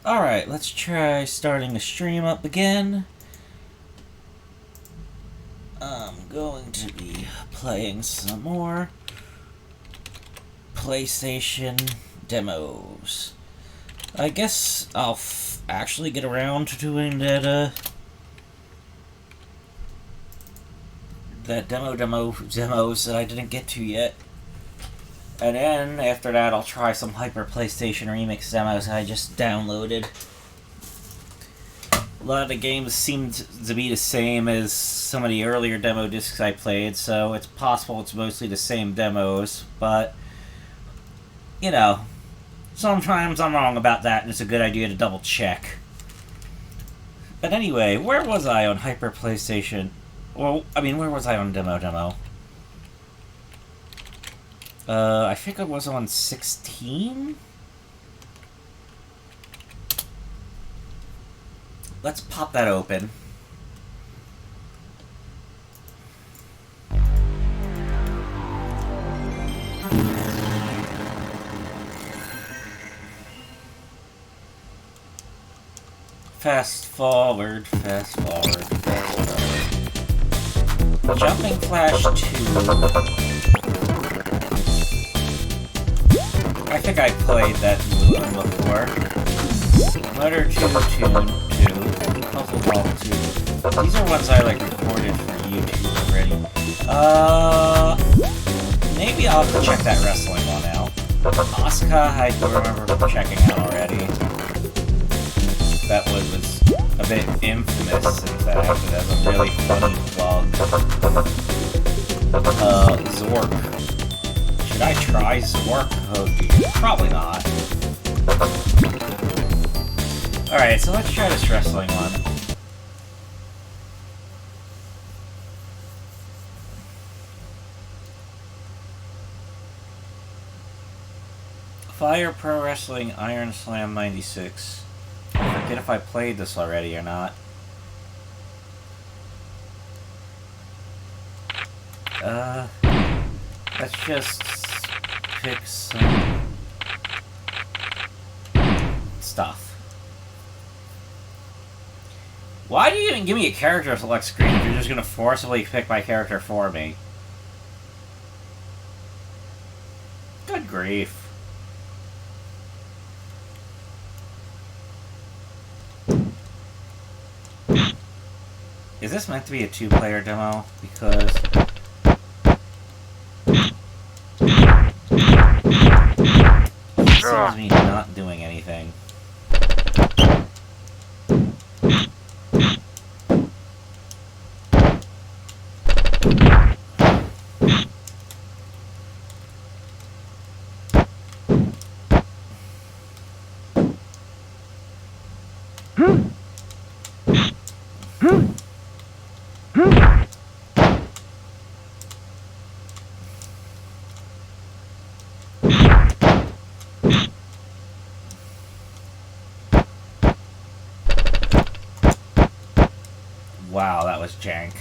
Alright, let's try starting the stream up again. I'm going to be playing some more PlayStation demos. I guess I'll actually get around to doing that demos that I didn't get to yet. And then, after that, I'll try some Hyper PlayStation Remix demos I just downloaded. A lot of the games seemed to be the same as some of the earlier demo discs I played, so it's possible it's mostly the same demos, but, you know, sometimes I'm wrong about that, and it's a good idea to double check. But anyway, where was I on Hyper PlayStation? Well, I mean, where was I on demo? I think I was on 16? Let's pop that open. Fast forward. Jumping Flash 2. I think I played that one before. Motor 2, Tune 2, Puzzle Ball 2. These are ones I recorded for YouTube already. Maybe I'll have to check that wrestling one out. Asuka, I do remember checking out already. That one was a bit infamous, in fact. It has a really funny plug. Zork. Should I try Zork? Oh, geez. Probably not. Alright, so let's try this wrestling one. Fire Pro Wrestling Iron Slam 96. I forget if I played this already or not. Let's just pick some stuff. Why do you even give me a character select screen if you're just gonna forcibly pick my character for me? Good grief. Is this meant to be a two-player demo? Because it seems me not doing anything. Wow, that was jank.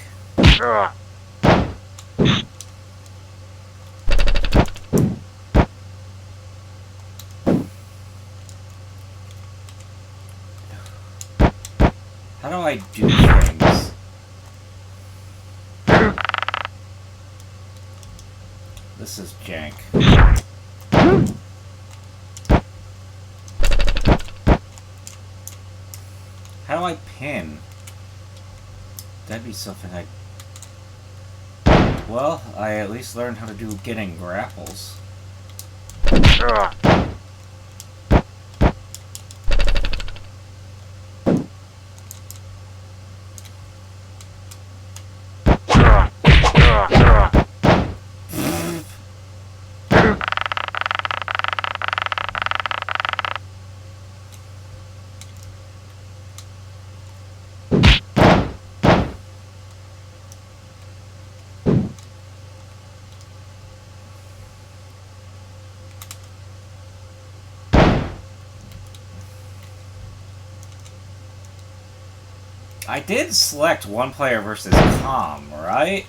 How do I do things? This is jank. How do I pin? That'd be something I... Well, I at least learned how to do getting grapples. I did select one player versus Com, right?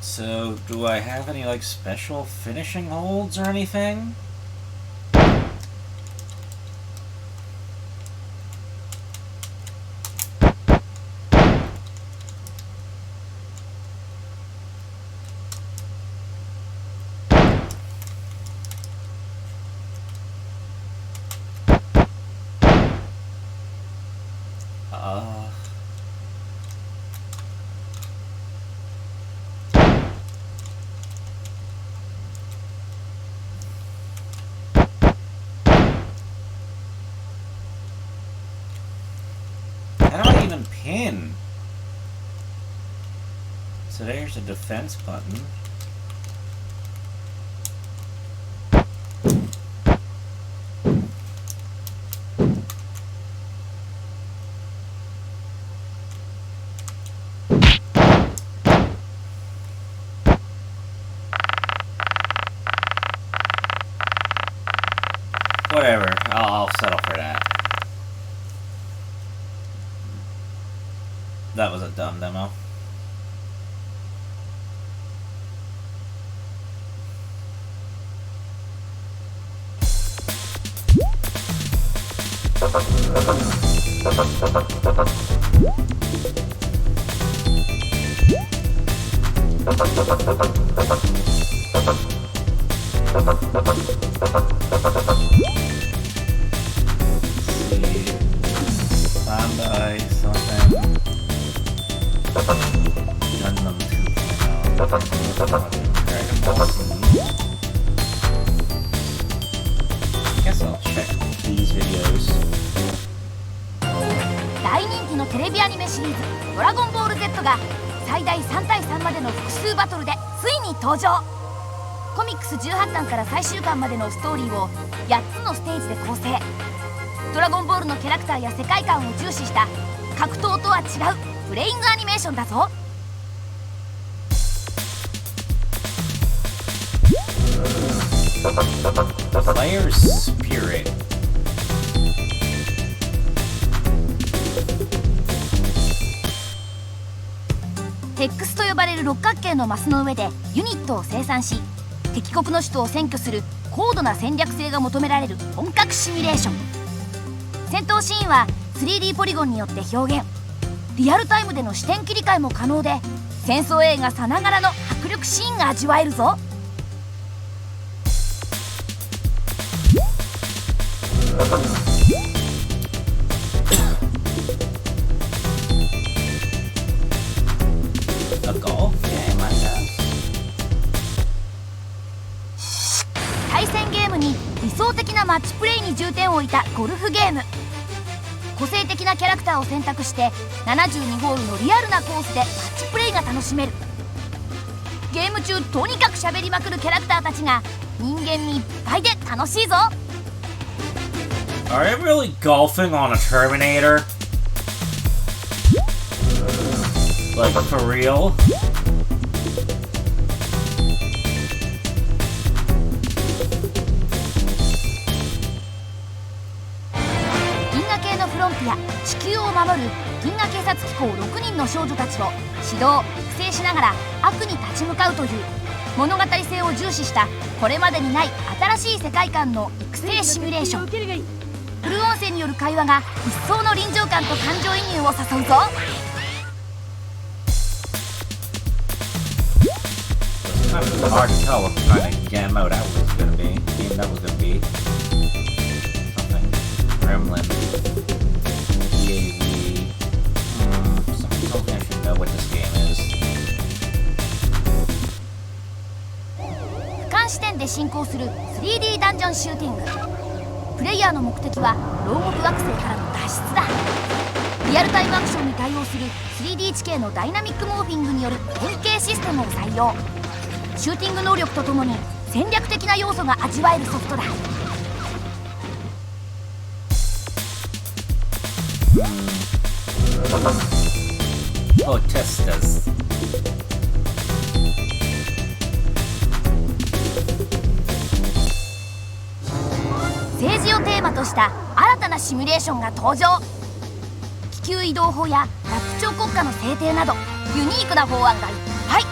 So, do I have any, like, special finishing holds or anything? How do I even pin? So there's a defense button. Whatever, I'll settle for that. That was a dumb demo. Bandai, something. Gundam 2.0. Dragon Ball Z. Guess I'll check these videos. 大人気のテレビアニメシリーズ「ドラゴンボール Z」が最大3対3までの複数バトルでついに登場。コミックス18巻から最終巻までのストーリーを8つのステージで構成。ドラゴンボールのキャラクターや世界観を重視した格闘とは違うプレイングアニメーションだぞ。Player's Spirit. Hex と呼ばれる六角形のマスの上でユニットを生産し、敵国の首都を占拠する高度な戦略性が求められる本格シミュレーション。戦闘シーンは 3D ポリゴンによって表現。リアルタイムでの視点切り替えも可能で、戦争映画さながらの迫力シーンが味わえるぞ。対戦ゲームに理想的なマッチプレイに重点を置いたゴルフゲーム。個性的なキャラクターを選択して72ホールのリアルなコースでマッチプレイが楽しめる。ゲーム中とにかく喋りまくるキャラクターたちが人間味いっぱいで楽しいぞ。 Are they really golfing on a Terminator? Like, for real? 銀河系のフロンティア地球を守る銀河警察機構6人の少女たちを指導育成しながら悪に立ち向かうという物語性を重視したこれまでにない新しい世界観の育成シミュレーション。フル音声による会話が一層の臨場感と感情移入を誘うぞ。It's kind of hard to tell what kind of game that was gonna be. Game that was gonna be something Gremlin, EAV. Something I should know what this game is. 俯瞰視点で進行する 3D ダンジョンシューティング。プレイヤーの目的は牢獄惑星からの脱出だ。リアルタイムアクションに対応する 3D 地形のダイナミックモーフィングによる変形システムを採用。シューティング能力とともに戦略的な要素が味わえるソフトだ。Oh, testas. 政治をテーマとした新たなシミュレーションが登場。気球移動法や楽長国家の制定などユニークな法案がいっぱい。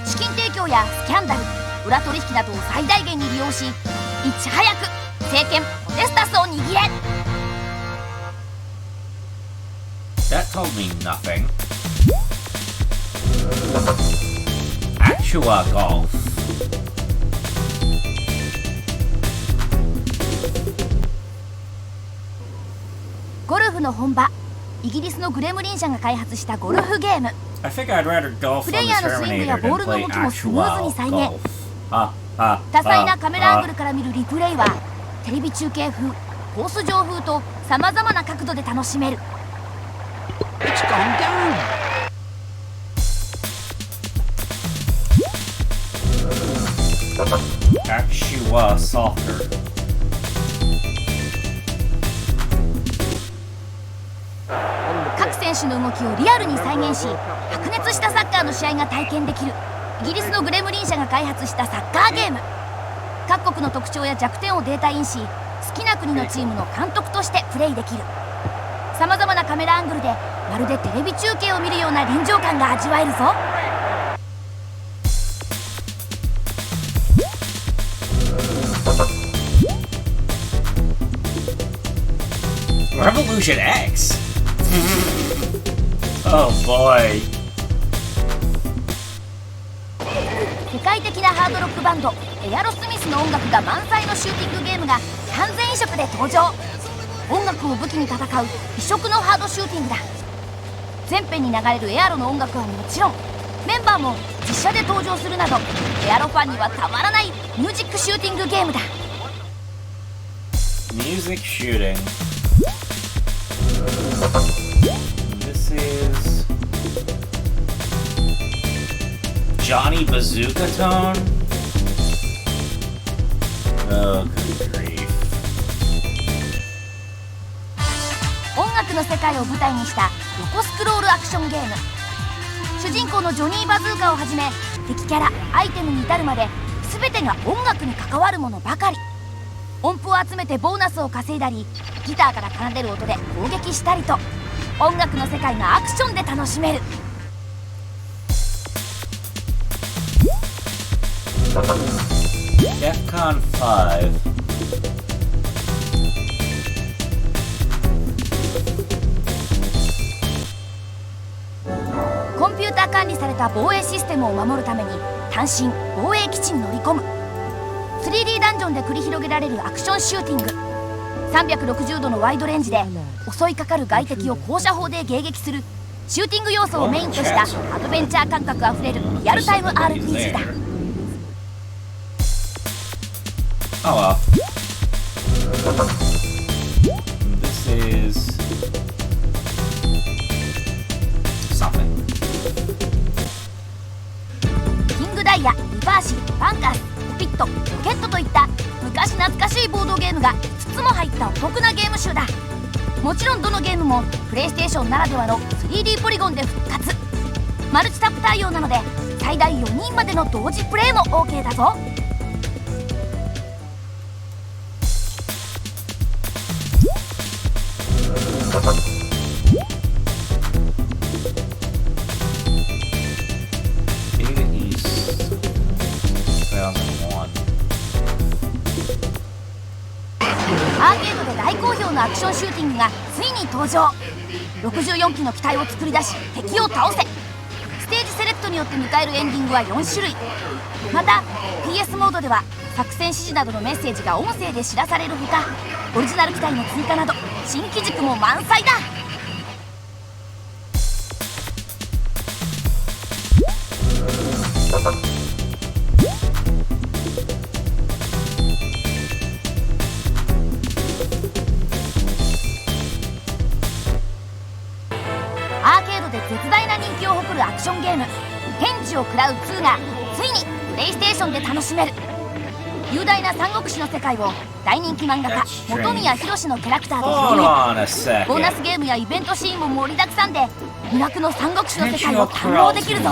地用やスキャンダル、裏取引などを最大限に利用し、いち早く政権ポテスタスを握れ。 That told me nothing. Actual golf. ゴルフの本場イギリスのグレムリン社が開発したゴルフゲーム。 I think I'd rather golf プ on レイ the ヤーのスイングや Terminator ボール than の play 動きもスムーズに actual 再現。 golf. 多彩なカメラアングルから見るリプレイはテレビ中継風、コース上風とさまざまな角度で楽しめる。 It's gone down. Actual soccer. 各選手の動きをリアルに再現し、白熱したサッカーの試合が体験できるイギリスのグレムリン社が開発したサッカーゲーム。各国の特徴や弱点をデータインし、好きな国のチームの監督としてプレイできる。さまざまなカメラアングルでまるでテレビ中継を見るような臨場感が味わえるぞ。 Revolution X? Oh boy. 世界的なハードロックバンドエアロスミスの音楽が満載のシューティングゲームが完全移植で登場。音楽を武器に戦う異色のハードシューティングだ。全編に流れるエアロの音楽はもちろん、メンバーも実写で登場するなど、エアロファンにはたまらないミュージックシューティングゲームだ。 Music shooting. This is Johnny Bazooka Tone? Oh, good grief. 音楽の世界を舞台にした横スクロールアクションゲーム。主人公のジョニー・バズーカをはじめ、敵キャラ、アイテムに至るまで全てが音楽に関わるものばかり。音符を集めてボーナスを稼いだり、ギターから奏でる音で攻撃したりと、音楽の世界がアクションで楽しめる。 Defcon 5.コンピューター管理された防衛システムを守るために単身防衛基地に乗り込む。 3D ダンジョンで繰り広げられるアクションシューティング。360度のワイドレンジで襲いかかる外敵を高射砲で迎撃するシューティング要素をメインとしたアドベンチャー感覚あふれるリアルタイム RPG だ。 Oh well. This is something. キングダイヤ、リバーシー、バンカース、ピット、ロケットといった昔懐かしいボードゲームが5つも入ったお得なゲーム集だ。もちろんどのゲームもプレイステーションならではの 3D ポリゴンで復活。マルチタップ対応なので最大4人までの同時プレイも OK だぞ。 アーケードで大好評のアクションシューティングがついに登場。64機の機体を作り出し敵を倒せ。ステージセレクトによって迎えるエンディングは4種類。また PS モードでは作戦指示などのメッセージが音声で知らされるほか、オリジナル機体の追加など新機軸も満載だ。アーケードで絶大な人気を誇るアクションゲーム「天地を食らう2」がついにプレイステーションで楽しめる。雄大な三国志の世界を大人気漫画家本宮宏のキャラクターで表現。ボーナスゲームやイベントシーンも盛りだくさんで魅惑の三国志の世界を堪能できるぞ。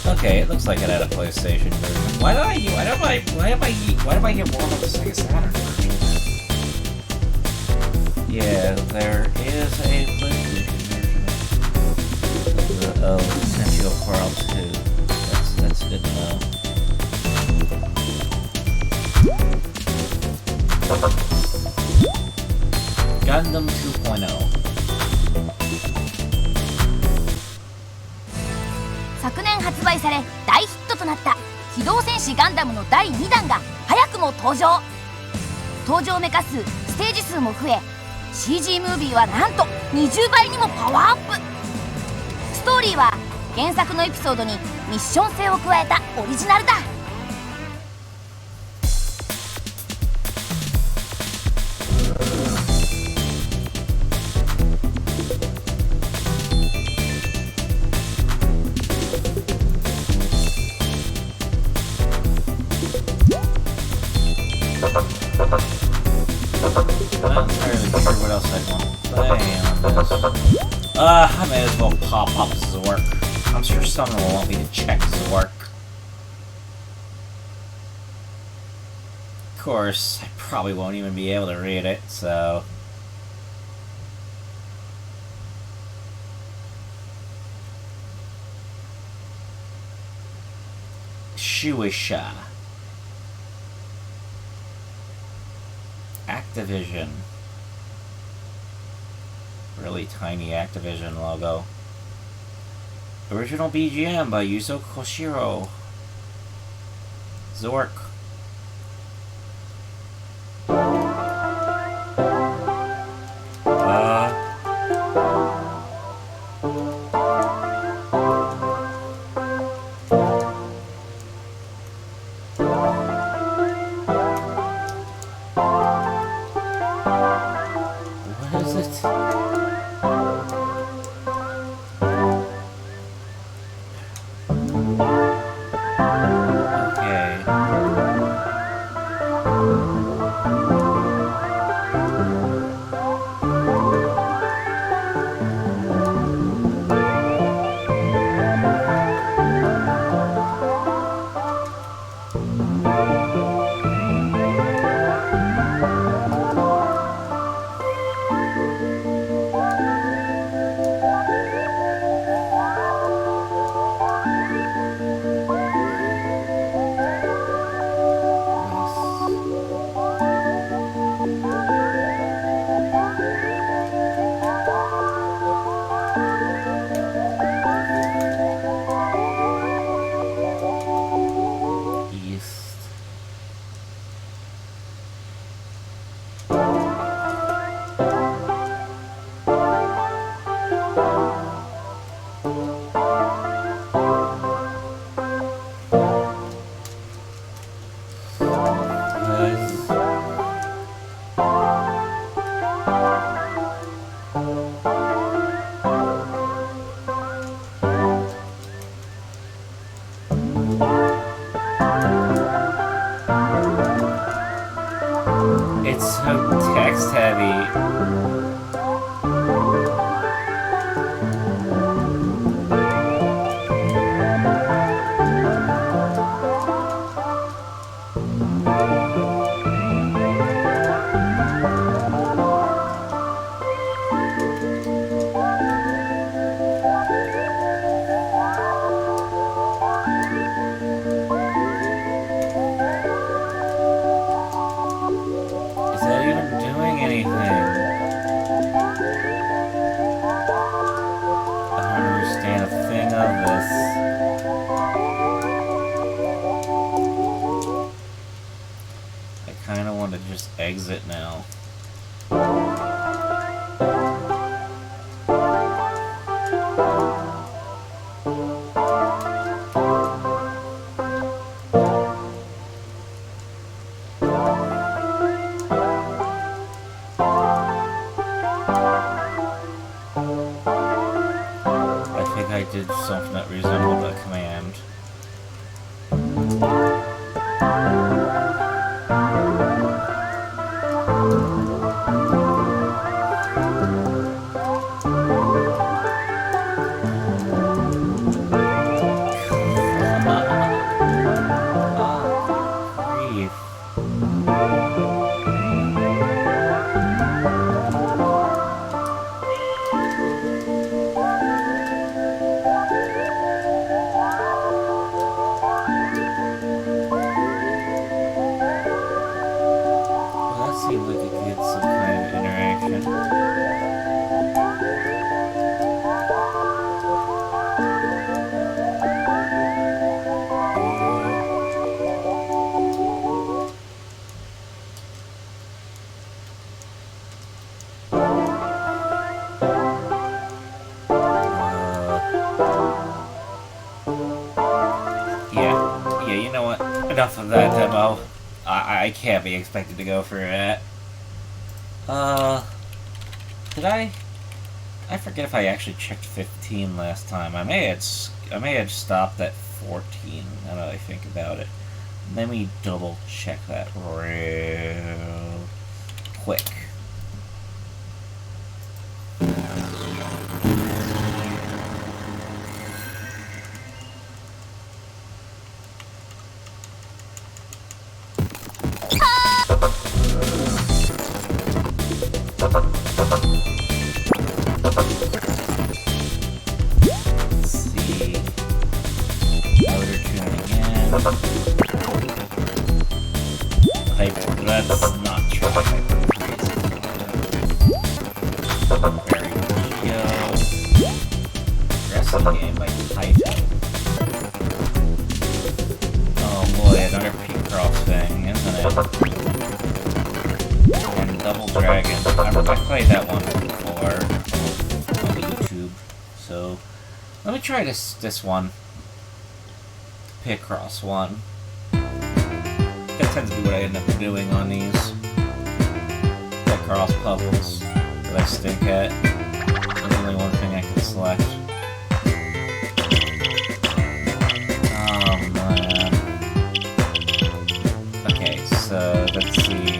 Okay, it looks like it had a PlayStation version. Why did I get more of the Sega Saturn version? Yeah, there is a PlayStation version of Essential Coral 2. That's good to know. Gundam 2.0. 昨年発売され大ヒットとなった機動戦士ガンダムの第2弾が早くも登場。登場メカ数、ステージ数も増え、 CG ムービーはなんと20倍にもパワーアップ。ストーリーは原作のエピソードにミッション性を加えたオリジナルだ。Not entirely sure what else I'd want to play on this. I may as well pop up Zork. I'm sure someone will want me to check Zork. Of course, I probably won't even be able to read it, so... Shueisha. Activision. Really tiny Activision logo. Original BGM by Yuzo Koshiro. Zork. What is it? Okay. East. It's so text heavy. Is that even doing anything? I don't understand a thing of this. I kinda want to just exit now. I think I did something that resembled a command. we could get some kind of interaction. Yeah, you know what? Enough of that demo. I can't be expected to go for that. Did I forget if I actually checked 15 last time. I may have stopped at 14, now that I think about it. Let me double check that real quick. That's not true. Very good. Wrestling game by Taito. Oh boy, another P-Cross thing, isn't it? And Double Dragon. I played that one before on YouTube. So let me try this one. Picross one. That tends to be what I end up doing on these. Picross puzzles that I stink at. There's only one thing I can select. Oh man. Okay, so let's see.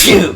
Shoot!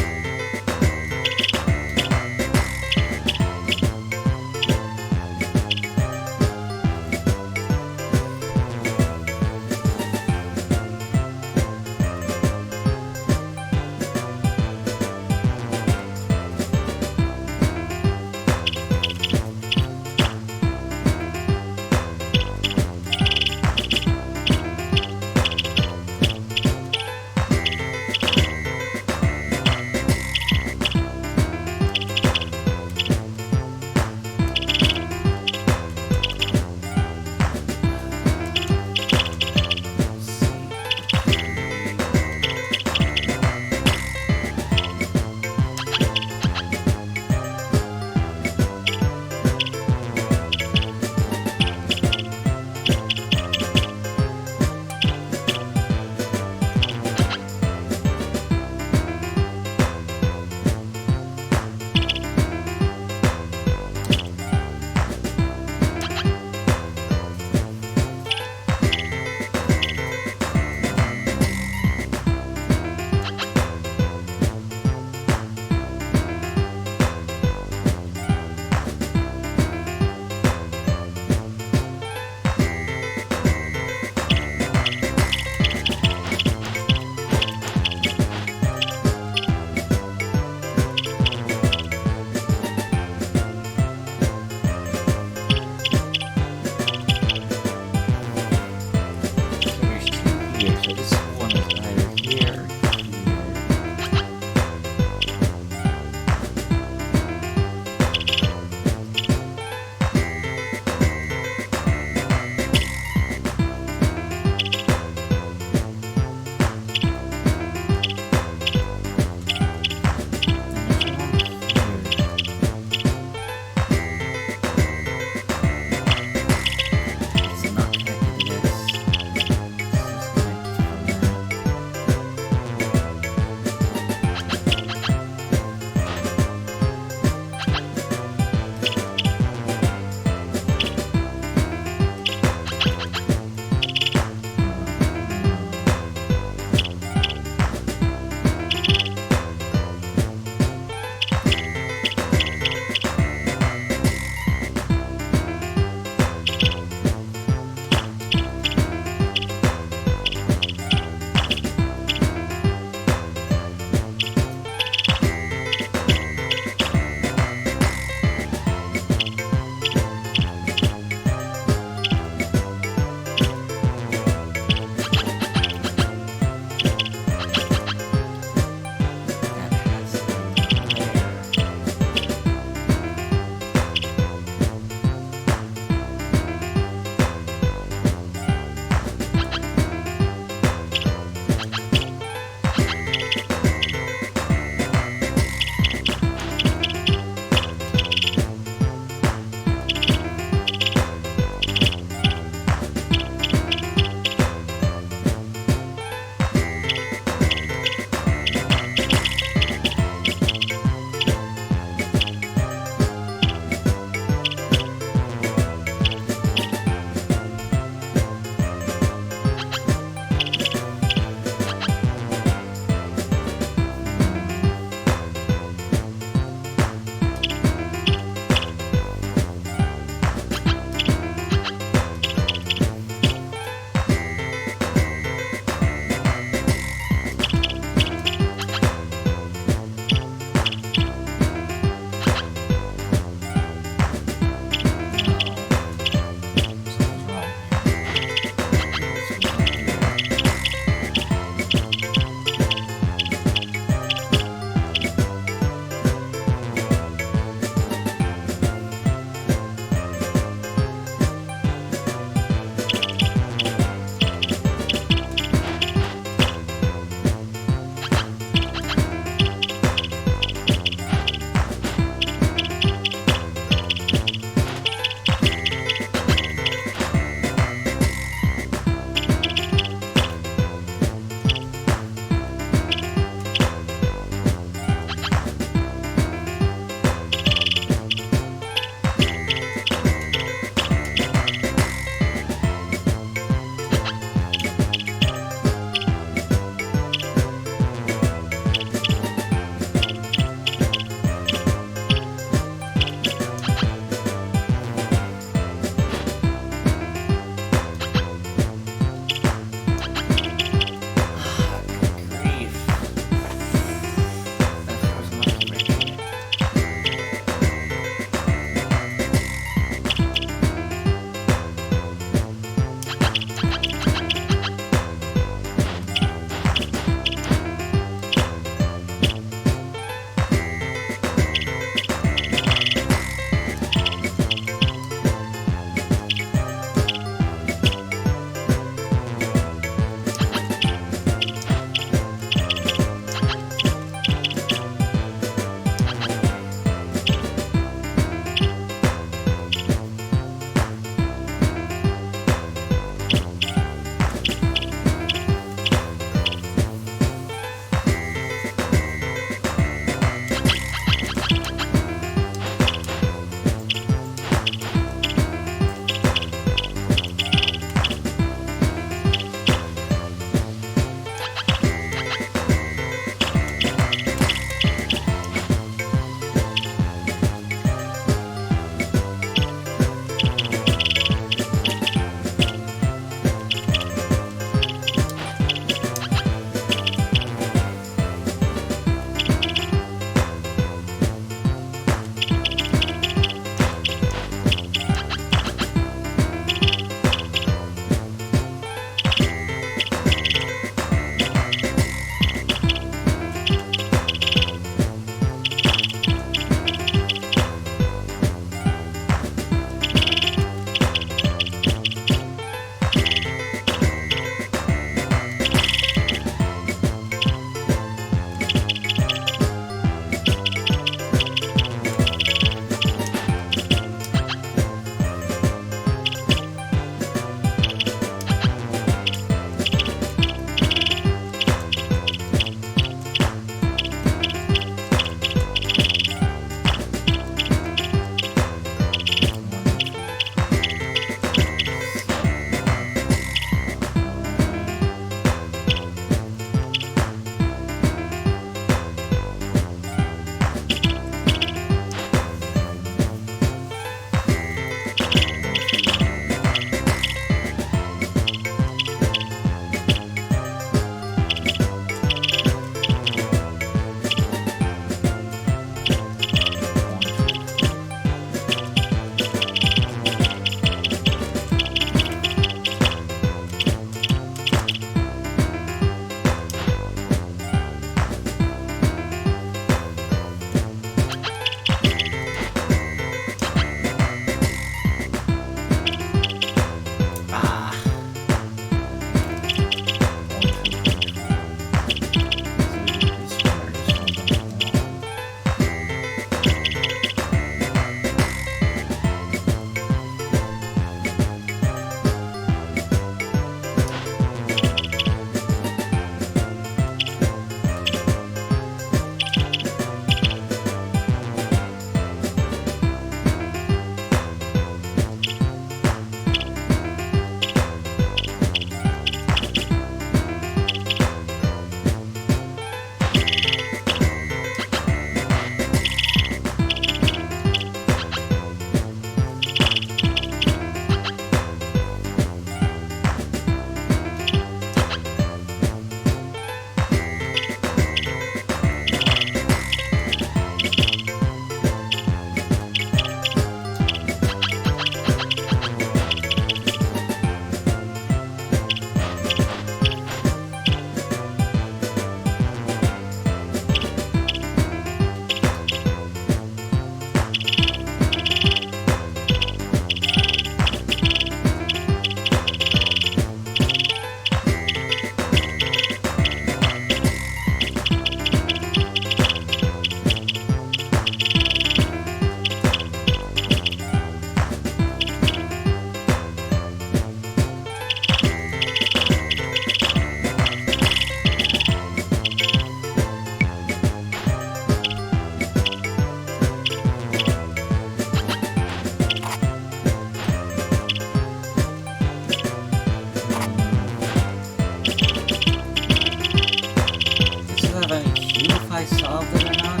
I solved it or not?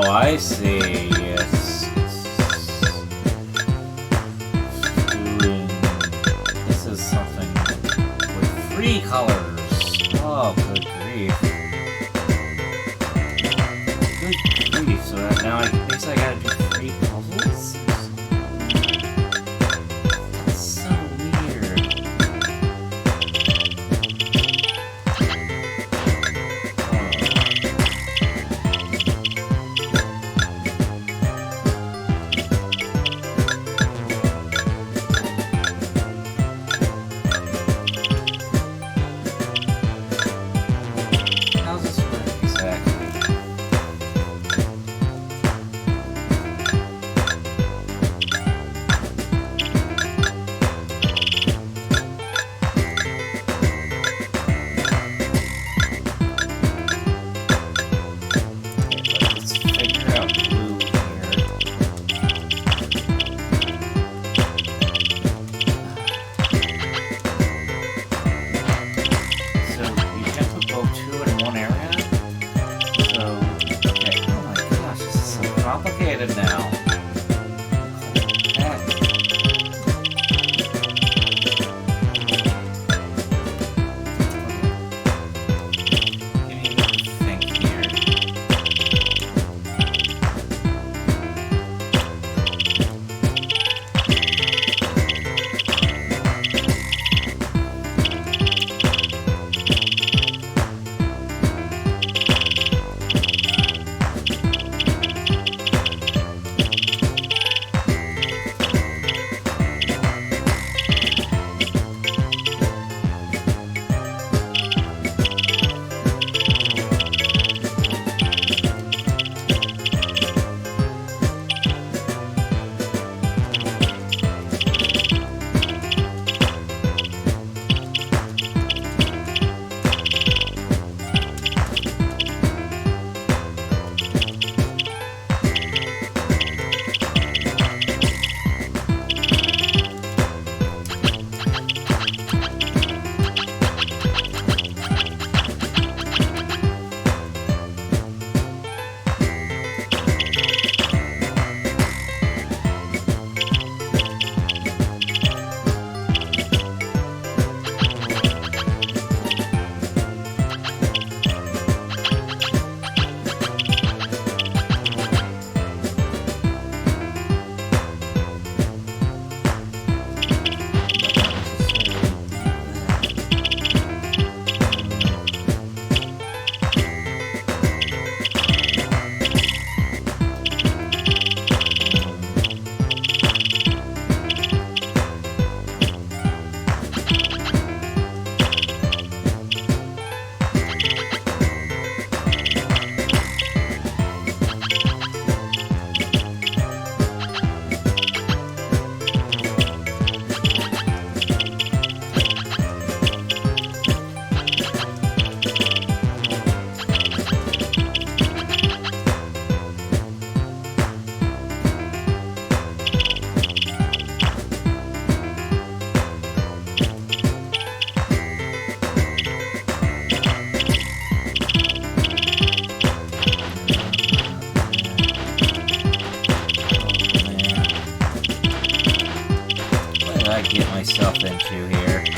I see. This is something with 3 colors. Oh, good grief. Good grief. So now I guess I gotta do 3 puzzles? That's so weird. Now. into here.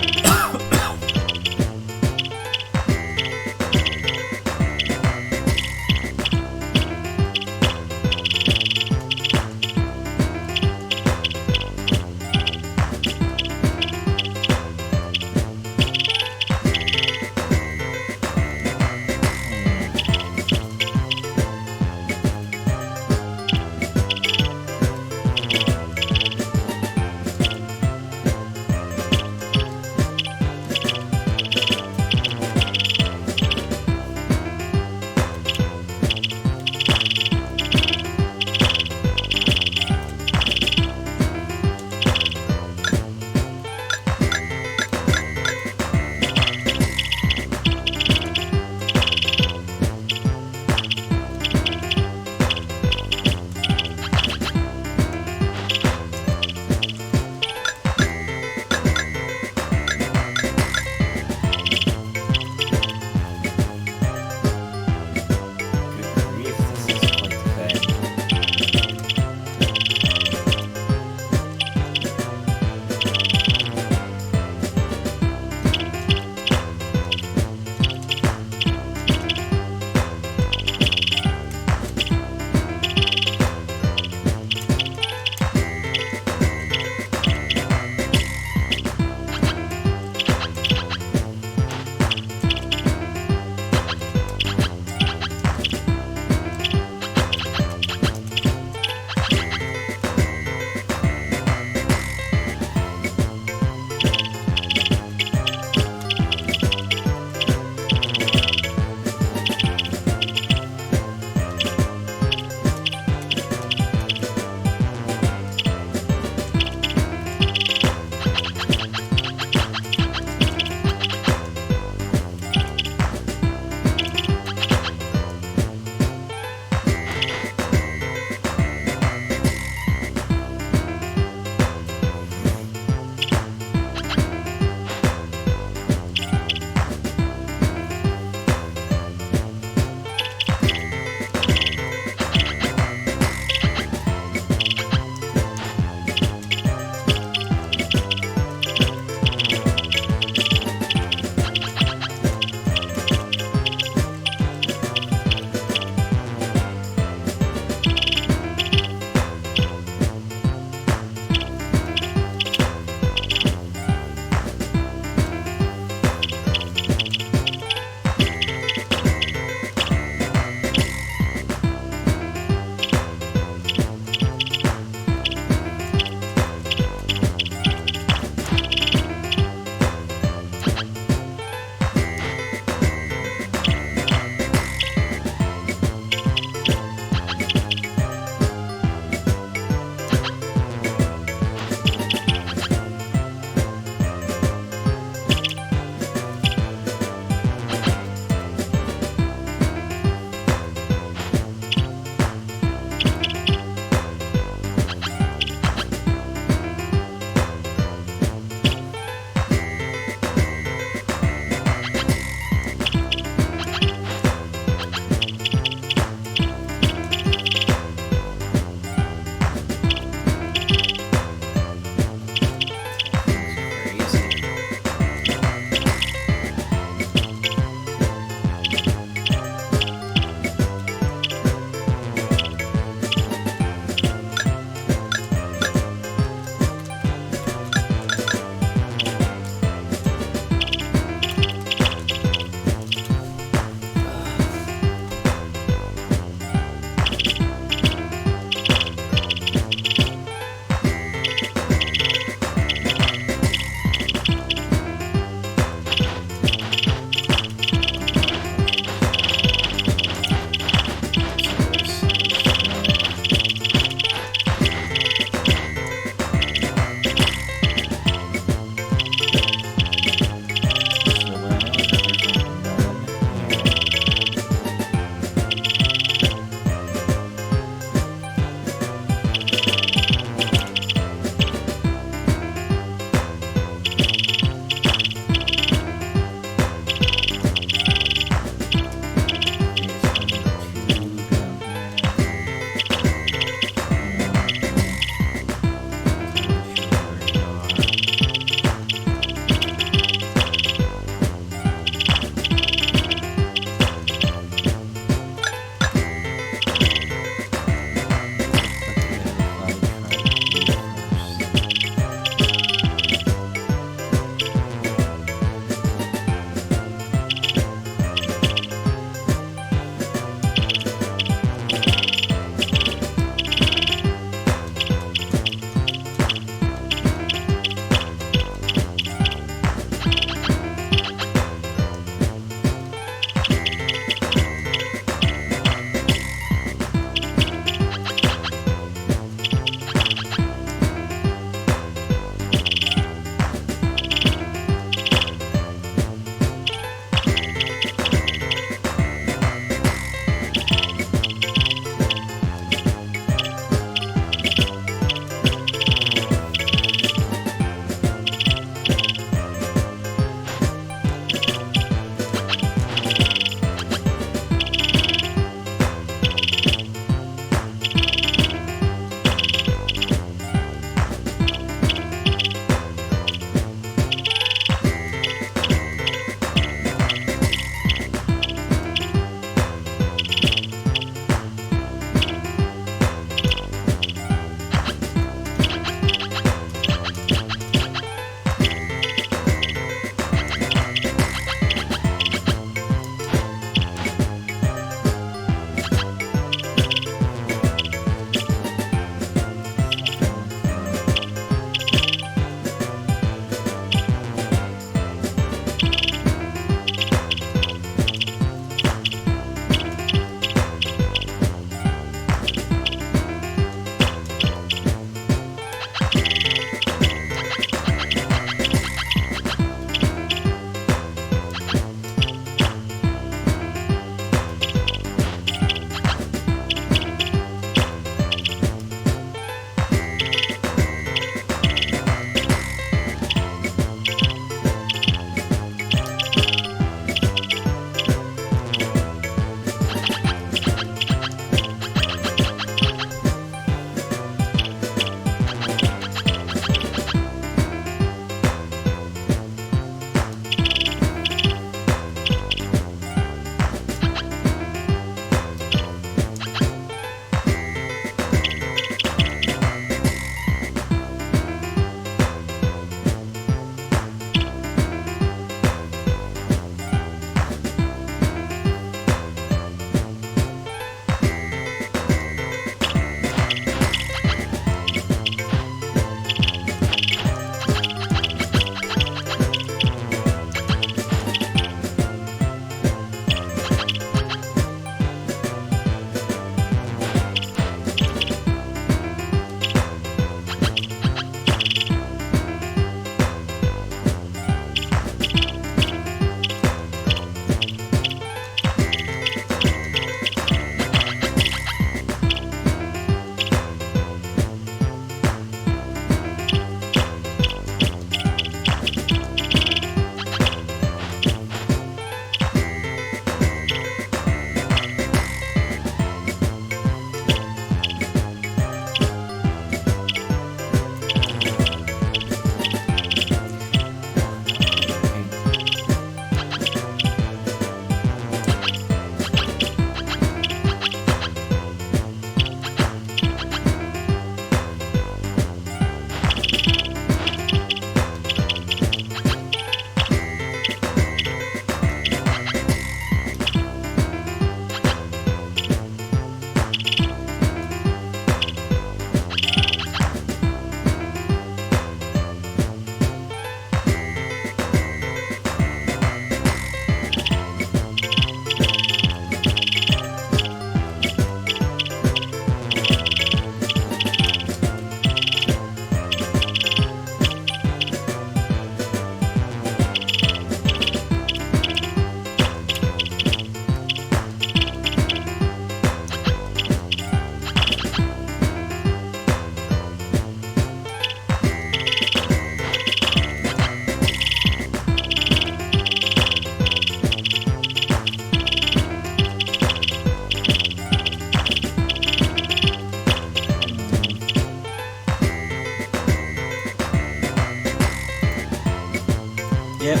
Yep.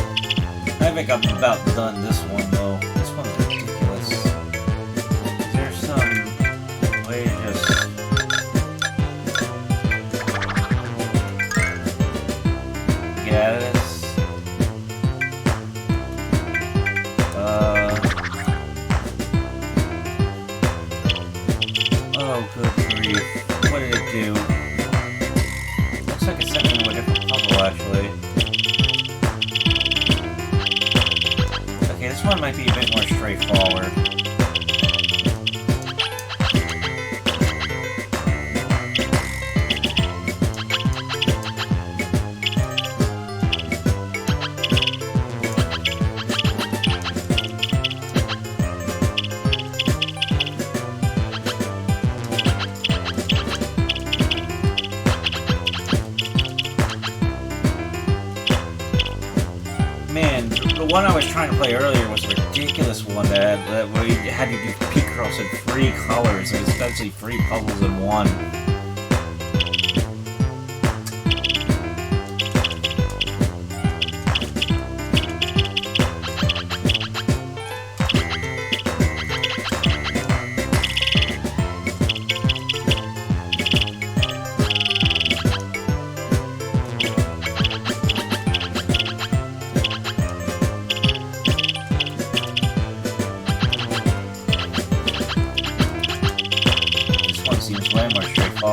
I think I'm about done this one though. This one's ridiculous. Is there some way to just get out of this? Oh, good grief. What did it do? Looks like it sent me to a different puzzle, actually. Okay, this one might be a bit more straightforward. Man, the one I was trying to play earlier was a ridiculous one that we had to do Picross in 3 colors. It was essentially 3 puzzles in one. Seems way more straightforward.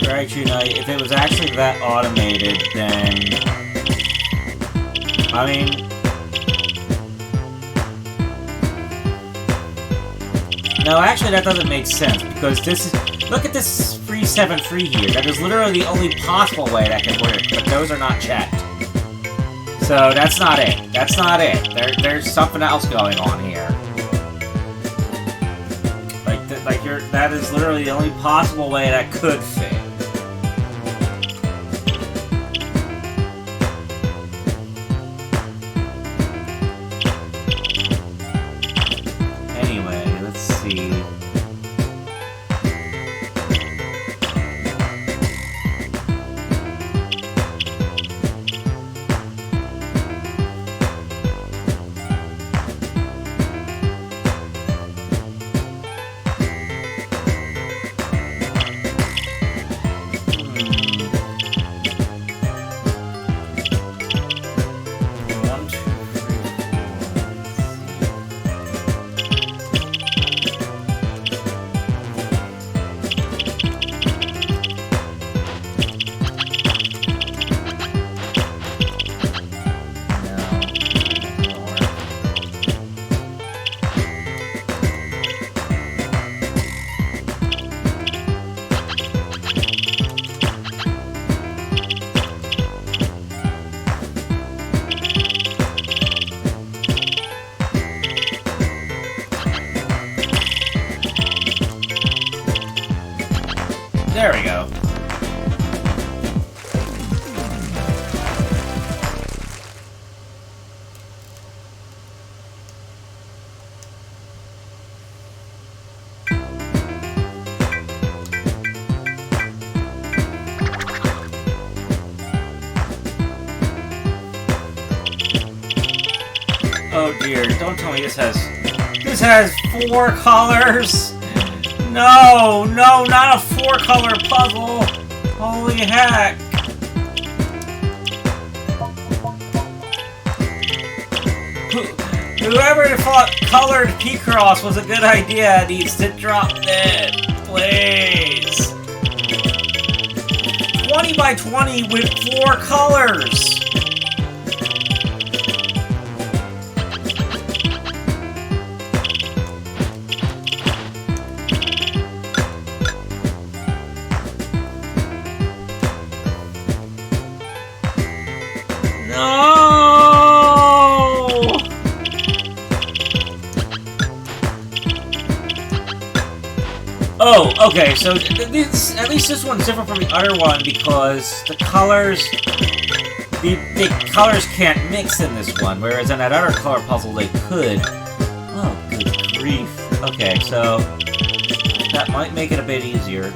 Right, you know, if it was actually that automated, then... I mean... No, actually that doesn't make sense, because this is... Look at this free 7 free here. That is literally the only possible way that can work, but those are not checked. So that's not it. That's not it. There's something else going on here. That is literally the only possible way that could fit. Anyway, let's see. There we go. Oh dear, don't tell me this has 4 colors! No, no, not a 4-color puzzle! Holy heck! Whoever thought colored P-Cross was a good idea needs to drop dead, please! 20 by 20 with 4 colors! Oh, okay, so at least this one's different from the other one because the colors can't mix in this one, whereas in that other color puzzle they could. Oh, good grief. Okay, so that might make it a bit easier.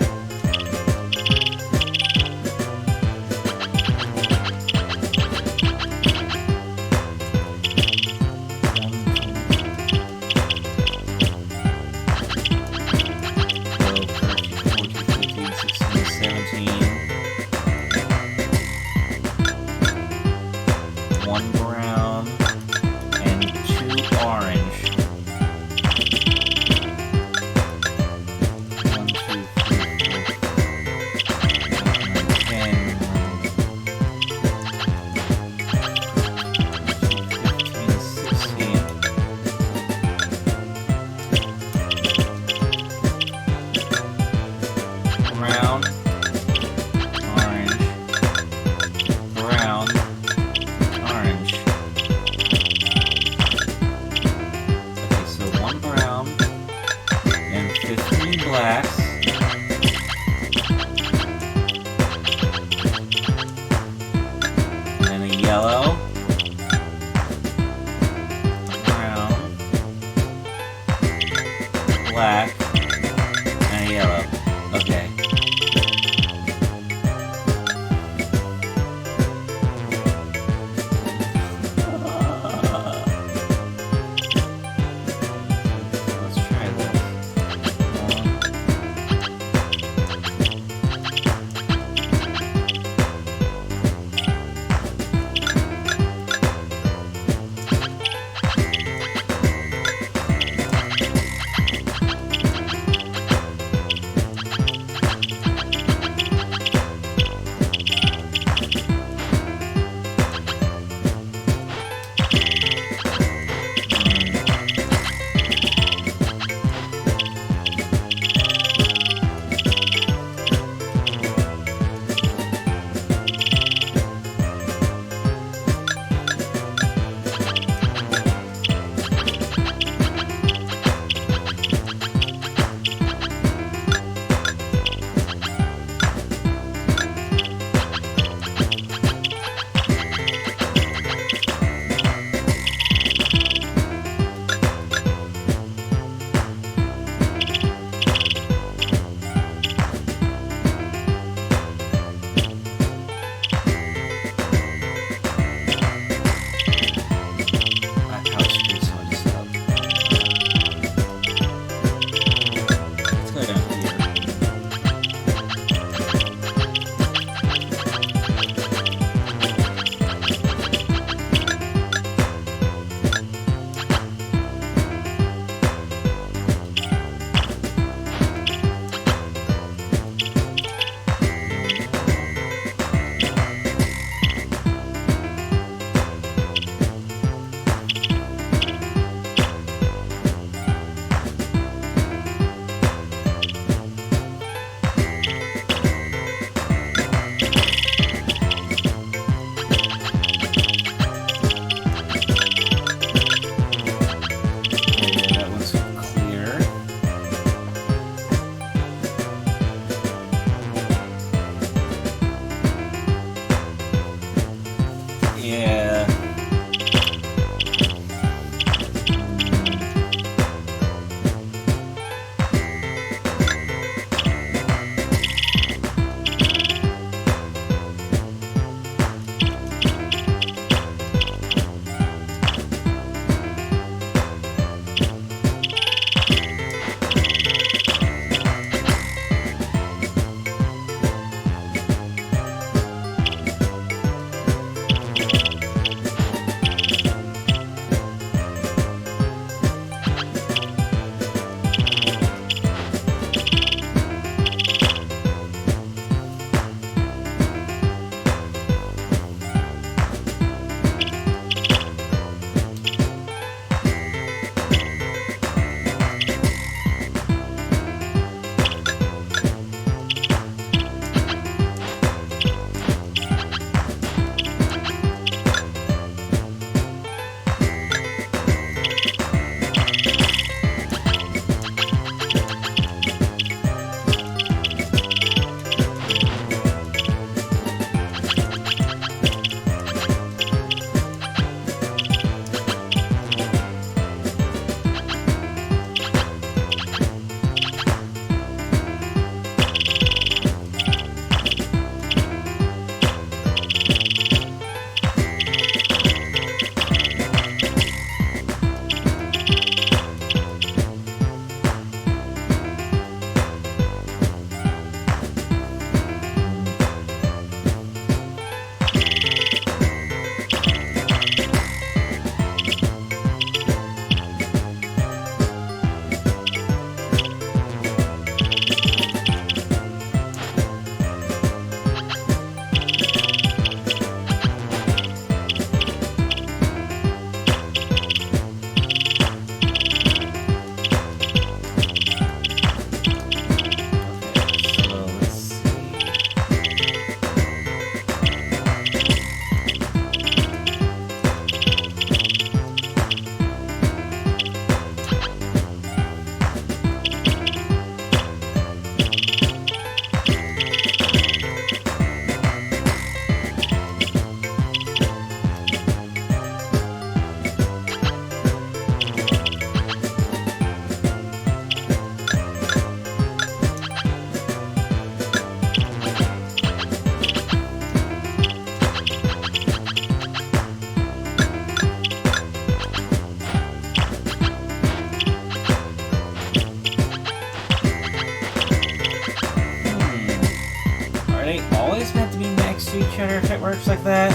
they always meant to be next to each other if it works like that?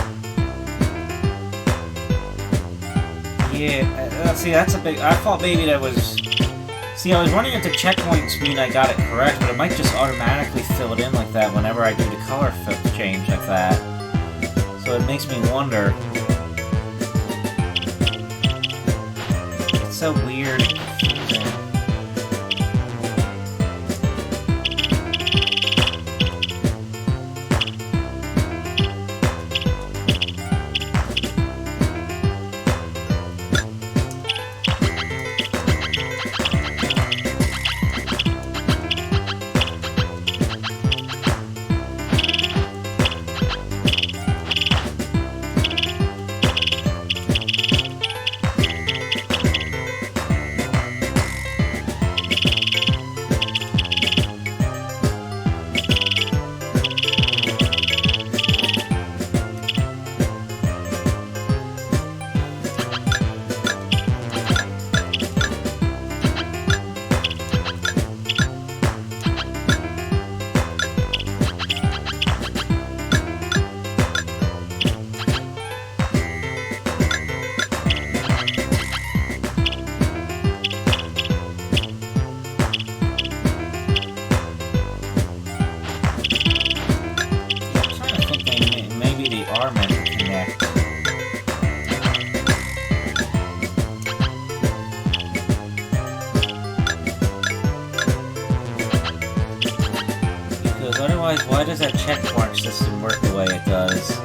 Yeah, see, that's a big... I thought maybe that was... See, I was wondering if the checkpoints mean I got it correct, but it might just automatically fill it in like that whenever I do the color change like that. So it makes me wonder. It's so weird. Otherwise, why does that checkmark system work the way it does?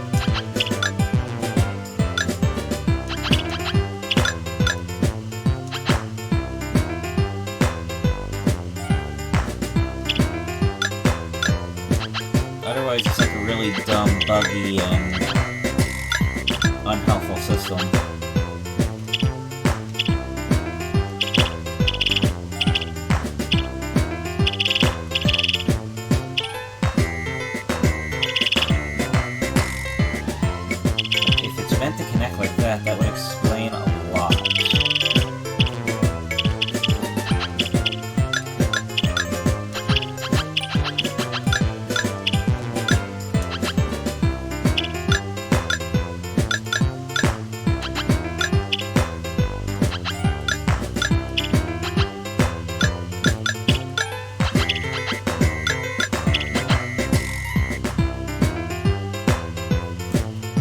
Otherwise, it's like a really dumb, buggy, and unhelpful system. That would explain a lot.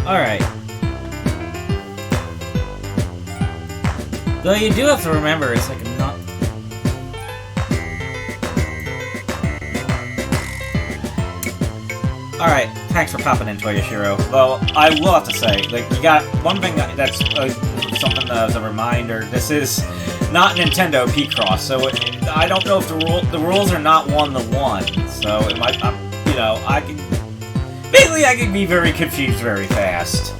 Alright. Though you do have to remember, it's like not... Alright, thanks for popping in, Toyoshiro. Though, I will have to say, like, you got one thing that's something as a reminder. This is not Nintendo P-Cross, so I don't know if the rules are not one-to-one. So, it might, you know, I can... Basically, I can be very confused very fast.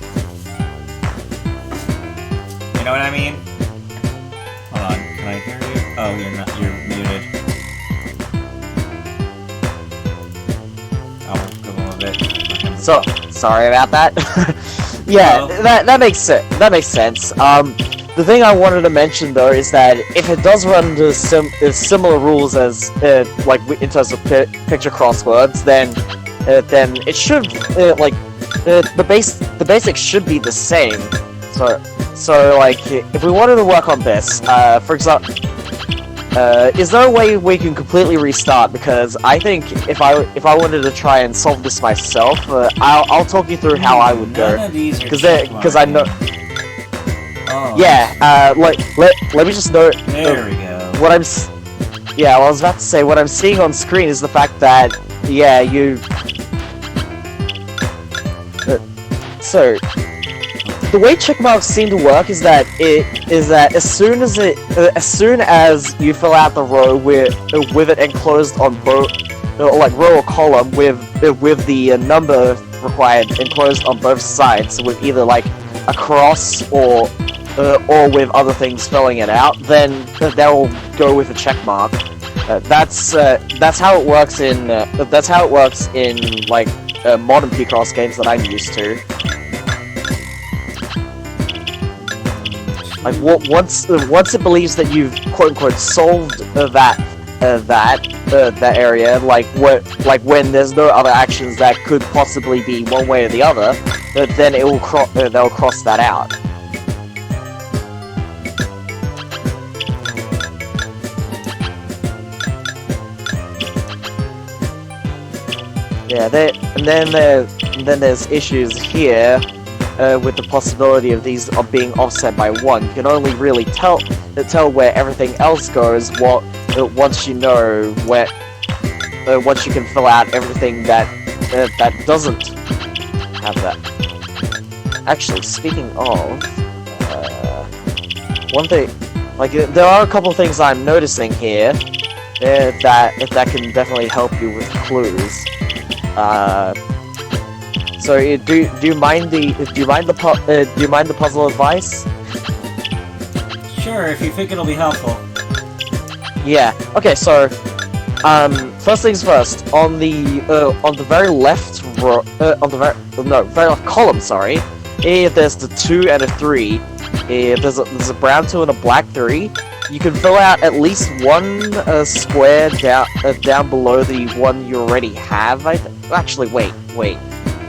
You know what I mean? Hold on, can I hear you? Oh, you're muted. I'll go a bit. So, sorry about that. Yeah, that makes sense. That makes sense. The thing I wanted to mention though is that if it does run into similar rules as like in terms of picture crosswords, then it should the basics should be the same. So like if we wanted to work on this, for example, is there a way we can completely restart? Because I think if I wanted to try and solve this myself, I'll talk you through how I would go. Because I know. Oh. Yeah. Let me just note. There we go. What I'm. Yeah, well, I was about to say what I'm seeing on screen is the fact that you. So. The way check marks seem to work is that as soon as you fill out the row with it enclosed on both, like row or column with the number required enclosed on both sides, with either like a cross or with other things spelling it out, then they'll go with a check mark. That's how it works in like modern Picross games that I'm used to. Like once it believes that you've quote unquote solved that that area, like when there's no other actions that could possibly be one way or the other, then it will they'll cross that out. Yeah, and then there's issues here with the possibility of these being offset by 1. You can only really tell where everything else goes once you know where once you can fill out everything that doesn't have that. Actually, speaking of one thing, like there are a couple things I'm noticing here that can definitely help you with clues. So do you mind the puzzle advice? Sure, if you think it'll be helpful. Yeah. Okay. So, first things first. On the very left row, very left column. Sorry. There's the 2 and a 3. There's a brown 2 and a black 3. You can fill out at least one square down below the one you already have. Actually, wait.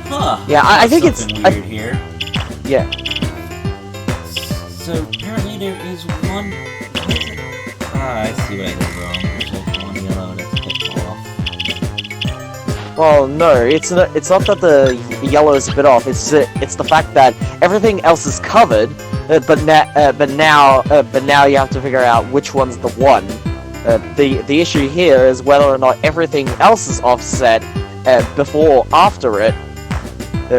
Huh. Yeah, I think it's weird here. Yeah. So apparently there is one. I see what I did wrong. There's like one yellow that's a bit off. Well, no, it's not that the yellow is a bit off. It's the fact that everything else is covered, but now you have to figure out which one's the one. The issue here is whether or not everything else is offset before or after it,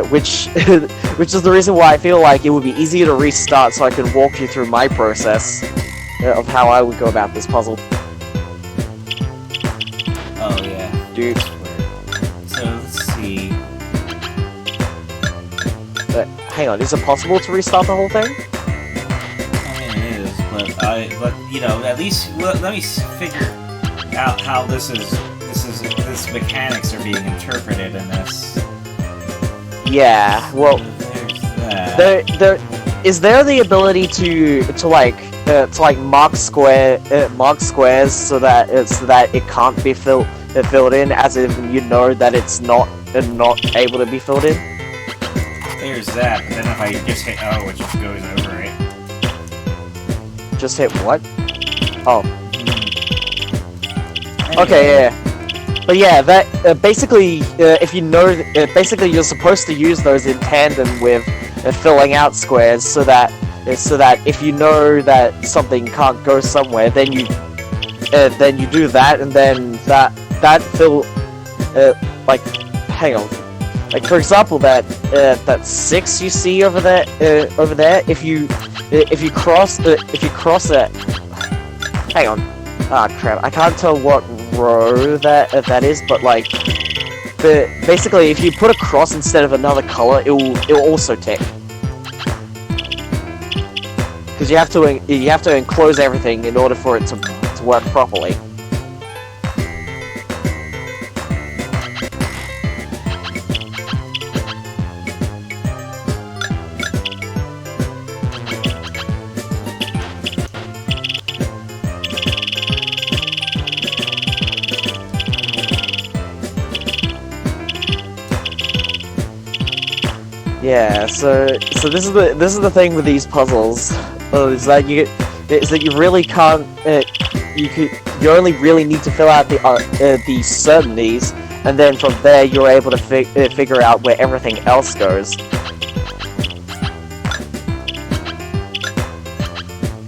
which is the reason why I feel like it would be easier to restart, so I can walk you through my process of how I would go about this puzzle. Oh yeah, Dude. So let's see. Hang on, is it possible to restart the whole thing? I mean it is, but you know, at least let me figure out how this mechanics are being interpreted in this. Yeah. Well, there's that. Is there the ability to mark squares so that it can't be filled in, as if you know that it's not able to be filled in? There's that, but then if I just hit O, it just goes over it. Just hit what? Oh. Anyway. Okay, yeah. But yeah, that basically, if you know, basically you're supposed to use those in tandem with filling out squares, so that if you know that something can't go somewhere, then you do that, and then that fill, like, hang on, like for example that 6 you see over there, if you cross it, hang on, crap, I can't tell what row that is, but like, basically if you put a cross instead of another color, it will also tick, because you have to enclose everything in order for it to work properly. Yeah, so this is the thing with these puzzles, is that you really can't, you only really need to fill out the certainties, and then from there you're able to figure out where everything else goes.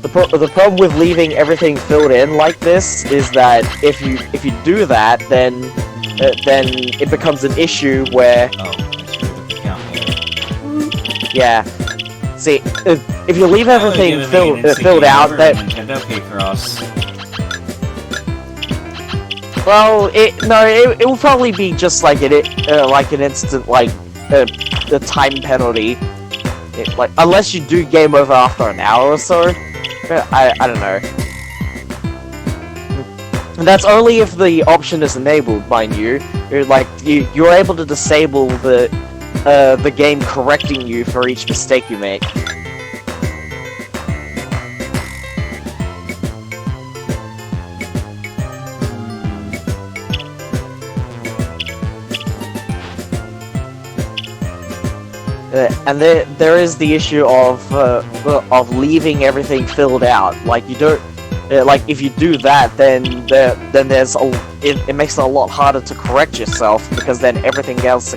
The problem with leaving everything filled in like this is that if you do that, then it becomes an issue where. Yeah. See, if you leave everything filled out, that. Well, it will probably be just like an instant a time penalty, like unless you do game over after an hour or so. I don't know. And that's only if the option is enabled, mind you. You're able to disable the game correcting you for each mistake you make. And there is the issue of leaving everything filled out. Like you don't, like if you do that, then there's it makes it a lot harder to correct yourself because then everything else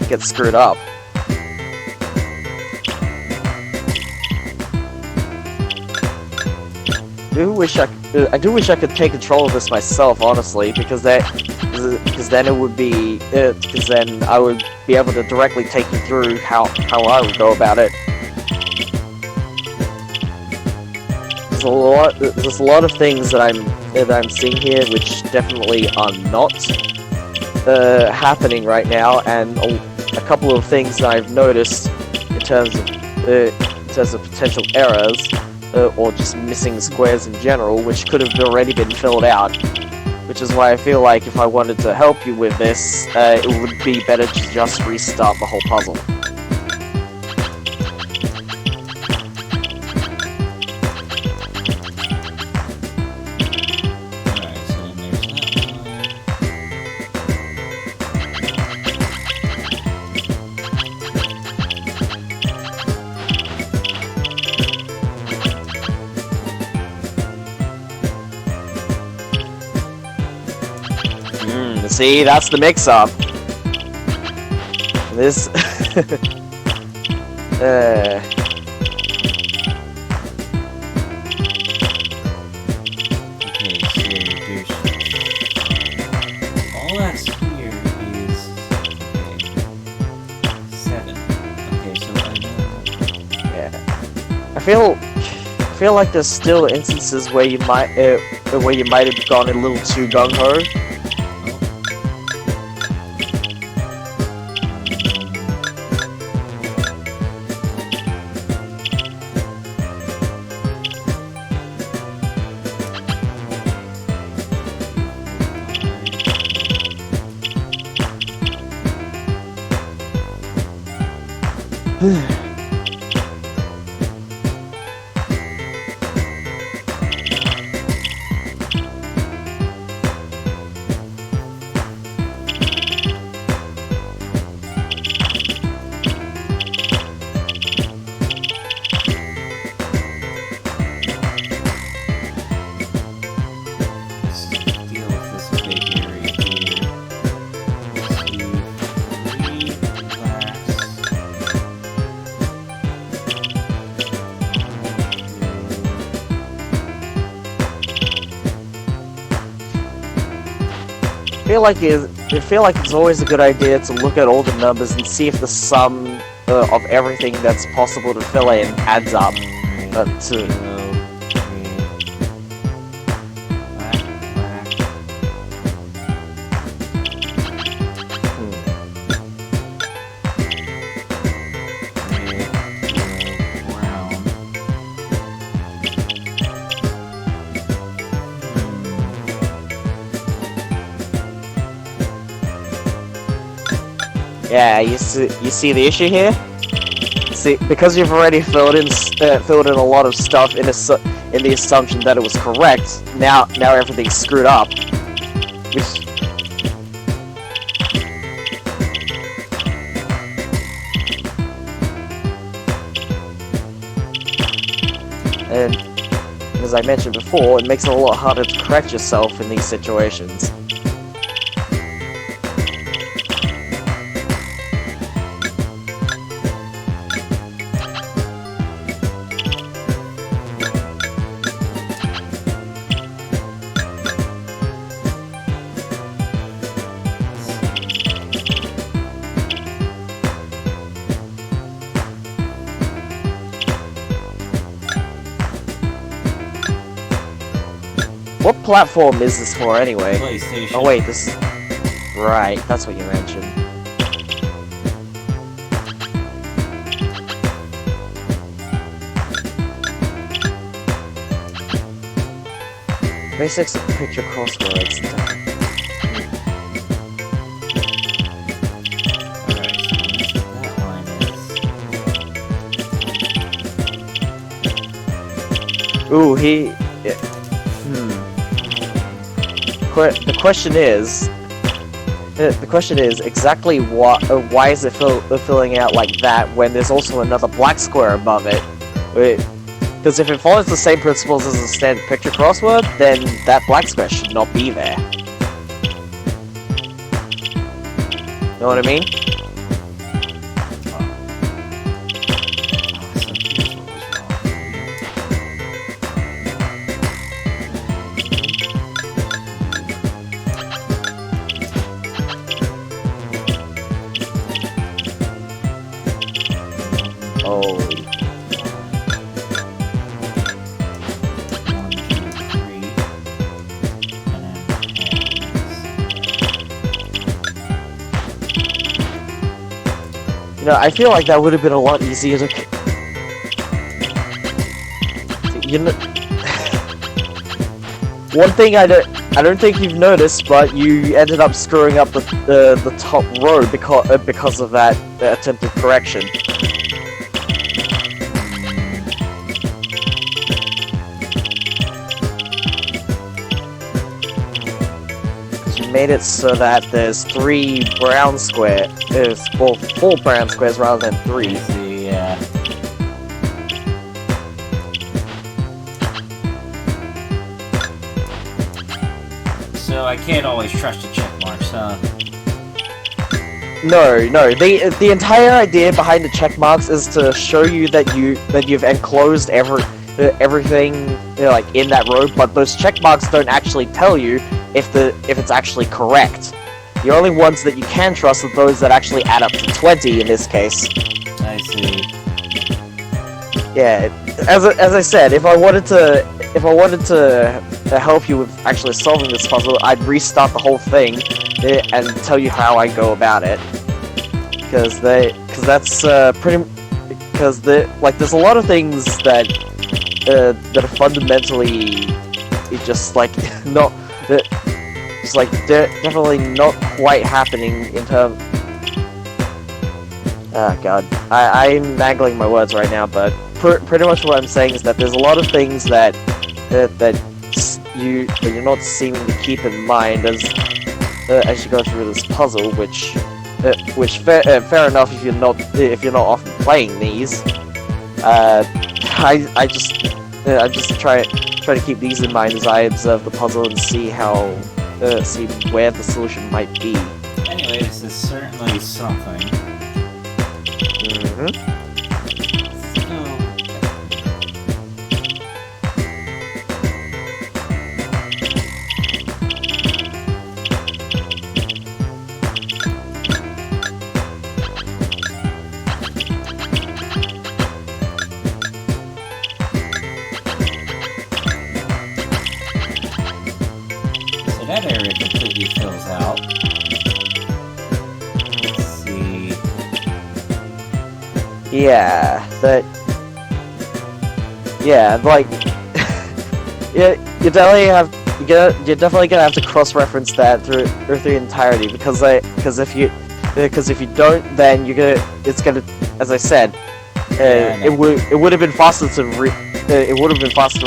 gets screwed up. I do wish I could take control of this myself, honestly, because then it would be because then I would be able to directly take you through how I would go about it. There's a lot of things that I'm seeing here which definitely are not happening right now, and a couple of things that I've noticed in terms of potential errors. Or just missing squares in general, which could have already been filled out. Which is why I feel like if I wanted to help you with this, it would be better to just restart the whole puzzle. See, that's the mix-up. This... Okay, so there's... all that's here is... okay, 7. Okay, so I know... yeah. I feel like there's still instances where you might have gone a little too gung-ho. I feel like it's always a good idea to look at all the numbers and see if the sum of everything that's possible to fill in adds up to... Yeah, you see the issue here? See, because you've already filled in a lot of stuff in the assumption that it was correct, now everything's screwed up. And as I mentioned before, it makes it a lot harder to correct yourself in these situations. What platform is this for, anyway? PlayStation. Oh wait, this is... right, that's what you mentioned. Basics of picture crosswords. Ooh, he... The question is, the question is exactly why is it filling out like that when there's also another black square above it? Because if it follows the same principles as a standard picture crossword, then that black square should not be there. Know what I mean? You know, I feel like that would have been a lot easier to... You know... One thing I don't think you've noticed, but you ended up screwing up the top row because of that attempted correction. Made it so that there's 3 brown squares, well, 4 brown squares rather than 3. Yeah. So I can't always trust the check marks, huh? No. The entire idea behind the check marks is to show you that you've enclosed everything, you know, like in that row, but those check marks don't actually tell you if it's actually correct. The only ones that you can trust are those that actually add up to 20 in this case. I see. Yeah, as I said, if I wanted to help you with actually solving this puzzle, I'd restart the whole thing and tell you how I go about it. Because there's a lot of things that are fundamentally just like not. It's like definitely not quite happening in terms. Ah, God, I'm mangling my words right now, but pretty much what I'm saying is that there's a lot of things that you're not seeming to keep in mind as you go through this puzzle, which fair enough if you're not often playing these. I just try to keep these in mind as I observe the puzzle and see see where the solution might be. Anyway, this is certainly something. That area completely fills out. Let's see. Yeah, like you're definitely gonna have to cross-reference that through the entirety because if you don't, then it's gonna, as I said, it would have been faster to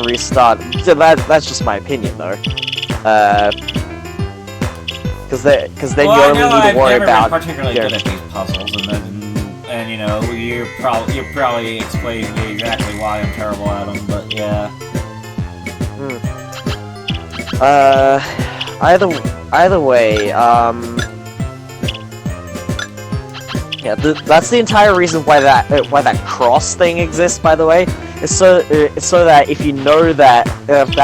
restart. So that's just my opinion though. Because then you only need to worry about. I've never been particularly good at these puzzles, and you know, you're probably explaining me exactly why I'm terrible at them, but yeah. Either way, yeah, that's the entire reason why that cross thing exists. By the way, it's so that if you know that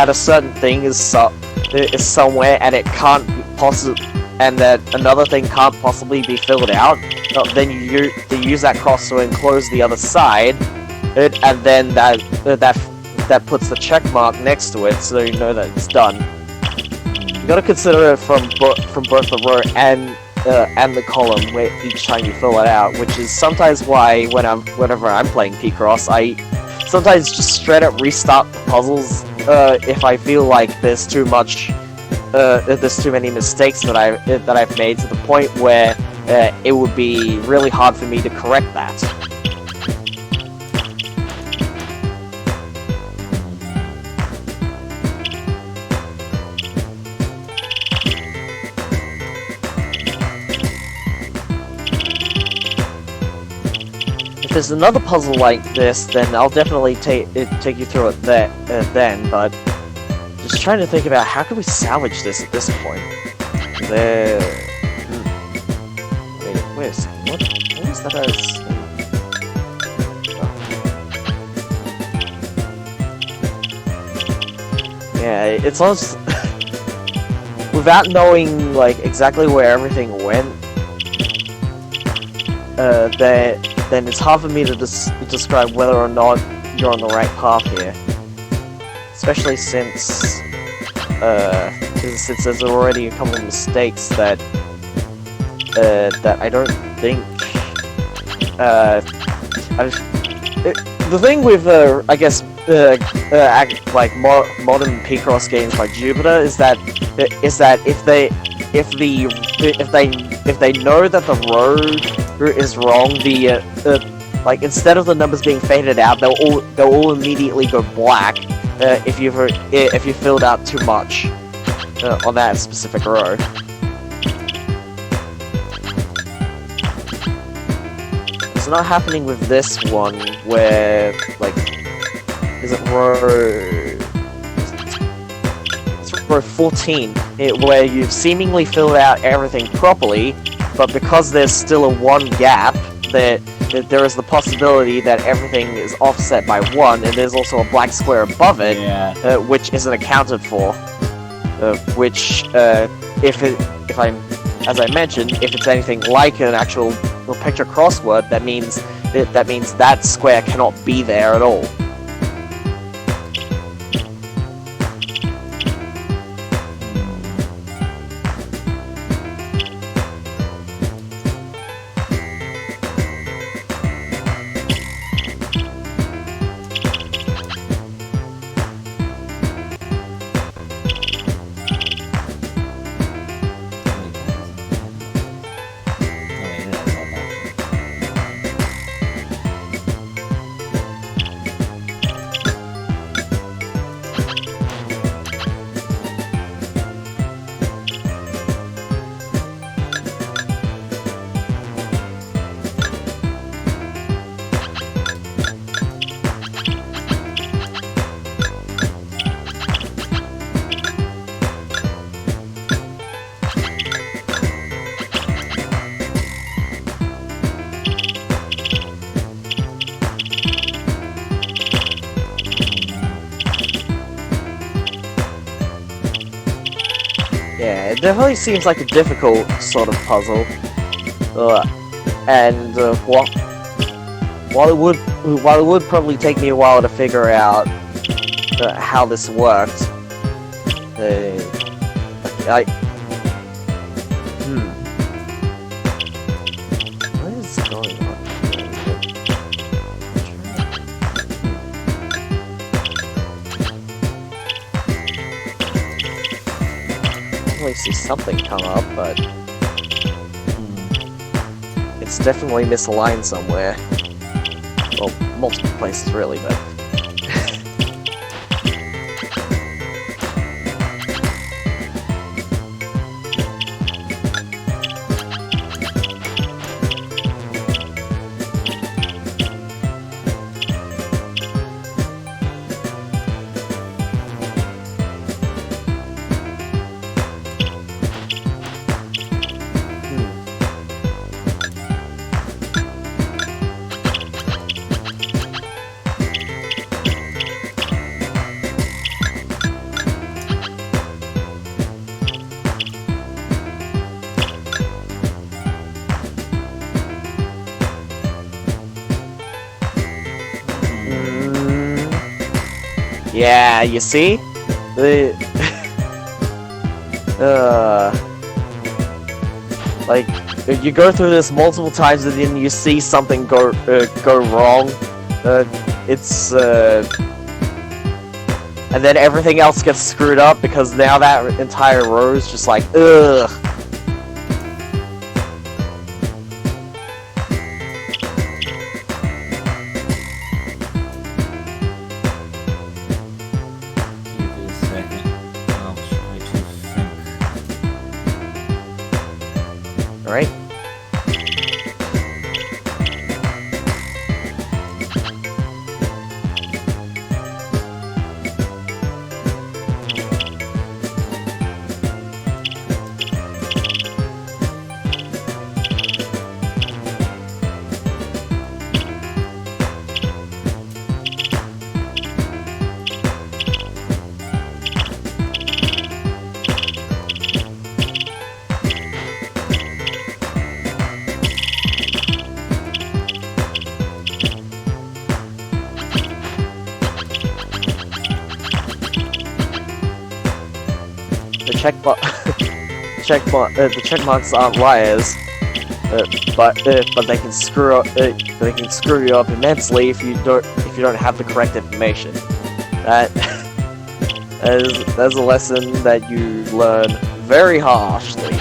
a certain thing is somewhere and it can't possibly, and that another thing can't possibly be filled out, then you use that cross to enclose the other side, and then that puts the check mark next to it, so you know that it's done. You gotta consider it from both the row and the column where each time you fill it out, which is sometimes why whenever I'm playing P-Cross, I sometimes just straight up restart the puzzles if I feel like there's too many mistakes that I've made to the point where it would be really hard for me to correct that. there's another puzzle like this, then I'll definitely take you through it then. But just trying to think about how can we salvage this at this point. Wait a second. What is that as? Yeah, it's almost without knowing like exactly where everything went. Then it's hard for me to describe whether or not you're on the right path here. Especially since there's already a couple of mistakes that I don't think the thing with I guess like modern Picross games like Jupiter is that if they know that the road is wrong, like instead of the numbers being faded out, they'll all immediately go black if you filled out too much on that specific row. It's not happening with this one where like is it row 14 where you've seemingly filled out everything properly, but because there's still a 1 gap, there is the possibility that everything is offset by 1, and there's also a black square above it, which isn't accounted for. Which, as I mentioned, if it's anything like an actual picture crossword, that means that square cannot be there at all. Yeah, it definitely seems like a difficult sort of puzzle, and while it would probably take me a while to figure out how this worked, what is going on? See something come up, but it's definitely misaligned somewhere. Well, multiple places really, but yeah, you see? Like, you go through this multiple times and then you see something go wrong. And then everything else gets screwed up because now that entire row is just like, ugh. the check marks aren't liars, but they can screw up. They can screw you up immensely if you don't have the correct information. That's a lesson that you learn very harshly.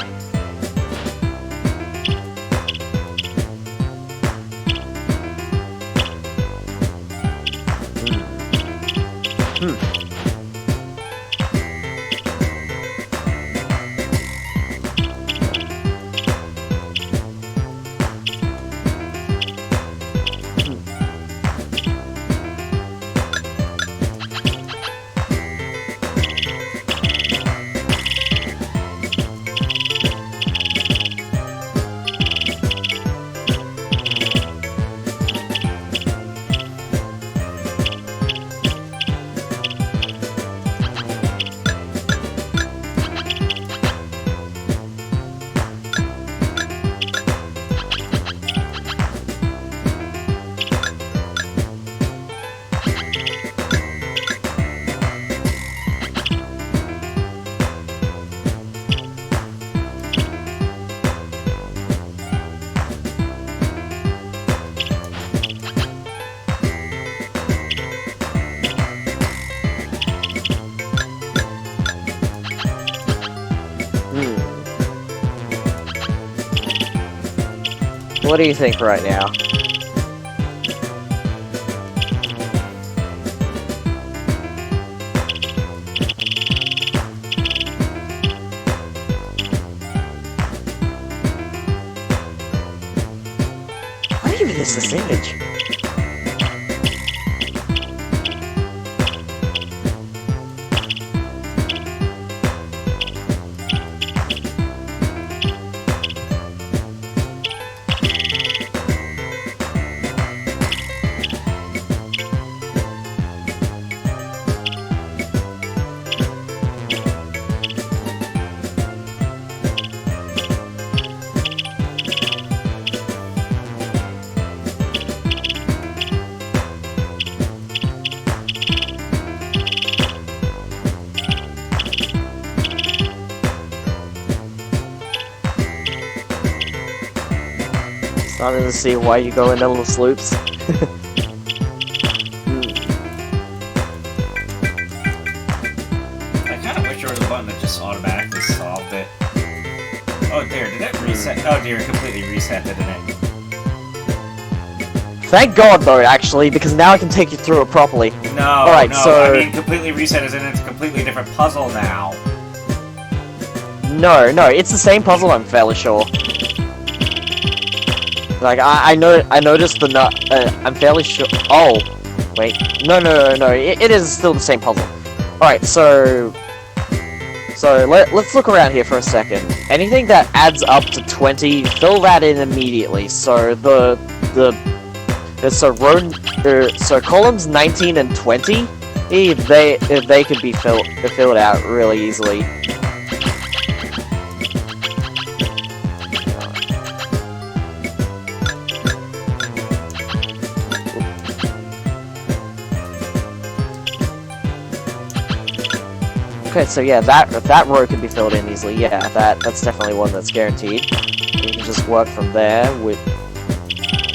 What do you think right now? What even is this image? Starting to see why you go in little sloops. I kind of wish there was a button that just automatically solved it. Oh dear, did that reset? Oh dear, it completely reset, didn't it? Thank God though, actually, because now I can take you through it properly. No, Alright, no, so... I mean completely reset as in it's a completely different puzzle now. No, it's the same puzzle, I'm fairly sure. Like, I noticed the nut, I'm fairly sure... Oh, wait. No, it is still the same puzzle. Alright, so let's look around here for a second. Anything that adds up to 20, fill that in immediately. So so columns 19 and 20, they could be filled out really easily. Okay, so yeah, that row can be filled in easily. Yeah, that's definitely one that's guaranteed. You can just work from there with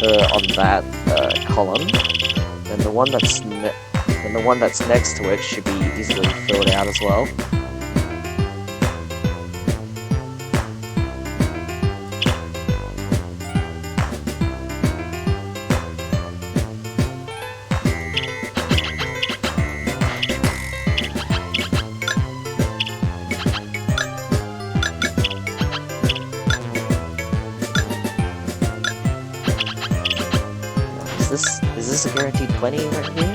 on that column, and the one that's next to it should be easily filled out as well. Is this a guaranteed 20 right here?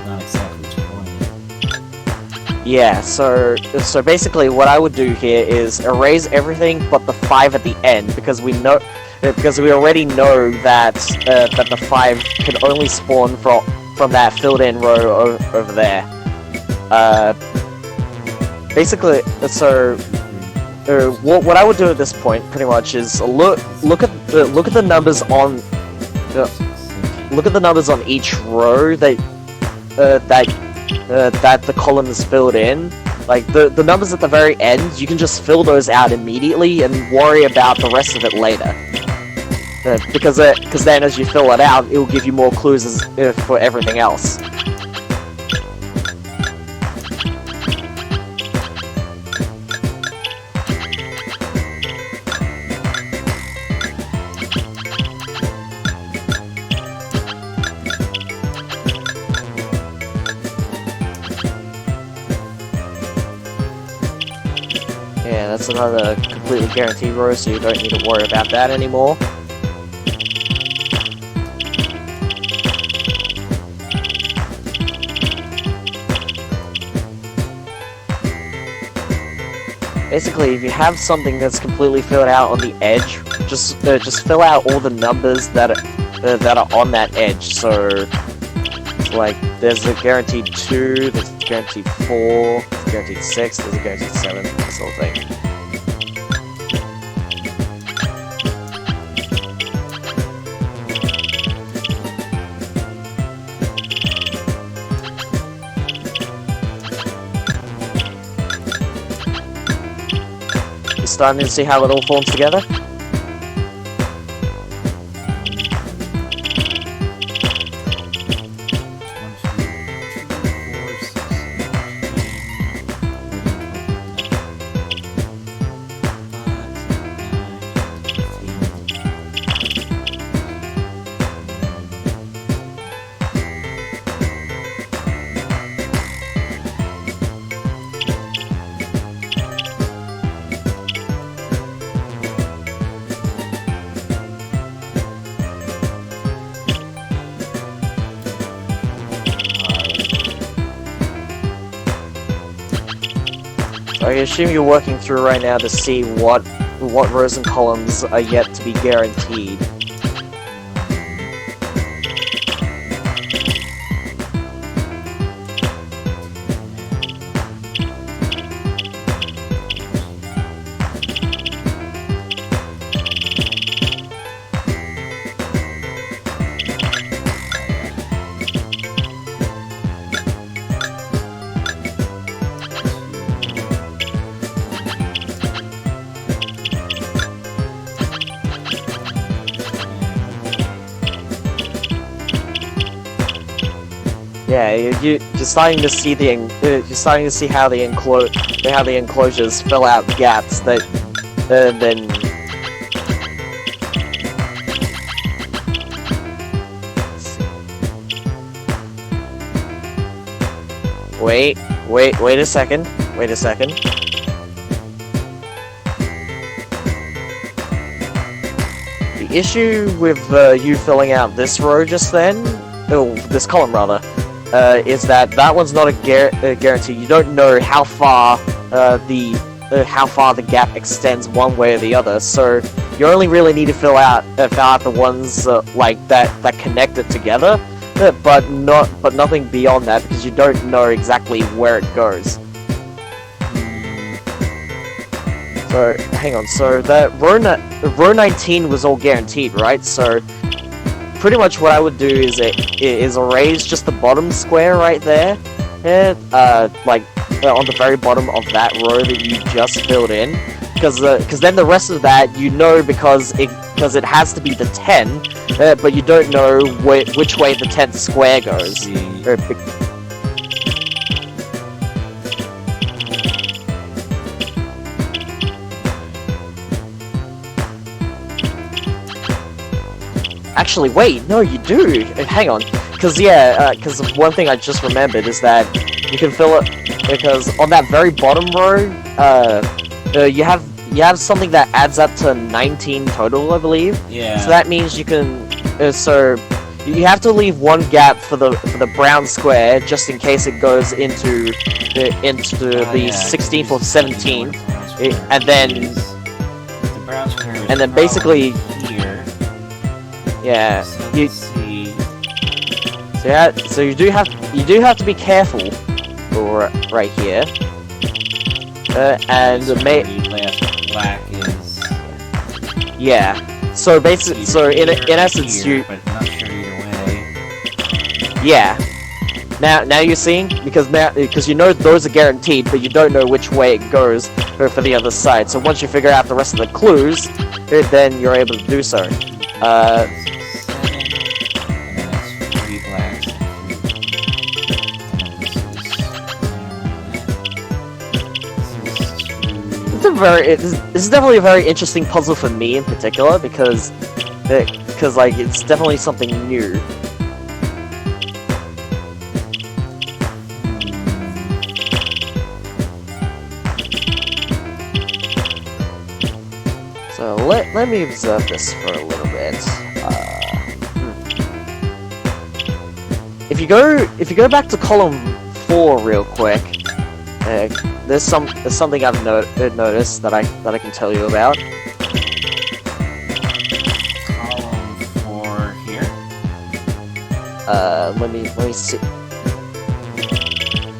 Not exactly 20. Yeah, so basically what I would do here is erase everything but the 5 at the end, because we already know that that the 5 can only spawn from that filled in row over there. basically, so what I would do at this point, pretty much, is look at the numbers on each row that the column is filled in. Like the numbers at the very end, you can just fill those out immediately and worry about the rest of it later. Because then as you fill it out, it will give you more clues for everything else. Yeah, that's another completely guaranteed row, so you don't need to worry about that anymore. Basically, if you have something that's completely filled out on the edge, just fill out all the numbers that are on that edge. So, like, there's a guaranteed 2, there's a guaranteed 4, there's a guaranteed 6, there's a guaranteed 7, this whole thing. You're starting to see how it all forms together? I assume you're working through right now to see what rows and columns are yet to be guaranteed. Yeah, you're starting to see how the enclosures fill out gaps that then. Wait a second. The issue with you filling out this row just then, this column rather, is that one's not a guarantee. You don't know how far the gap extends one way or the other. So you only really need to fill out the ones like that connect it together, but nothing beyond that, because you don't know exactly where it goes. So hang on. So that row 19 was all guaranteed, right? So pretty much what I would do is erase just the bottom square right there, like on the very bottom of that row that you just filled in, because then the rest of that you know, because it has to be the 10, but you don't know which way the 10th square goes. Actually, wait, no, you do. Hang on, because one thing I just remembered is that you can fill it, because on that very bottom row, you have something that adds up to 19 total, I believe. Yeah. So that means you can, so you have to leave one gap for the brown square, just in case it goes into the 16th or 17th, and then basically. Yeah, so you do have to be careful right here. and So may the last black is yeah. So basically, so in here, essence, here, you but not sure either way. yeah. Now you're seeing because you know those are guaranteed, but you don't know which way it goes for the other side. So once you figure out the rest of the clues, then you're able to do so. This is definitely a very interesting puzzle for me in particular because like it's definitely something new. So let me observe this for a little bit. If you go back to column 4 real quick, there's something I've noticed that I can tell you about. Column 4 here. Let me see.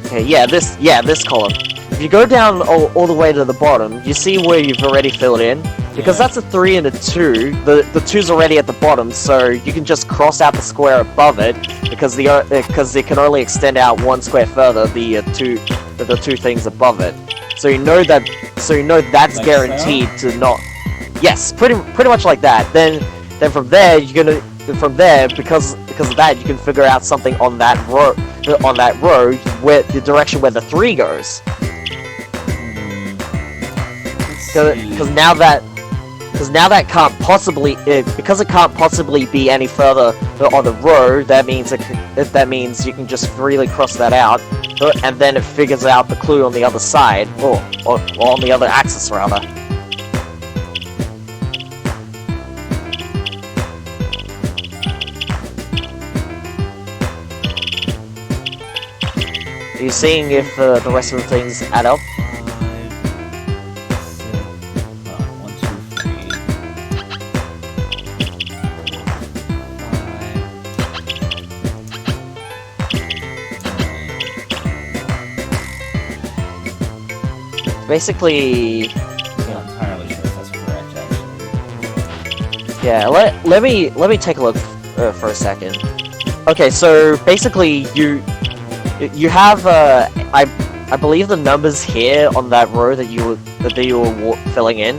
Okay, this column. If you go down all the way to the bottom, you see where you've already filled in. Because that's a 3 and a 2, the 2's already at the bottom, so you can just cross out the square above it, because it can only extend out 1 square further, the two things above it. So you know that's like guaranteed to not. Yes, pretty much like that. Then from there because of that you can figure out something on that row where the direction where the 3 goes. Because now that can't possibly because it can't possibly be any further on the row. That means you can just freely cross that out, and then it figures out the clue on the other side, or on the other axis rather. Are you seeing if the rest of the things add up? Basically, I'm not entirely sure if that's correct, actually. Yeah, let me take a look for a second. Okay, so basically you have I believe the numbers here on that row that you were filling in,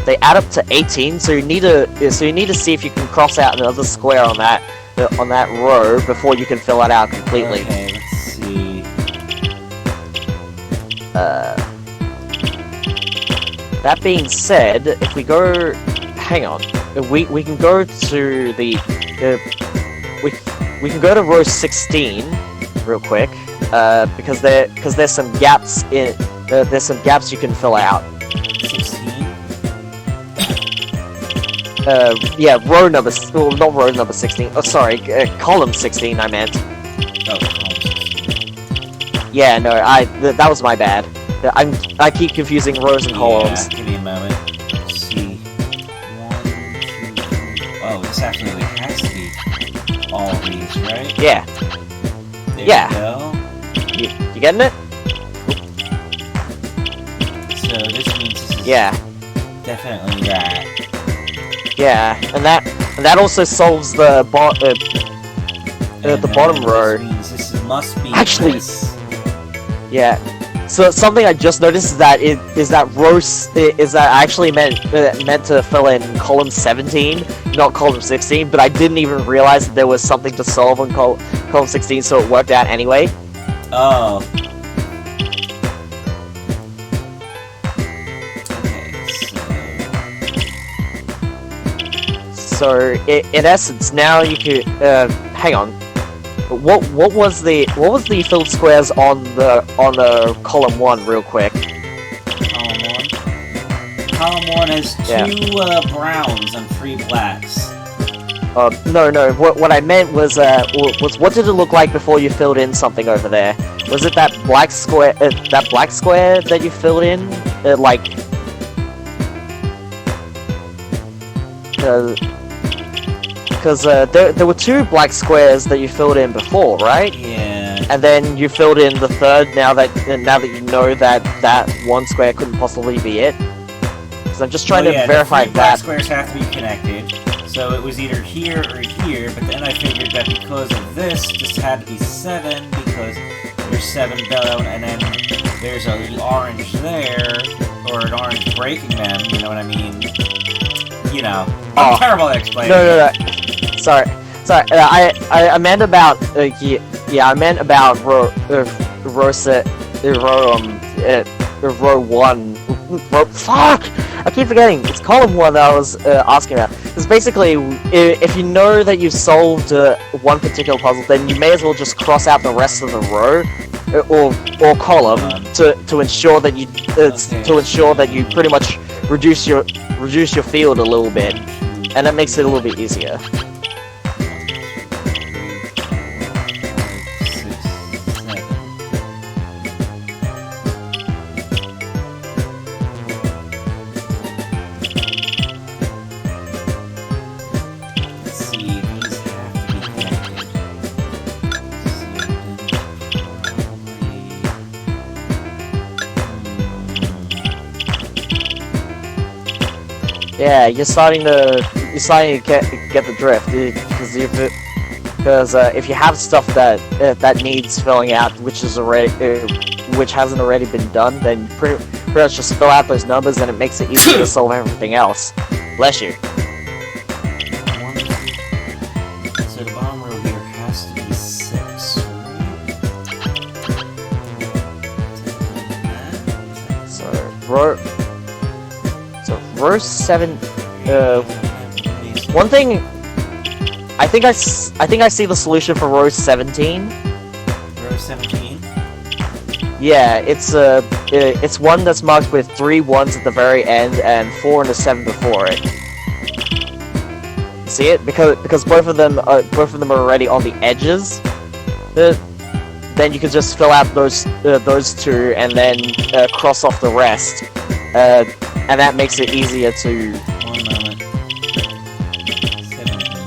they add up to 18. So you need to see if you can cross out another square on that row before you can fill it out completely. Okay, let's see. That being said, if we go, hang on, we can go to the we can go to row 16 real quick, because there's some gaps there's some gaps you can fill out. 16? Yeah, row number, well, not row number 16. Oh, sorry, column 16. I meant. Oh, column 16. Yeah, no, that was my bad. I keep confusing rows and columns. Yeah, give me a moment. Let's see. 1, 2, 3. Oh, this actually has to be all of these, right? Yeah. There Yeah. we go. You getting it? So this means this is definitely that. Yeah, and that also solves the bottom row. This means this must be Actually, this. Yeah. So something I just noticed is that I actually meant to fill in column 17, not column 16. But I didn't even realize that there was something to solve on column 16, so it worked out anyway. Oh. So in essence, now you could hang on. What was the filled squares on the column 1 real quick? Column 1. Column 1 has 2 browns and 3 blacks. No. What I meant was what did it look like before you filled in something over there? Was it that black square? That black square that you filled in? Because there were 2 black squares that you filled in before, right? Yeah. and then you filled in the third. Now that you know that that one square couldn't possibly be it. So I'm just trying to verify the three black that. squares have to be connected. So it was either here or here, but then I figured that because of this, just had to be 7 because there's 7 down, and then there's an orange there, or an orange breaking them. You know what I mean? You know, I'm terrible at explaining. No. Sorry. I meant about I meant about row one. Fuck! I keep forgetting. It's column 1 that I was asking about. Because basically, if you know that you've solved one particular puzzle, then you may as well just cross out the rest of the row or column to ensure that you pretty much reduce your field a little bit, and that makes it a little bit easier. Yeah, you're starting to get the drift, because if you have stuff that needs filling out, which hasn't already been done, then pretty much just fill out those numbers, and it makes it easier to solve everything else. Bless you. So the bottom row here has to be 6, right? Row 7. One thing. I think I see the solution for row 17. Row 17. Yeah, it's one that's marked with 3 1s at the very end and 4 and a 7 before it. See it? Because both of them are already on the edges. Then you can just fill out those 2 and then cross off the rest. And that makes it easier to... 1 moment. 17.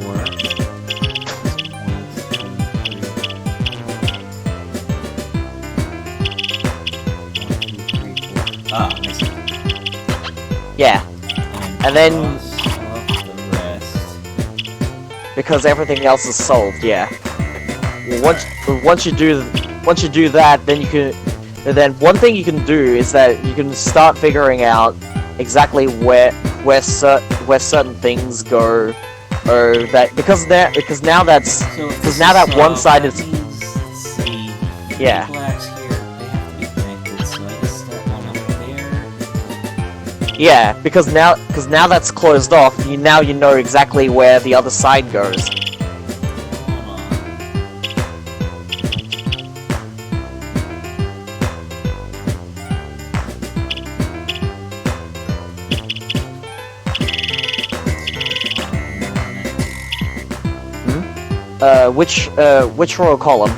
1, 2, 3, 4. Ah, I see. Yeah. And then... cross off the rest. Because everything else is solved, yeah. Once you do that, then one thing you can do is that you can start figuring out exactly where certain things go, or that because now that one side is yeah. Blacks here, they have to be connected, so I guess that one up there. Yeah, because now that's closed off. Now you know exactly where the other side goes. Which row or column?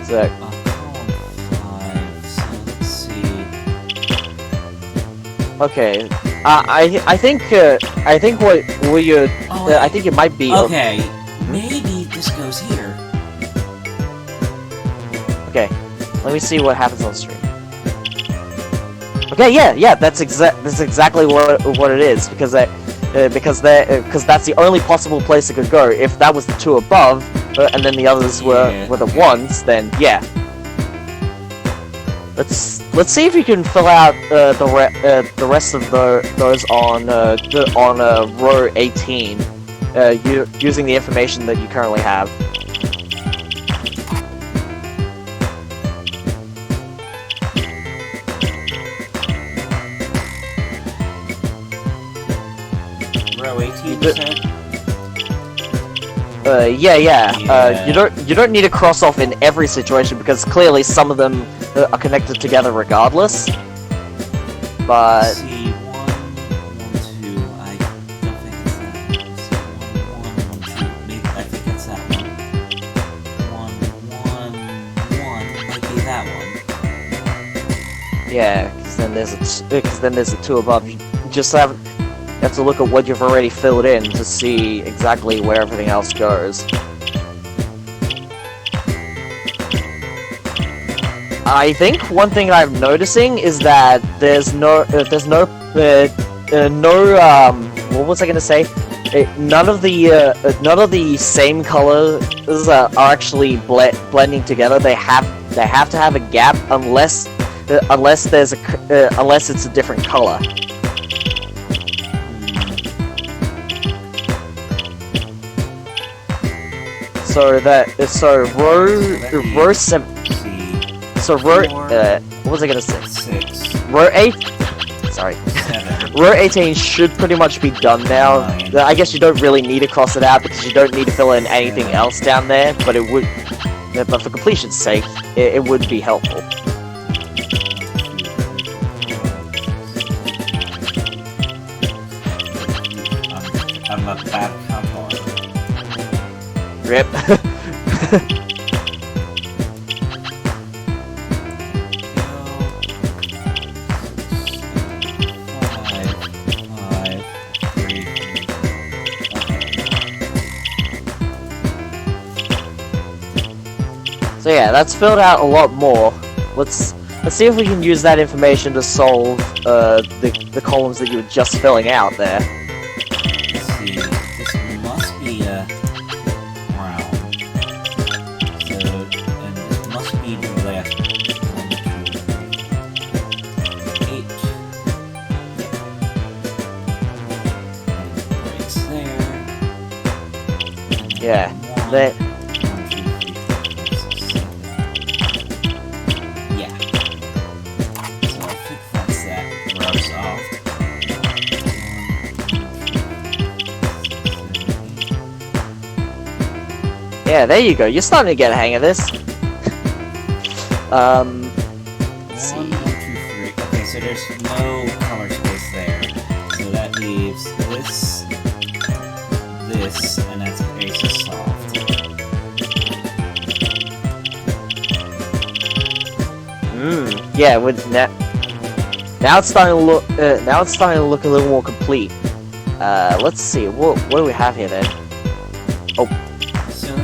Is that... Column 5, so let's see. Okay. I think what you I think it might be... Okay, maybe this goes here. Okay, let me see what happens on stream. Okay, yeah, that's exactly what it is, because that's the only possible place it could go. If that was the 2 above, and then the others were the 1s, then yeah. Let's see if you can fill out the rest of those on row 18, using the information that you currently have. Row 18%? Yeah. You don't need to cross off in every situation, because clearly some of them are connected together regardless. But See, 1, 1, 2. I don't think it's that. See, 1, 1, 1, 2. Maybe I think it's that one. 1, 1, 1 might be that one. yeah, because then there's a 2 above. You just have have to look at what you've already filled in to see exactly where everything else goes. I think one thing I'm noticing is that there's no, what was I gonna say? None of the same colors are actually blending together. They have to have a gap unless it's a different color. What was I gonna say? 6. Row 8. Sorry. 7. Row 18 should pretty much be done now. 9. I guess you don't really need to cross it out because you don't need to fill in anything else down there. But it would, but for completion's sake, it would be helpful. I'm a bad counter. Rip. So yeah, that's filled out a lot more. Let's see if we can use that information to solve the columns that you were just filling out there. Let's see. This must be a brown. So, and this must be the last 1, 2, 3, 8. Breaks there. Yeah, that. Yeah, there you go. You're starting to get a hang of this. Let's see. 1, 2, 3. Okay, so there's no color space there. So that leaves this, and that's ace of soft. Yeah, with now it's starting to look. Now it's starting to look a little more complete. Let's see. What do we have here then? Oh.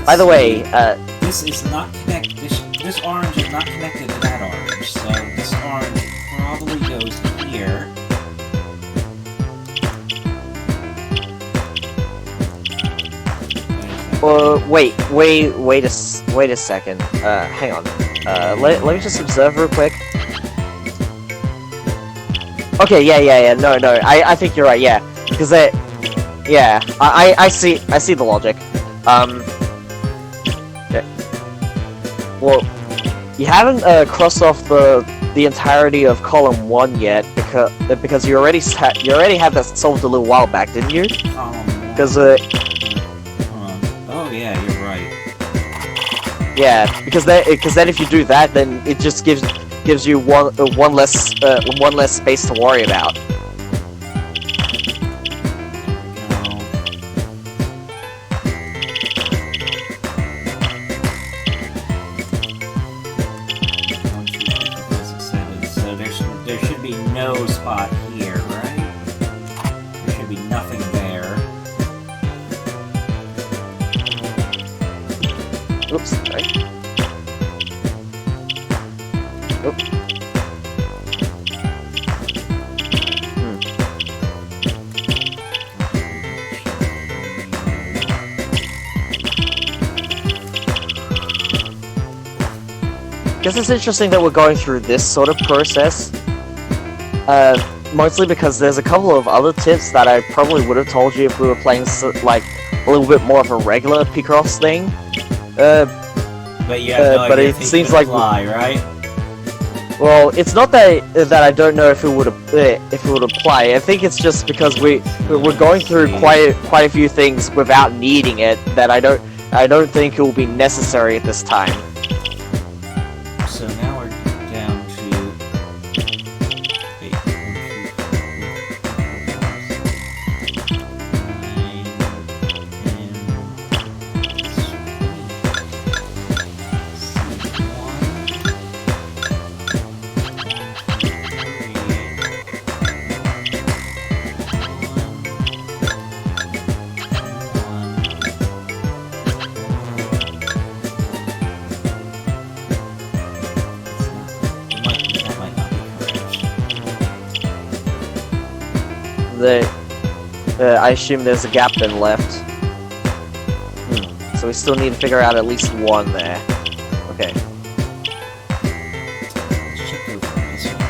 By the way, this is not connected. This orange is not connected to that orange, so this orange probably goes here. Wait a second. Hang on. Let me just observe real quick. Okay, yeah. No. I think you're right. Yeah, because I see the logic. Well, you haven't crossed off the entirety of column 1 yet because you already had that solved a little while back, didn't you? Because oh yeah, you're right. Yeah, because then if you do that, then it just gives you one less space to worry about. There should be no spot here, right? There should be nothing there. Oops, sorry. Oops. Guess it's interesting that we're going through this sort of process. Mostly because there's a couple of other tips that I probably would have told you if we were playing like a little bit more of a regular Picross thing. But you have no but idea it if you seems can like apply, right? Well, it's not that I don't know if it would apply. I think it's just because we're going through quite a few things without needing it that I don't think it will be necessary at this time. So now we're down to 8, 1, 2, 3, 9, 10, I assume there's a gap then left. So we still need to figure out at least one there. Okay. Let's check over this one.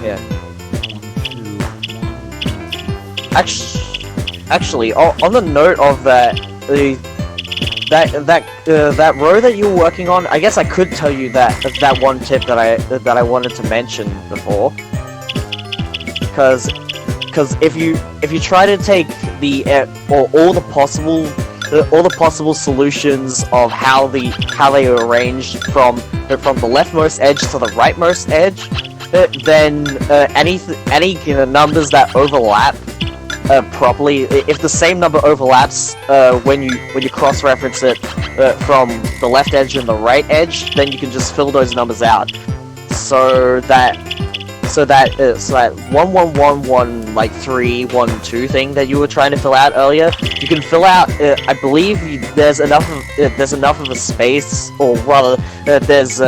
Yeah. 1, 2, 1, 2. Actually, on the note of that, that row that you were working on, I guess I could tell you that one tip that I wanted to mention before, because if you try to take all the possible solutions of how they are arranged from the leftmost edge to the rightmost edge, then any numbers that overlap properly, if the same number overlaps when you cross-reference it from the left edge and the right edge, then you can just fill those numbers out. So that 1111 like 312 thing that you were trying to fill out earlier, you can fill out. I believe there's enough of a space, or rather, there's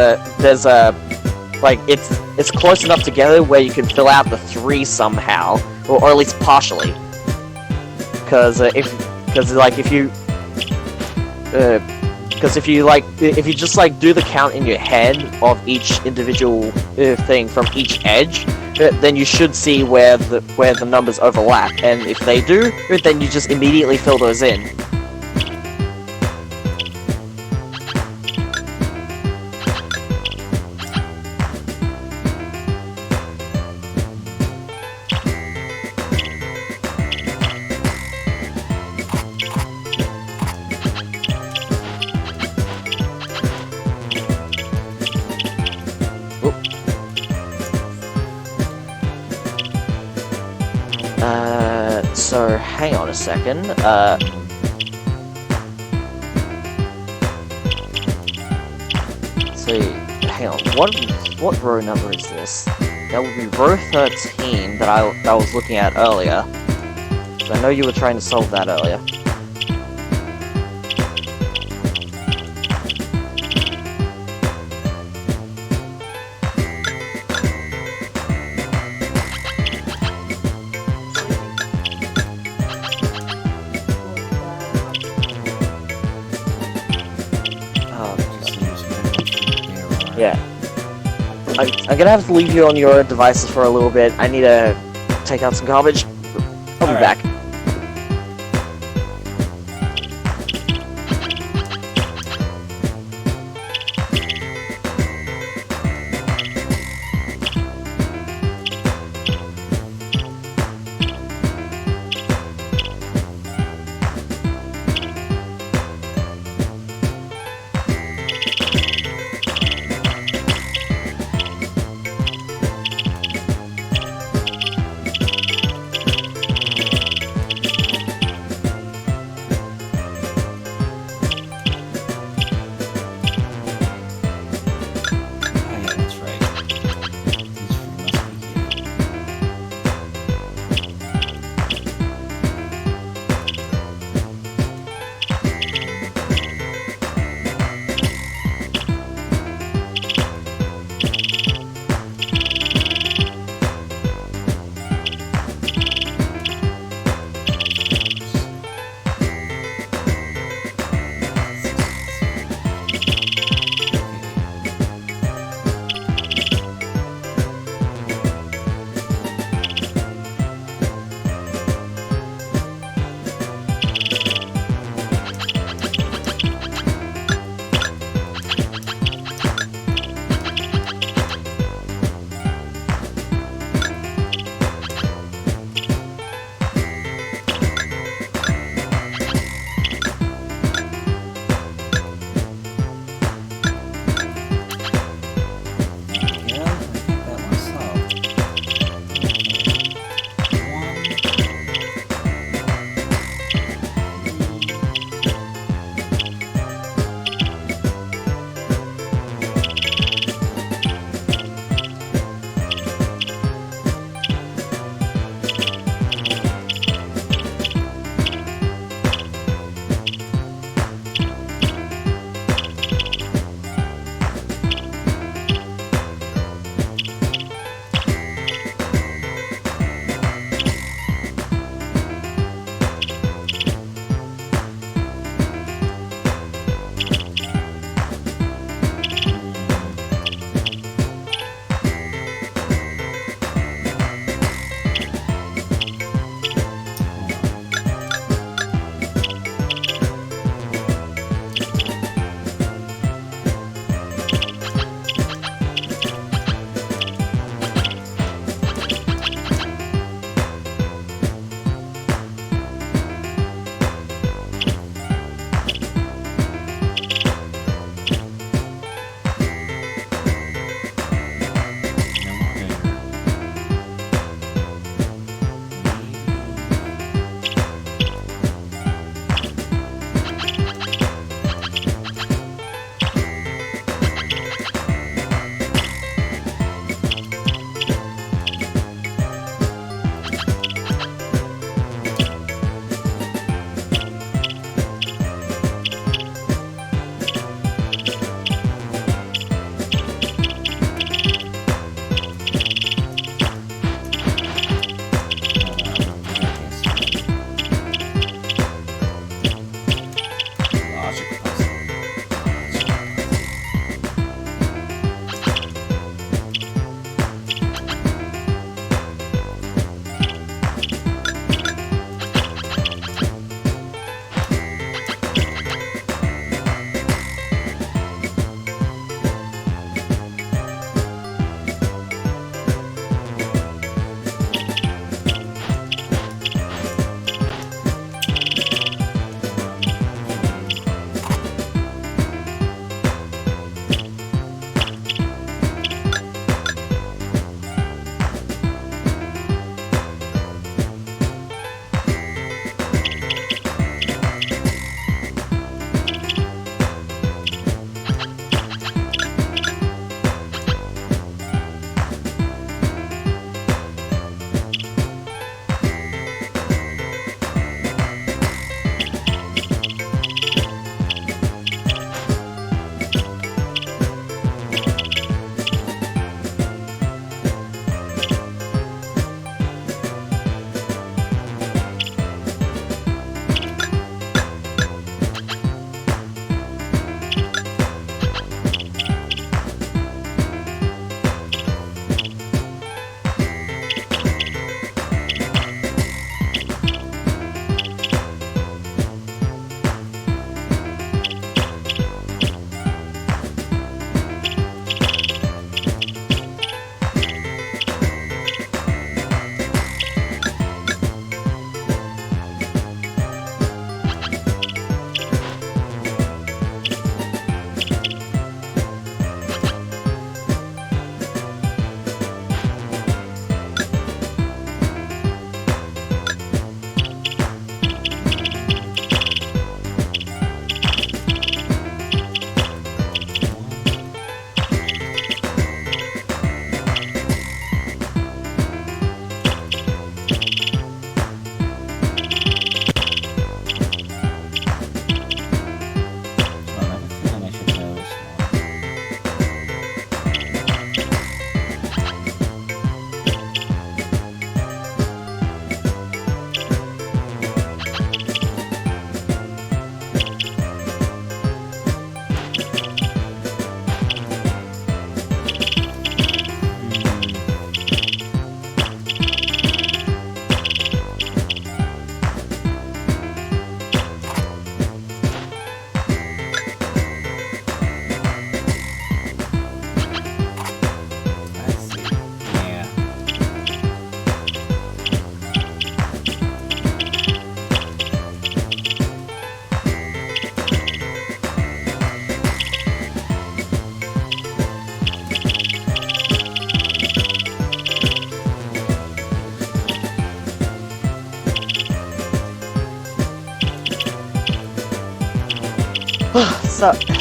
like it's close enough together where you can fill out the 3 somehow, or at least partially. Because if you just like do the count in your head of each individual thing from each edge, then you should see where the numbers overlap, and if they do, then you just immediately fill those in. So hang on a second. So hang on. What row number is this? That would be row 13 that I was looking at earlier. I know you were trying to solve that earlier. Yeah. I'm gonna have to leave you on your devices for a little bit. I need to take out some garbage. I'll be back.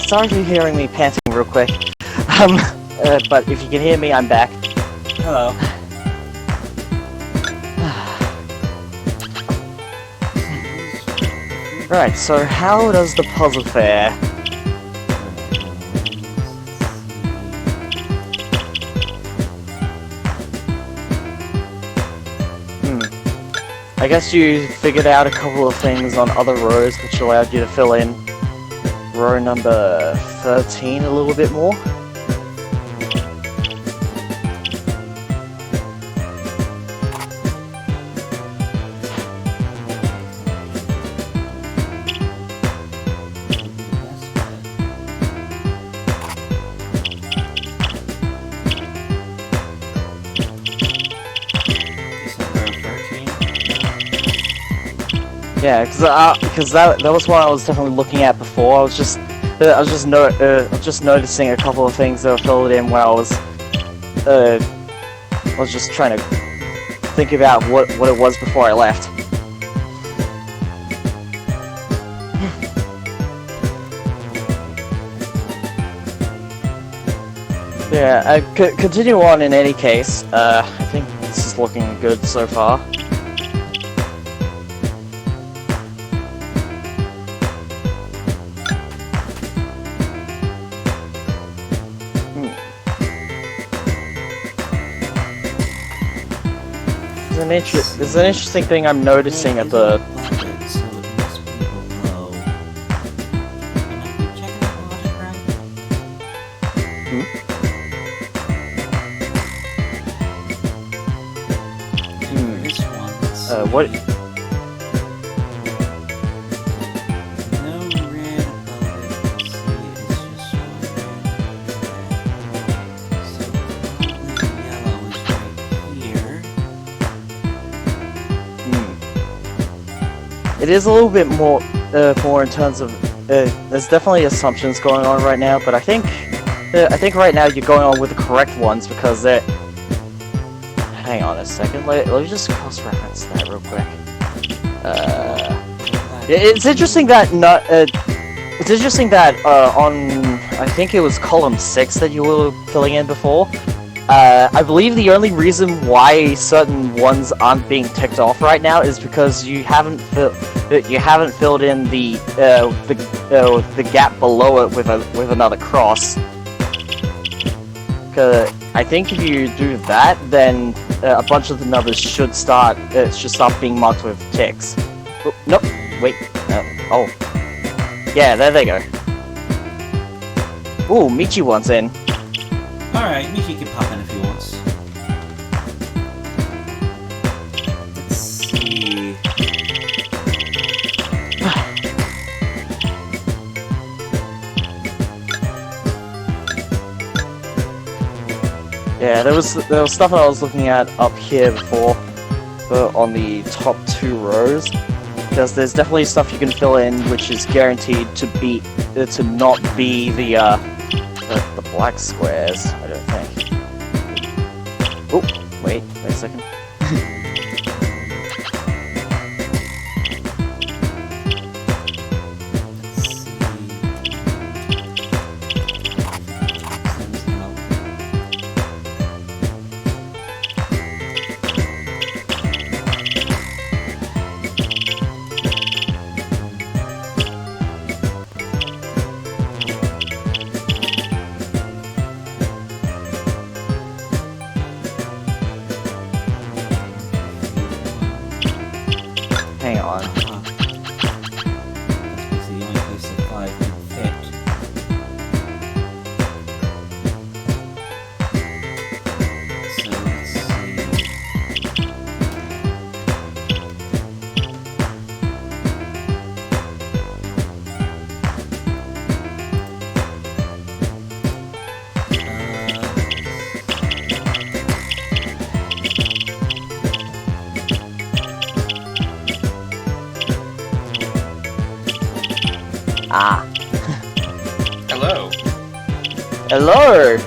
sorry for hearing me panting real quick. But if you can hear me, I'm back. Hello. Right, so how does the puzzle fare? I guess you figured out a couple of things on other rows which allowed you to fill in row number 13 a little bit more. Yeah, because that was what I was definitely looking at before. I was just noticing a couple of things that were filled in when I was just trying to think about what it was before I left. Yeah, continue on in any case. I think this is looking good so far. There's an interesting thing I'm noticing at the... what? It is a little bit more in terms of there's definitely assumptions going on right now, but I think right now you're going on with the correct ones because they're. Hang on a second. Let me just cross-reference that real quick. It's interesting that on I think it was column 6 that you were filling in before. I believe the only reason why certain ones aren't being ticked off right now is because you haven't filled in the gap below it with another cross. I think if you do that, then a bunch of the numbers should start being marked with ticks. Oh, nope. Wait. Oh. Yeah, there they go. Ooh, Michi wants in. Alright, Michi can pop in if he wants. Let's see. Yeah, there was stuff that I was looking at up here before, on the top 2 rows, because there's definitely stuff you can fill in which is guaranteed to not be the black squares, I don't think. Oh, wait a second. Hang on. That's the only place that 5 can fit. So let's see. Ah. Hello. Hello.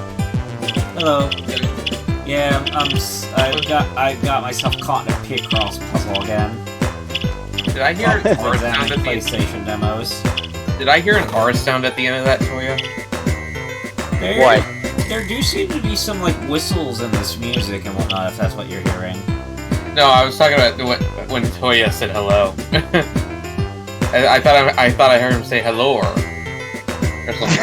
Hello. Yeah, I got myself caught in a Picross puzzle again. Did I hear Or or them sound of the PlayStation demos. Did I hear an R sound at the end of that, Toya? What? There do seem to be some, like, whistles in this music and whatnot, if that's what you're hearing. No, I was talking about when Toya said hello. I thought I heard him say hello or something.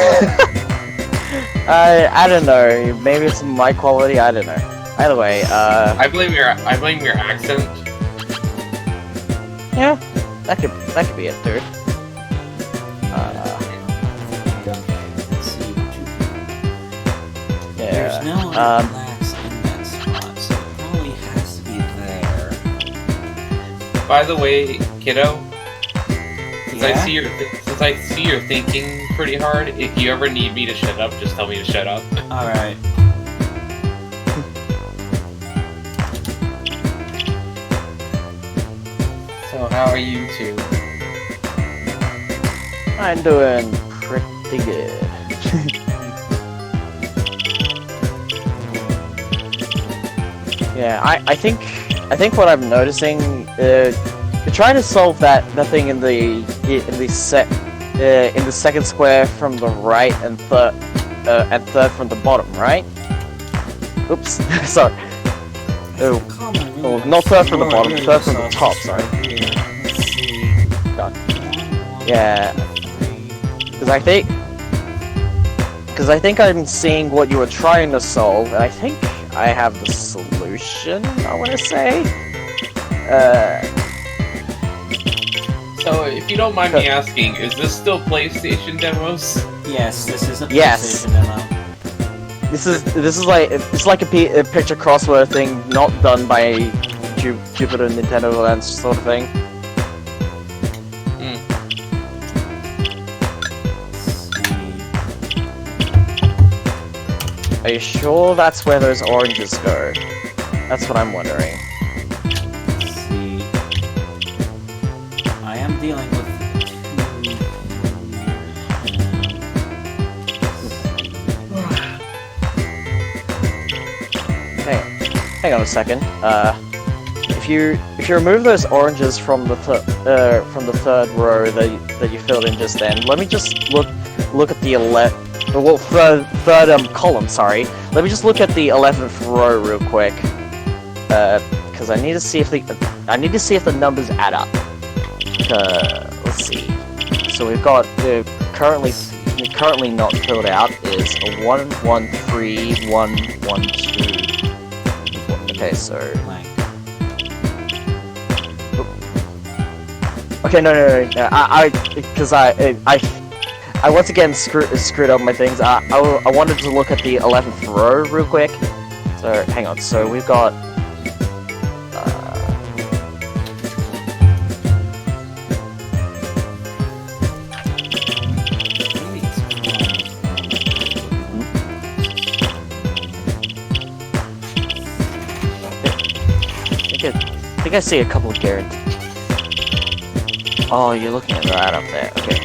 I don't know. Maybe it's mic quality. I don't know. Either way, I blame your accent. yeah, that could be it, dude. Let's see. Yeah. There's no relax in that spot, so it probably has to be there. By the way, kiddo, since Yeah? I see you're thinking pretty hard, if you ever need me to shut up, just tell me to shut up. Alright. So how are you two? I'm doing pretty good. Yeah, I think what I'm noticing, you're trying to solve that thing in the second square from the right and third from the bottom, right? Oops, sorry. Oh, not third from the bottom, third from the top. Sorry. Let's see. God. Yeah, because I think I'm seeing what you were trying to solve, and I think I have the solution, I want to say. So, if you don't mind me asking, is this still PlayStation demos? Yes, this is a Yes. PlayStation demo. This is like it's like a picture crossword thing, not done by Jupiter Nintendo that sort of thing. Are you sure that's where those oranges go? That's what I'm wondering. Let's see. I am dealing with Hang on a second. If you remove those oranges from the third row that you filled in just then, let me just look at the third column. Sorry. Let me just look at the 11th row real quick, because I need to see if the numbers add up. Let's see. So we've got currently not filled out is a 1 1 3 1 1 2. Okay, so. Okay, no. Because I once again screwed up my things. I wanted to look at the 11th row real quick. So hang on. So we've got. I think I see a couple of guarantees. Oh, you're looking at right up there. Okay.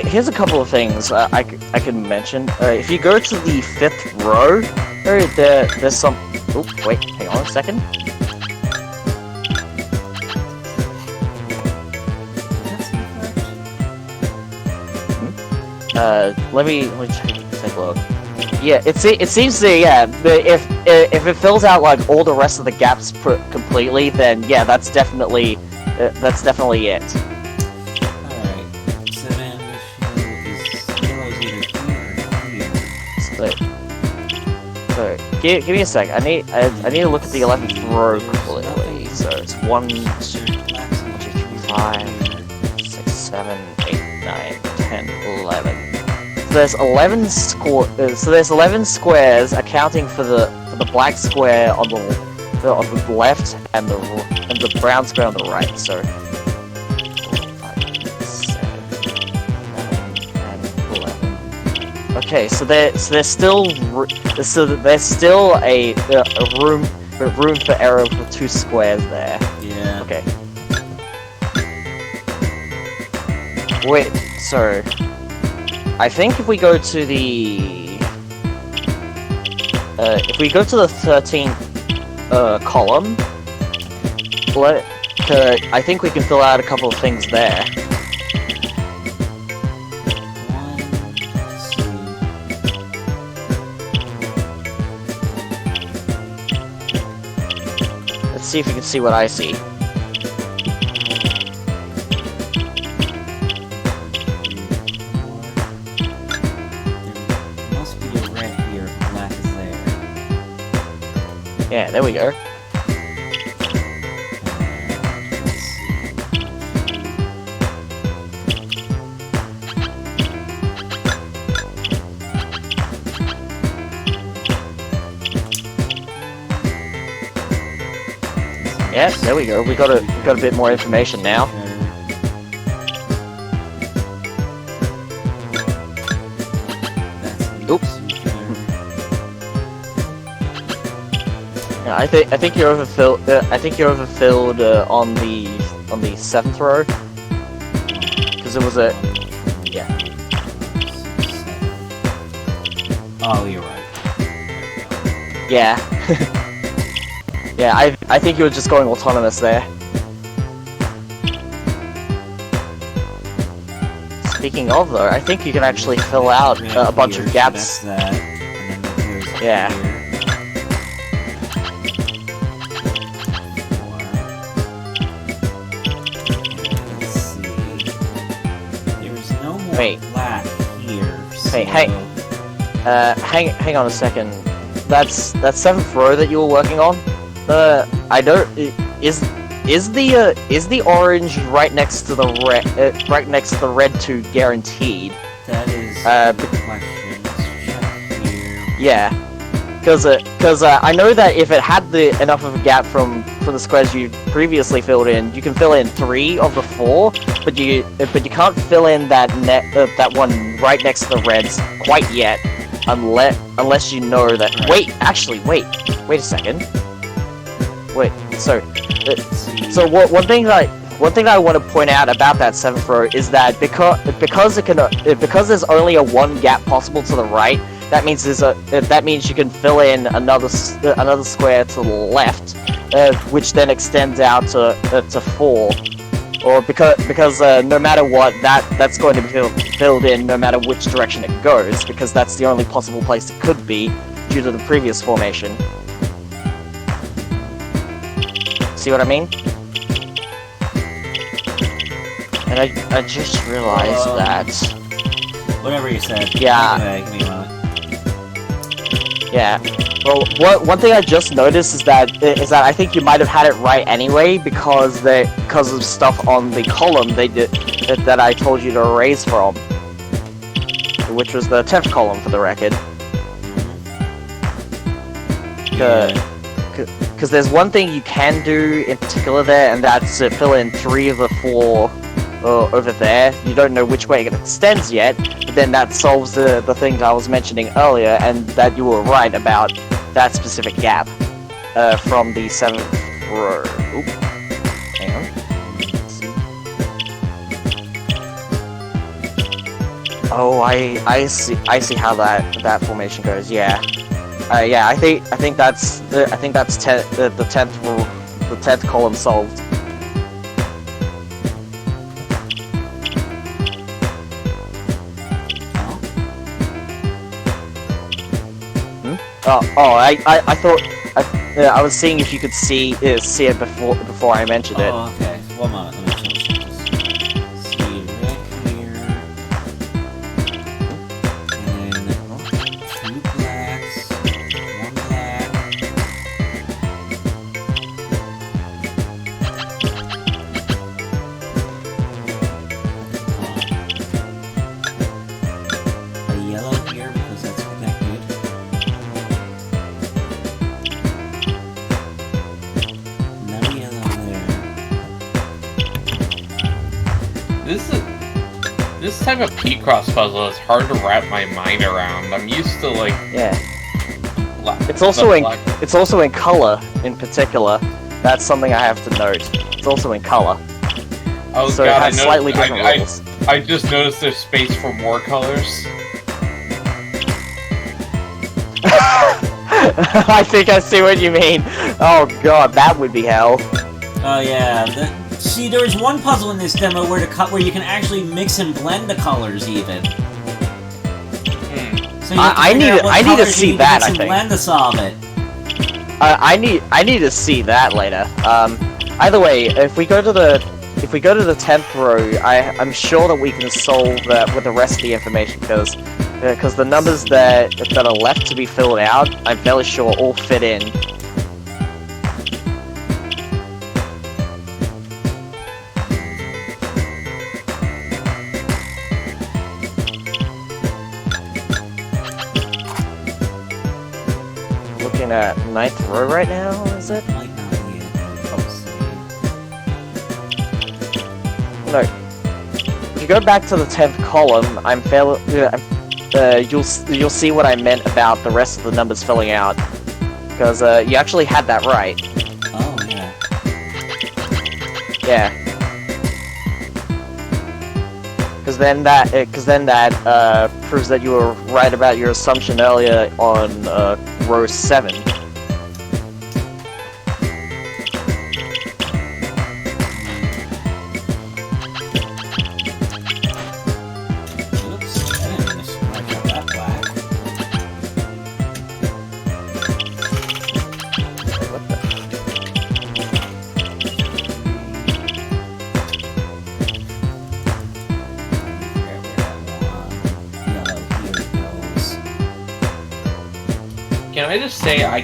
Here's a couple of things I can mention. If you go to the 5th row, there's some. Oh, wait, hang on a second. Let me take a look. Yeah, it seems to, yeah. If it fills out like all the rest of the gaps completely, then yeah, that's definitely it. Alright, so then yellow's either here or here. So give me a sec. I need to look at the 11th row completely. So it's 1, 2, 3, 5, 6, 7, 8, 9, 10, 11. So there's 11 squares accounting for the black square on the left and the brown square on the right. So 4, 5, 7, 9, 10, 11. Okay, so there's still a room for error for 2 squares there. Yeah. Okay. Wait, so I think if we go to the if we go to the 13th column, I think we can fill out a couple of things there. Let's see if you can see what I see. Yeah, there we go. Yeah, there we go. We got a bit more information now. Oops. Yeah, I think you're overfilled. I think you're overfilled on the 7th row because it was a yeah. Oh, you're right. Yeah. Yeah, I think you were just going autonomous there. Speaking of though, I think you can actually fill out a bunch of gaps. So that's that, and then it goes Yeah. here. Let's see. There's no more Wait. black here. So... Hey, hang on a second. That's 7th row that you were working on. I don't. Is the orange right next to the red? Right next to the red 2 guaranteed? That is the question. Let's check here. Yeah, because I know that if it had enough of a gap from the squares you previously filled in, you can fill in 3 of the 4, but you can't fill in that one right next to the reds quite yet, unless you know that. Right. Wait a second. Wait, so one thing that I want to point out about that 7th row is that because there's only a 1 gap possible to the right, that means you can fill in another square to the left, which then extends out to 4, or because no matter what, that's going to be filled in no matter which direction it goes, because that's the only possible place it could be due to the previous formation. See what I mean? And I just realized that. Whatever you said. Yeah. Anyway, give me a moment. Yeah. Well, one thing I just noticed is that I think you might have had it right anyway because of stuff on the column that I told you to erase from, which was the 10th column for the record. Because there's one thing you can do in particular there, and that's to fill in 3 of the 4 over there. You don't know which way it extends yet, but then that solves the thing I was mentioning earlier, and that you were right about that specific gap from the 7th row. Oop. Hang on. Let's see. Oh, I see how that formation goes. Yeah. Yeah, I think that's the 10th column solved. I thought I was seeing if you could see it before I mentioned it. Oh, okay. One moment. Let me change this. See red here, and then 2 blacks, 1 black. A yellow here because that's connected. Another yellow there. This type of P-cross puzzle is hard to wrap my mind around. I'm used to like Yeah. It's also in color in particular. That's something I have to note. It's also in color. Oh So god, it has slightly different rules. I just noticed there's space for more colors. I think I see what you mean. Oh god, that would be hell. Oh yeah. See, there's one puzzle in this demo where you can actually mix and blend the colors even. So I need to see that. I think. Blend to solve it. I need to see that later. Either way, if we go to the 10th row, I'm sure that we can solve that with the rest of the information because the numbers that are left to be filled out, I'm fairly sure all fit in. Looking at 9th row right now, is it? Might not be it. No. If you go back to the 10th column, I'm fairly you'll see what I meant about the rest of the numbers filling out, because you actually had that right. Oh yeah. Yeah. Because then that proves that you were right about your assumption earlier on row 7. Can I just say I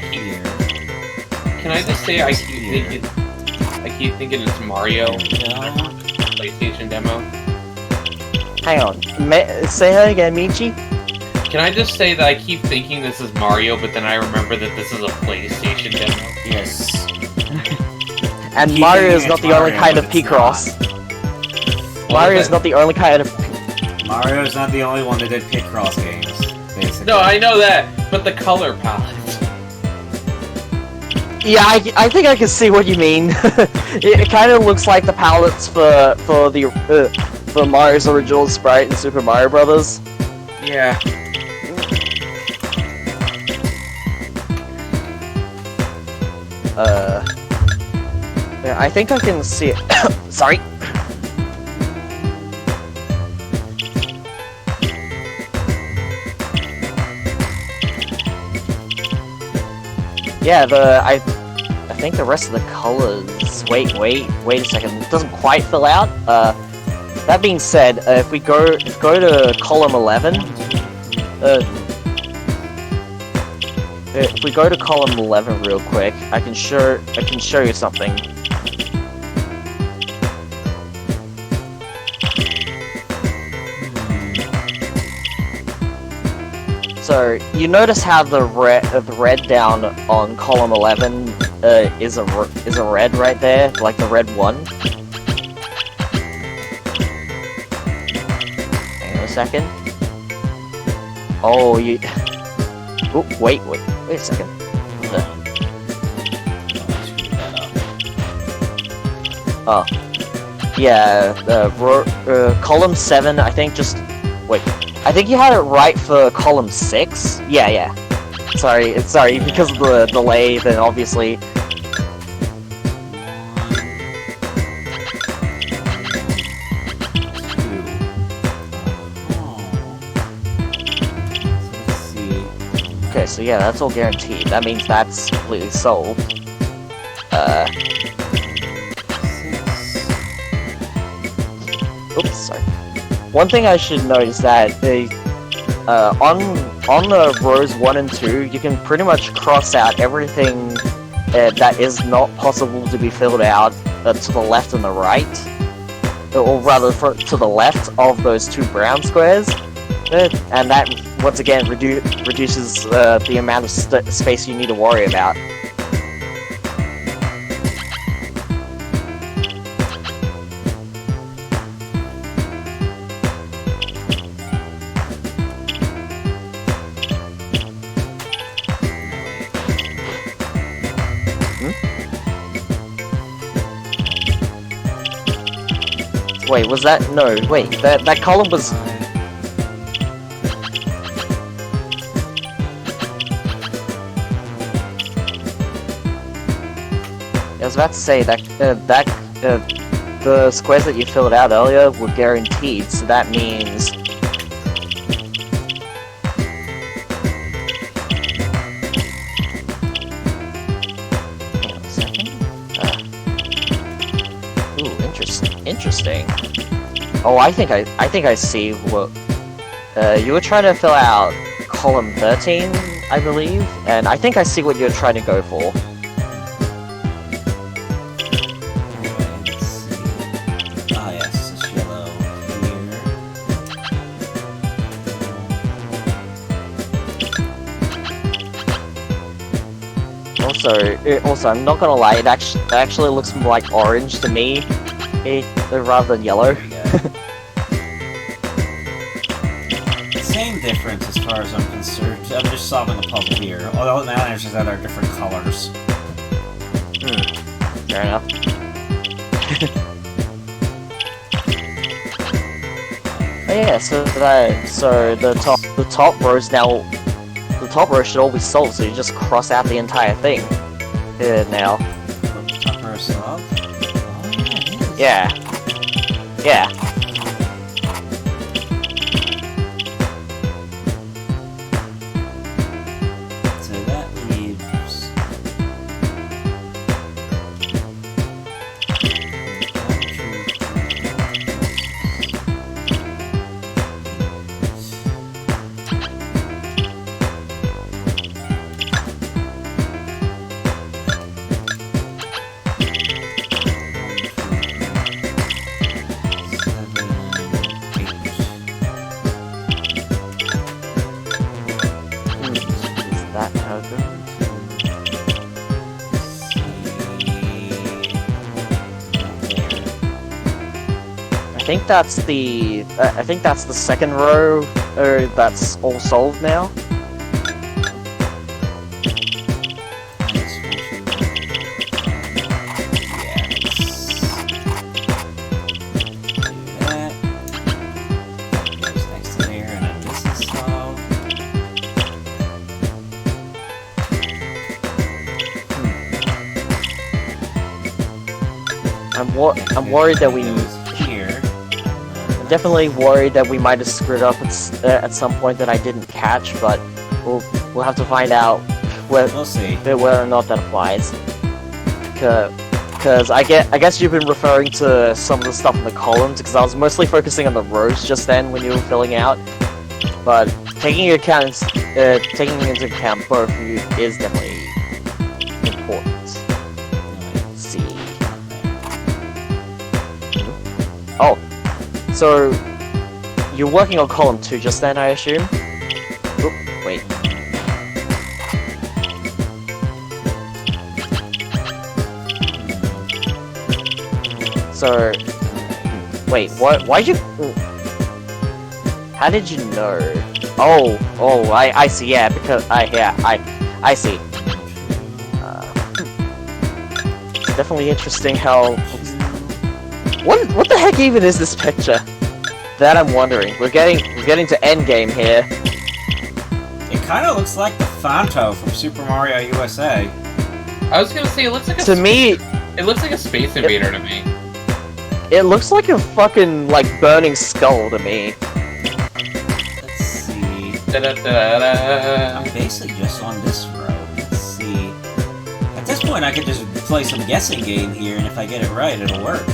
keep thinking it's Mario PlayStation demo? Hang on. Say that again, Michi? Can I just say that I keep thinking this is Mario, but then I remember that this is a PlayStation demo? Yes. And Mario is not the only kind of Picross. Mario is not the only kind of... Mario is not the only one that did Picross games, basically. No, I know that, but the color palette. Yeah, I think I can see what you mean. It kind of looks like the palettes for Mario's original sprite in Super Mario Brothers. Yeah. Yeah, I think I can see it. Sorry. Yeah, I think the rest of the colors. Wait a second. It doesn't quite fill out. That being said, if we go to column 11, if we go to column 11 real quick, I can show you something. So you notice how the red down on column 11 is a red right there, like the red one. Hang on a second. Oh, you. Oh, wait a second. Oh, yeah. Column 7, I think. Just wait. I think you had it right for column 6. Yeah. Sorry, because of the delay, then obviously. Okay, so yeah, that's all guaranteed. That means that's completely solved. Oops, sorry. One thing I should note is that on the rows 1 and 2, you can pretty much cross out everything that is not possible to be filled out to the left and the right, or rather to the left of those 2 brown squares, and that once again reduces the amount of space you need to worry about. Wait, was that? No, wait, that column was... was about to say that the squares that you filled out earlier were guaranteed, so that means. Hang on a second. Ooh, interesting. Oh, I think I see what. You were trying to fill out column 13, I believe, and I think I see what you're trying to go for. Let's see. Ah, yes, it's yellow here. Also, I'm not gonna lie, it actually looks more like orange to me, rather than yellow. Same difference as far as I'm concerned. I'm just solving a puzzle here. Although now there's just that they're different colors. Fair enough. Oh yeah, so the top rows now, the top row should all be solved. So you just cross out the entire thing. Now. Top row solved? Oh yeah, it is. Yeah. So that leaves... I think that's the second row, that's all solved now. I'm worried that we here. Definitely worried that we might have screwed up at some point that I didn't catch, but we'll have to find out We'll see. whether or not that applies. Because I guess you've been referring to some of the stuff in the columns, because I was mostly focusing on the rows just then when you were filling out. But taking into account both of you is definitely important. Let's see. Oh. So, you're working on column 2 just then, I assume? Oop, wait. So, wait, why'd you... How did you know? Oh, I see, yeah, because, I see. It's definitely interesting how... What the heck even is this picture? That I'm wondering. We're getting to endgame here. It kind of looks like the Fanto from Super Mario USA. I was gonna say it looks like it looks like a Space Invader to me. It looks like a fucking burning skull to me. Let's see. Da-da-da-da. I'm basically just on this row. Let's see. At this point, I could just play some guessing game here, and if I get it right, it'll work.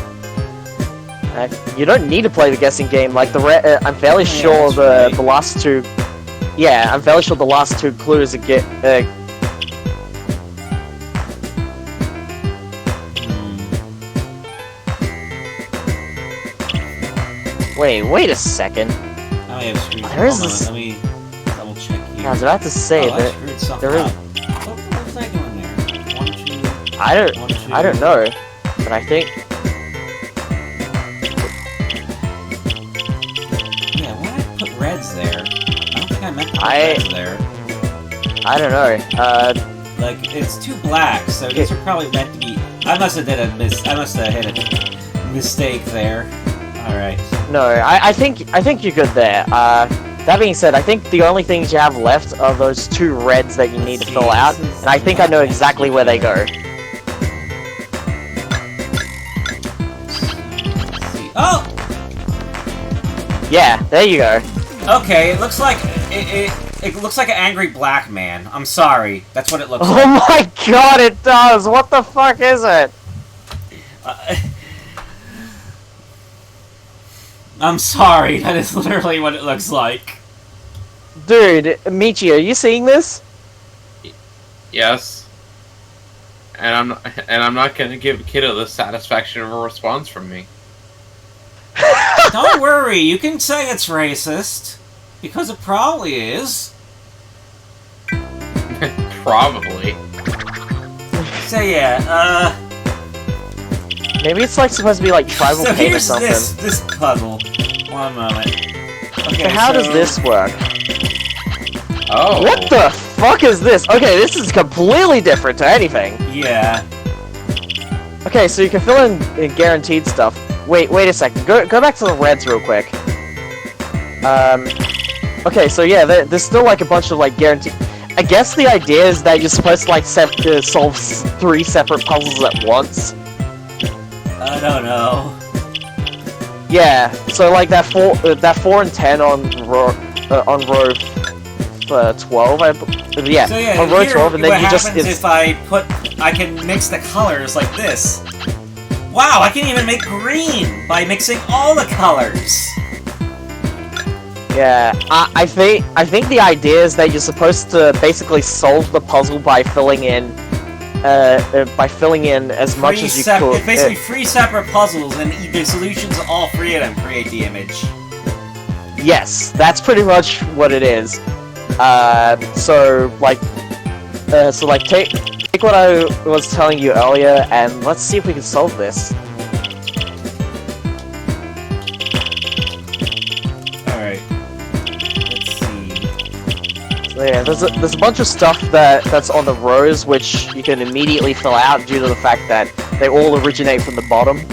You don't need to play the guessing game. Like I'm fairly sure the last two. Yeah, I'm fairly sure the last two clues get. Wait a second. I may have screwed. There is this. Let me double check here. I was about to say I screwed something there is. up. What was I doing there? 1, 2. I don't know, but I think. Reds there. I don't think I meant to put reds there. I don't know. Like, it's two blacks, so these are probably meant to be... I must have hit a mistake there. Alright. No, I think you're good there. That being said, I think the only things you have left are those two reds that you need to fill out, and I think I know exactly where they go. Yeah, there you go. Okay, it looks like it looks like an angry black man. I'm sorry, that's what it looks Oh like. my god, it does! What the fuck is it? I'm sorry, that is literally what it looks like. Dude, Michi, are you seeing this? Yes. And I'm not gonna give Kiddo the satisfaction of a response from me. Don't worry, you can say it's racist. Because it probably is. Probably. So yeah, Maybe it's like supposed to be like tribal so paint or here's something. this puzzle. One moment. Okay, So how does this work? Oh. What the fuck is this? Okay, this is completely different to anything. Yeah. Okay, so you can fill in guaranteed stuff. Wait a second. Go back to the reds real quick. Okay, so yeah, there's still like a bunch of like guaranteed. I guess the idea is that you're supposed to like solve 3 separate puzzles at once. I don't know. Yeah, so like that 4 and 10 on row 12. Yeah, So yeah, on row here 12, and then what you just happens if I can mix the colors like this. Wow, I can even make green by mixing all the colors. Yeah, I think the idea is that you're supposed to basically solve the puzzle by filling in as much as you could. It's basically 3 separate puzzles, and the solutions of all 3 of them create the image. Yes, that's pretty much what it is. So take what I was telling you earlier, and let's see if we can solve this. Alright. Let's see. So yeah, there's a bunch of stuff that's on the rows which you can immediately fill out due to the fact that they all originate from the bottom.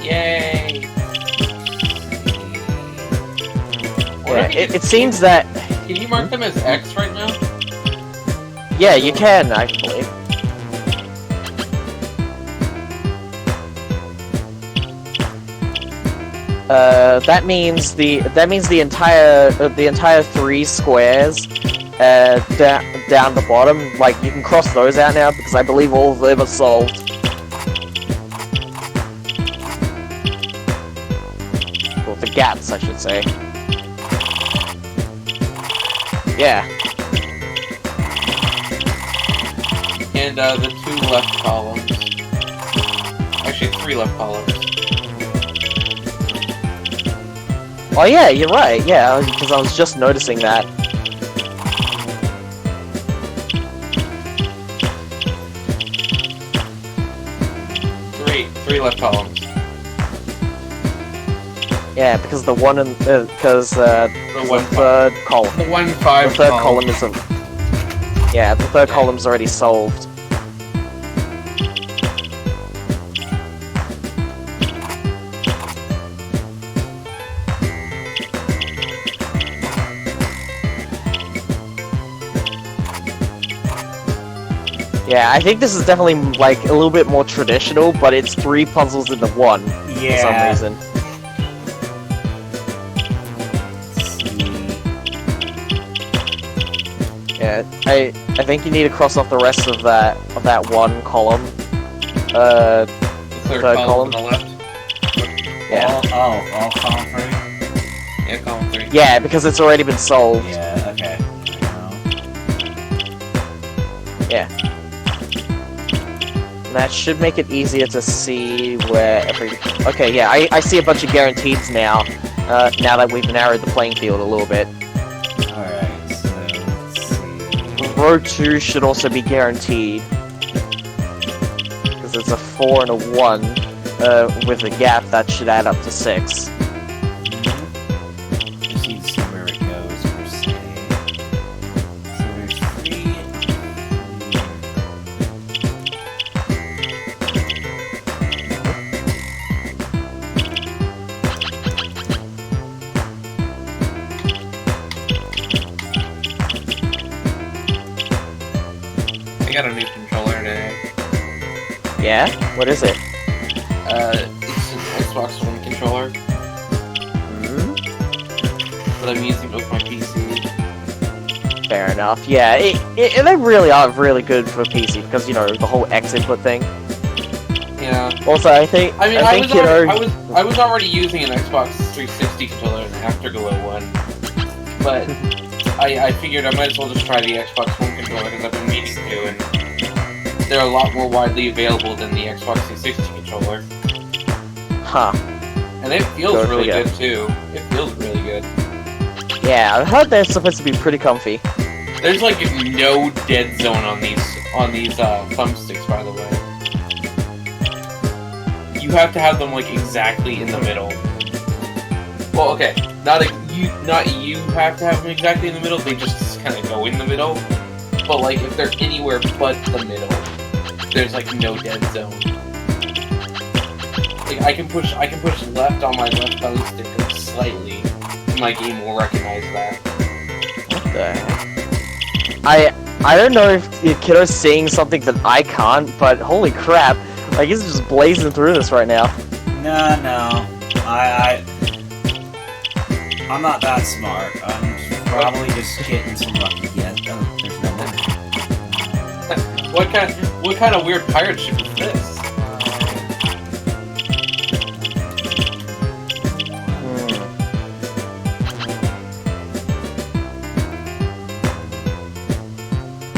Yay! Yeah, it seems that... Can you mark them as X right now? Yeah, you can, actually. That means the entire 3 squares down the bottom. Like, you can cross those out now because I believe all of them are solved. Well, the gaps, I should say. Yeah. And the 2 left columns. Actually, 3 left columns. Oh yeah, you're right. Yeah, because I was just noticing that. Three left columns. Yeah, because the one in the third column. The 1, 5 The third column isn't. Yeah, the third column's already solved. Yeah, I think this is definitely like a little bit more traditional, but it's 3 puzzles into 1 for some reason. Yeah, I think you need to cross off the rest of that 1 column. The third column. on the left. Yeah. All column 3? Yeah, column 3. Yeah, because it's already been solved. Yeah, okay. Yeah. And that should make it easier to see where every... Okay, yeah, I see a bunch of guaranteeds now, now that we've narrowed the playing field a little bit. Alright, so let's see. Row 2 should also be guaranteed. Because it's a 4 and a 1, with a gap that should add up to 6. Just need to see where it goes, per se. So there's 3... got a new controller today. Yeah? What is it? It's an Xbox One controller. But I'm using it with my PC. Fair enough. Yeah, they really are really good for PC because, you know, the whole X input thing. Yeah. Also, I think I think, I was already using an Xbox 360 controller in the Afterglow one, but I figured I might as well just try the Xbox One controller because I've been meaning to, and they're a lot more widely available than the Xbox 360 controller. Huh. And it feels really good too. It feels really good. Yeah, I've heard they're supposed to be pretty comfy. There's like no dead zone on these thumbsticks, by the way. You have to have them like exactly in the middle. Well, okay, not you have to have them exactly in the middle. They just kind of go in the middle. But like if they're anywhere but the middle, there's like no dead zone. Like I can push left on my left thumbstick slightly, and my game will recognize that. What the heck? I don't know if Kiddo's seeing something that I can't, but holy crap, like he's just blazing through this right now. No. I'm not that smart. I'm probably just getting some lucky. Yeah. Oh, there's no one. What kind of weird pirate ship is this?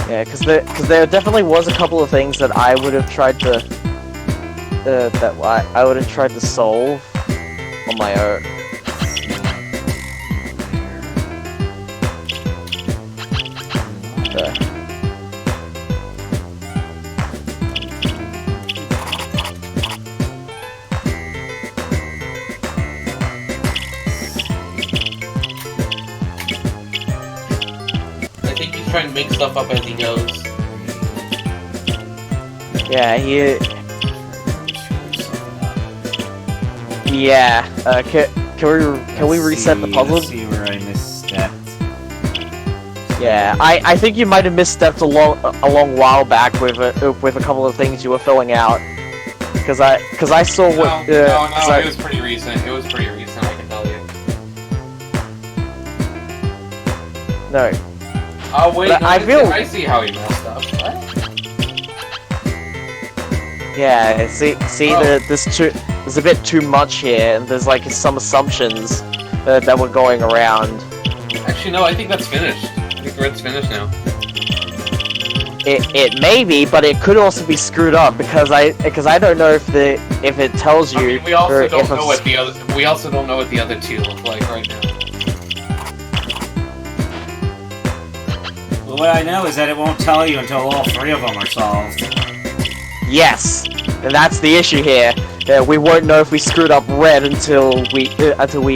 Yeah, because there definitely was a couple of things that I would have tried to I would have tried to solve on my own. I think he's trying to make stuff up as he goes. Yeah, yeah. Can we reset the puzzle? Let's see where I misstepped. Yeah, I think you might have misstepped a long while back with a couple of things you were filling out. Cause I saw what. No, it was pretty recent. It was pretty recent, I can tell you. No. Oh wait, But no, I see how he messed up. What? Yeah, see, there's a bit too much here, and there's like some assumptions that were going around. Actually, no, I think that's finished. I think the red's finished now. It may be, but it could also be screwed up because I don't know if it tells you. I mean, we also don't know what the other two look like right now. Well, what I know is that it won't tell you until all three of them are solved. Yes, and that's the issue here. We won't know if we screwed up red until we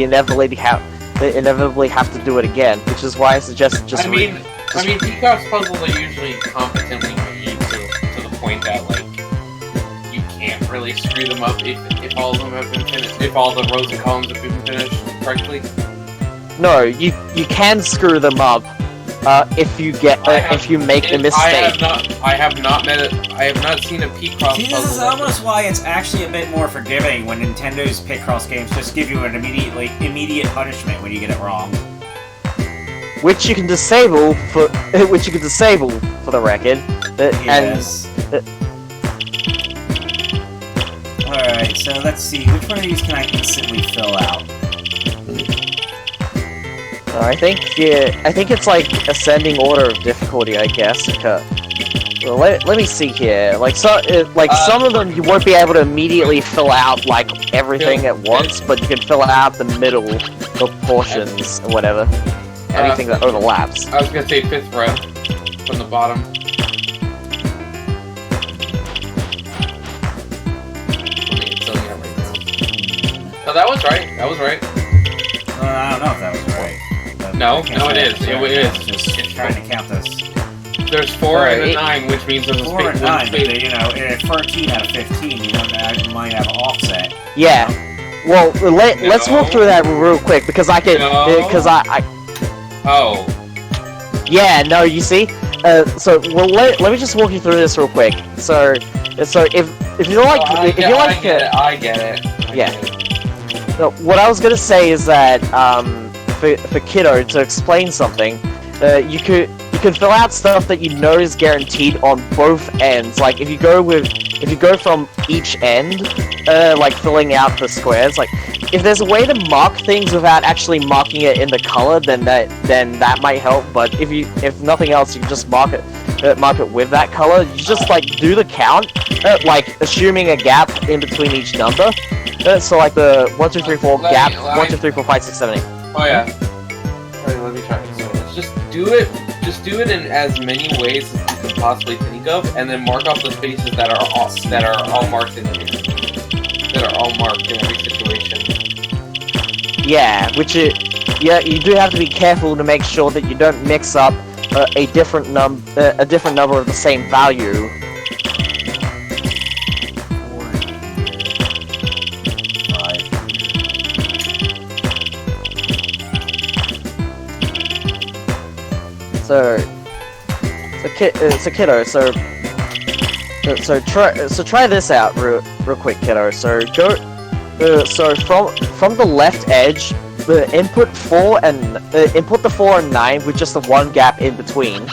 inevitably have to do it again, which is why I suggested just. I mean, Peacock's puzzles are usually competently made to the point that like you can't really screw them up if all of them have been finished, if all the rows and columns have been finished correctly. No, you can screw them up if you make the mistake. I have not seen a Picross See, puzzle. this is almost why it's actually a bit more forgiving when Nintendo's Picross games just give you an immediate punishment when you get it wrong. Which you can disable for the record. Yes. Alright, so let's see, which one of these can I instantly fill out? I think it's like ascending order of difficulty, I guess. Well, let me see here. Like some of them you won't be able to immediately fill out like everything at once, but you can fill out the middle, the portions, or whatever. Anything that overlaps. I was gonna say 5th row from the bottom. Oh, that was right. That was right. I don't know if that was right. No, it is. It is. Just trying to count this. There's 4 and a 9, which means there's 4 and 9, but if 14 out of 15, you might have an offset. Yeah. Well, let's walk through that real quick because I can. No. Because I. Oh. Yeah, no, you see? So, well, let me just walk you through this real quick. So if you like, I get it. Yeah. No, what I was gonna say is that, for Kiddo, to explain something, you could fill out stuff that you know is guaranteed on both ends. Like, if you go from each end, like filling out the squares, like, if there's a way to mark things without actually marking it in the color, then that might help. But if nothing else, you can just mark it with that color. You just like do the count, like assuming a gap in between each number. So like the 1, 2, 3, 4 gap, 1, 2, 3, 4, 5, 6, 7, 8. Oh yeah. Alright, let me try this. So just do it in as many ways as you can possibly think of, and then mark off the spaces that are all marked in here. That are all marked in every situation. Yeah, you do have to be careful to make sure that you don't mix up a different number of the same value. 4 here, 5 here. So Kiddo, so try this out real quick, Kiddo. So go, so from the left edge, input the 4 and 9 with just the 1 gap in between,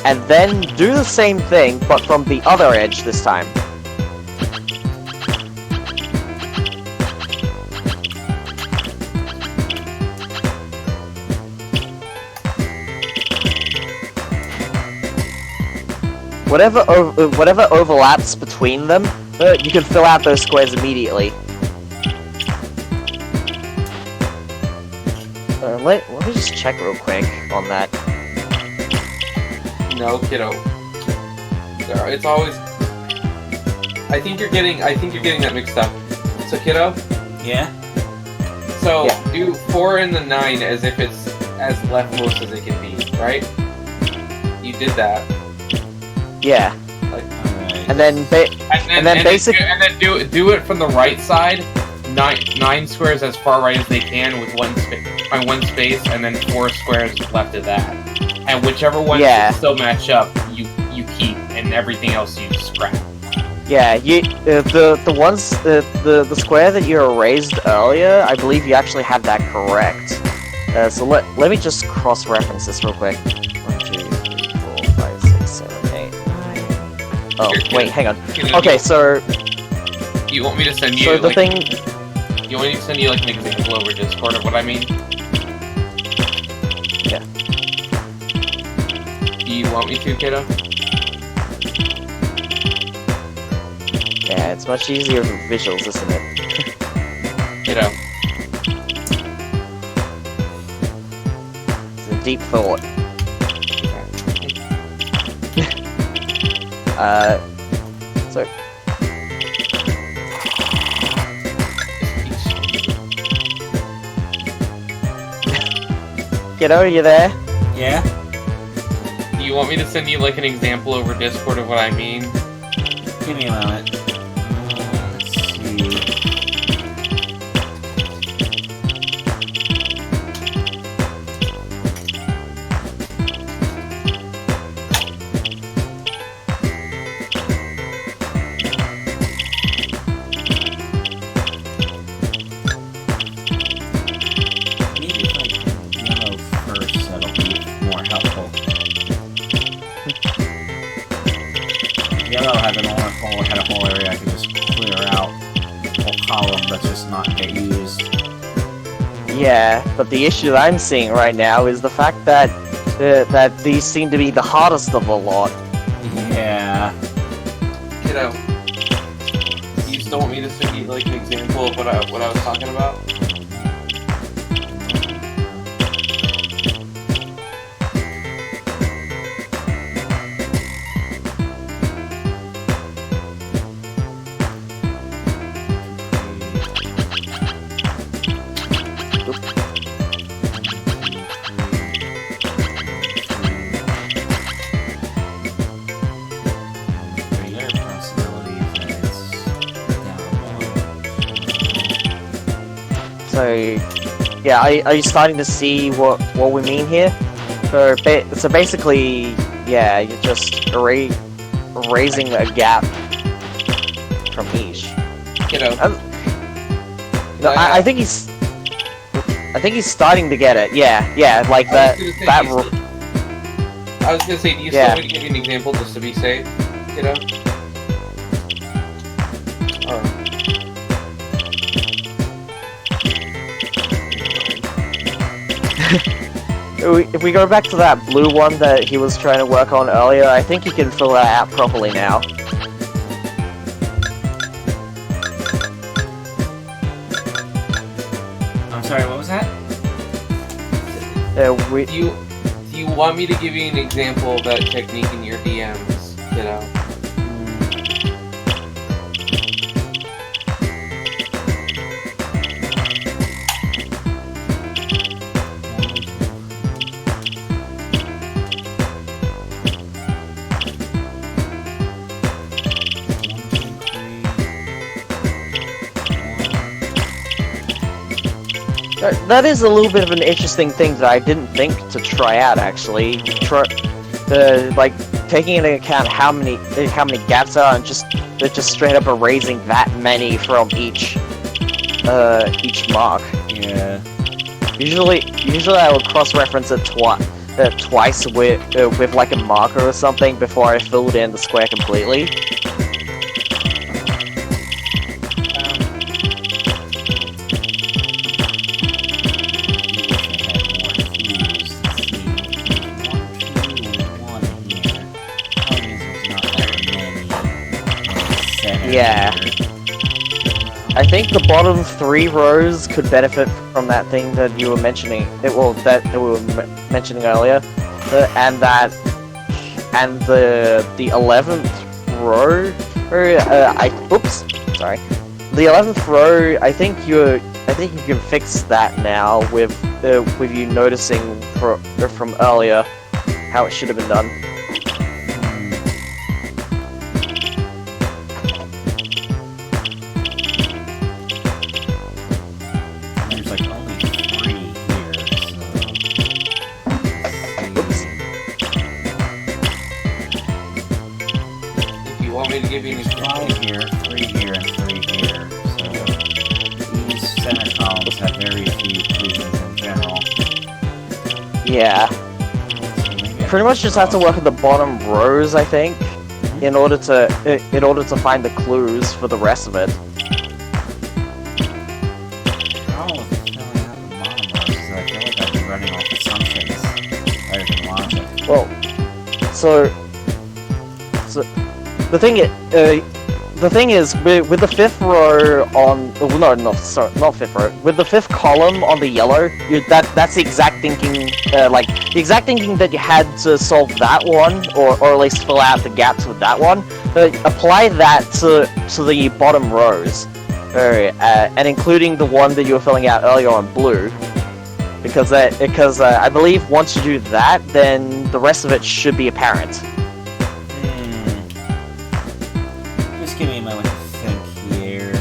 and then do the same thing, but from the other edge this time. Whatever overlaps between them, you can fill out those squares immediately. Let me just check real quick on that. No, Kiddo. It's always. I think you're getting that mixed up. So, Kiddo. Yeah. So Yeah. do 4 and the 9 as if it's as leftmost as it can be, right? You did that. Yeah. Like, Alright. And then do it from the right side. 9 squares as far right as they can with one space, and then 4 squares left of that. And whichever one still match up, you keep, and everything else you scrap. Yeah, the square that you erased earlier, I believe you actually had that correct. So let me just cross-reference this real quick. 1, 2, 3, 4, 5, 6, 7, 8, 9. Oh, wait, hang on. Okay, so you want me to send you? So the thing. You want me to send you like an example over Discord of what I mean? Yeah. Do you want me to, Kiddo? Yeah, it's much easier with visuals, isn't it? Kiddo. It's a deep thought. So. Kiddo, are you there? Yeah? Do you want me to send you like an example over Discord of what I mean? Give me a moment. Let's see. Maybe if I yellow first, that'll be more helpful. Yellow had a whole area I can just clear out. A whole column that's just not get used. Yeah, but the issue that I'm seeing right now is the fact that that these seem to be the hardest of the lot. Yeah. Kiddo. Do you still want me to send you like an example of what I was talking about? So, yeah, are you starting to see what we mean here? So basically, yeah, you're just raising a gap from each. Kiddo. No, I think he's starting to get it. Yeah, like that. I was gonna say, do you still want me to give you an example just to be safe, kiddo? If we go back to that blue one that he was trying to work on earlier, I think he can fill that out properly now. I'm sorry, what was that? Do you want me to give you an example of that technique in your DMs, kiddo? That is a little bit of an interesting thing that I didn't think to try out, actually. Like, taking into account how many gaps are and just straight up erasing that many from each mark. Yeah. Usually I would cross-reference it twice with like a marker or something before I filled in the square completely. Yeah. I think the bottom 3 rows could benefit from that thing that you were mentioning. That we were mentioning earlier, and the 11th row. Sorry. The 11th row. I think you can fix that now with you noticing from earlier how it should have been done. Give you 5 here, 3 here, and 3 here. So these center columns have very few clues in general. Yeah. So Pretty much just have to work at the bottom rows, I think, in order to find the clues for the rest of it. How is it filling out the bottom rows? Because I feel like I'd be running off assumptions rather than logic. Well, so the thing is, with the 5th row on, not 5th row, with the 5th column on the yellow, that's the exact thinking, like the exact thinking that you had to solve that one, or at least fill out the gaps with that one. Apply that to the bottom rows, and including the one that you were filling out earlier on blue, because I believe once you do that, then the rest of it should be apparent. Give me a moment to think here.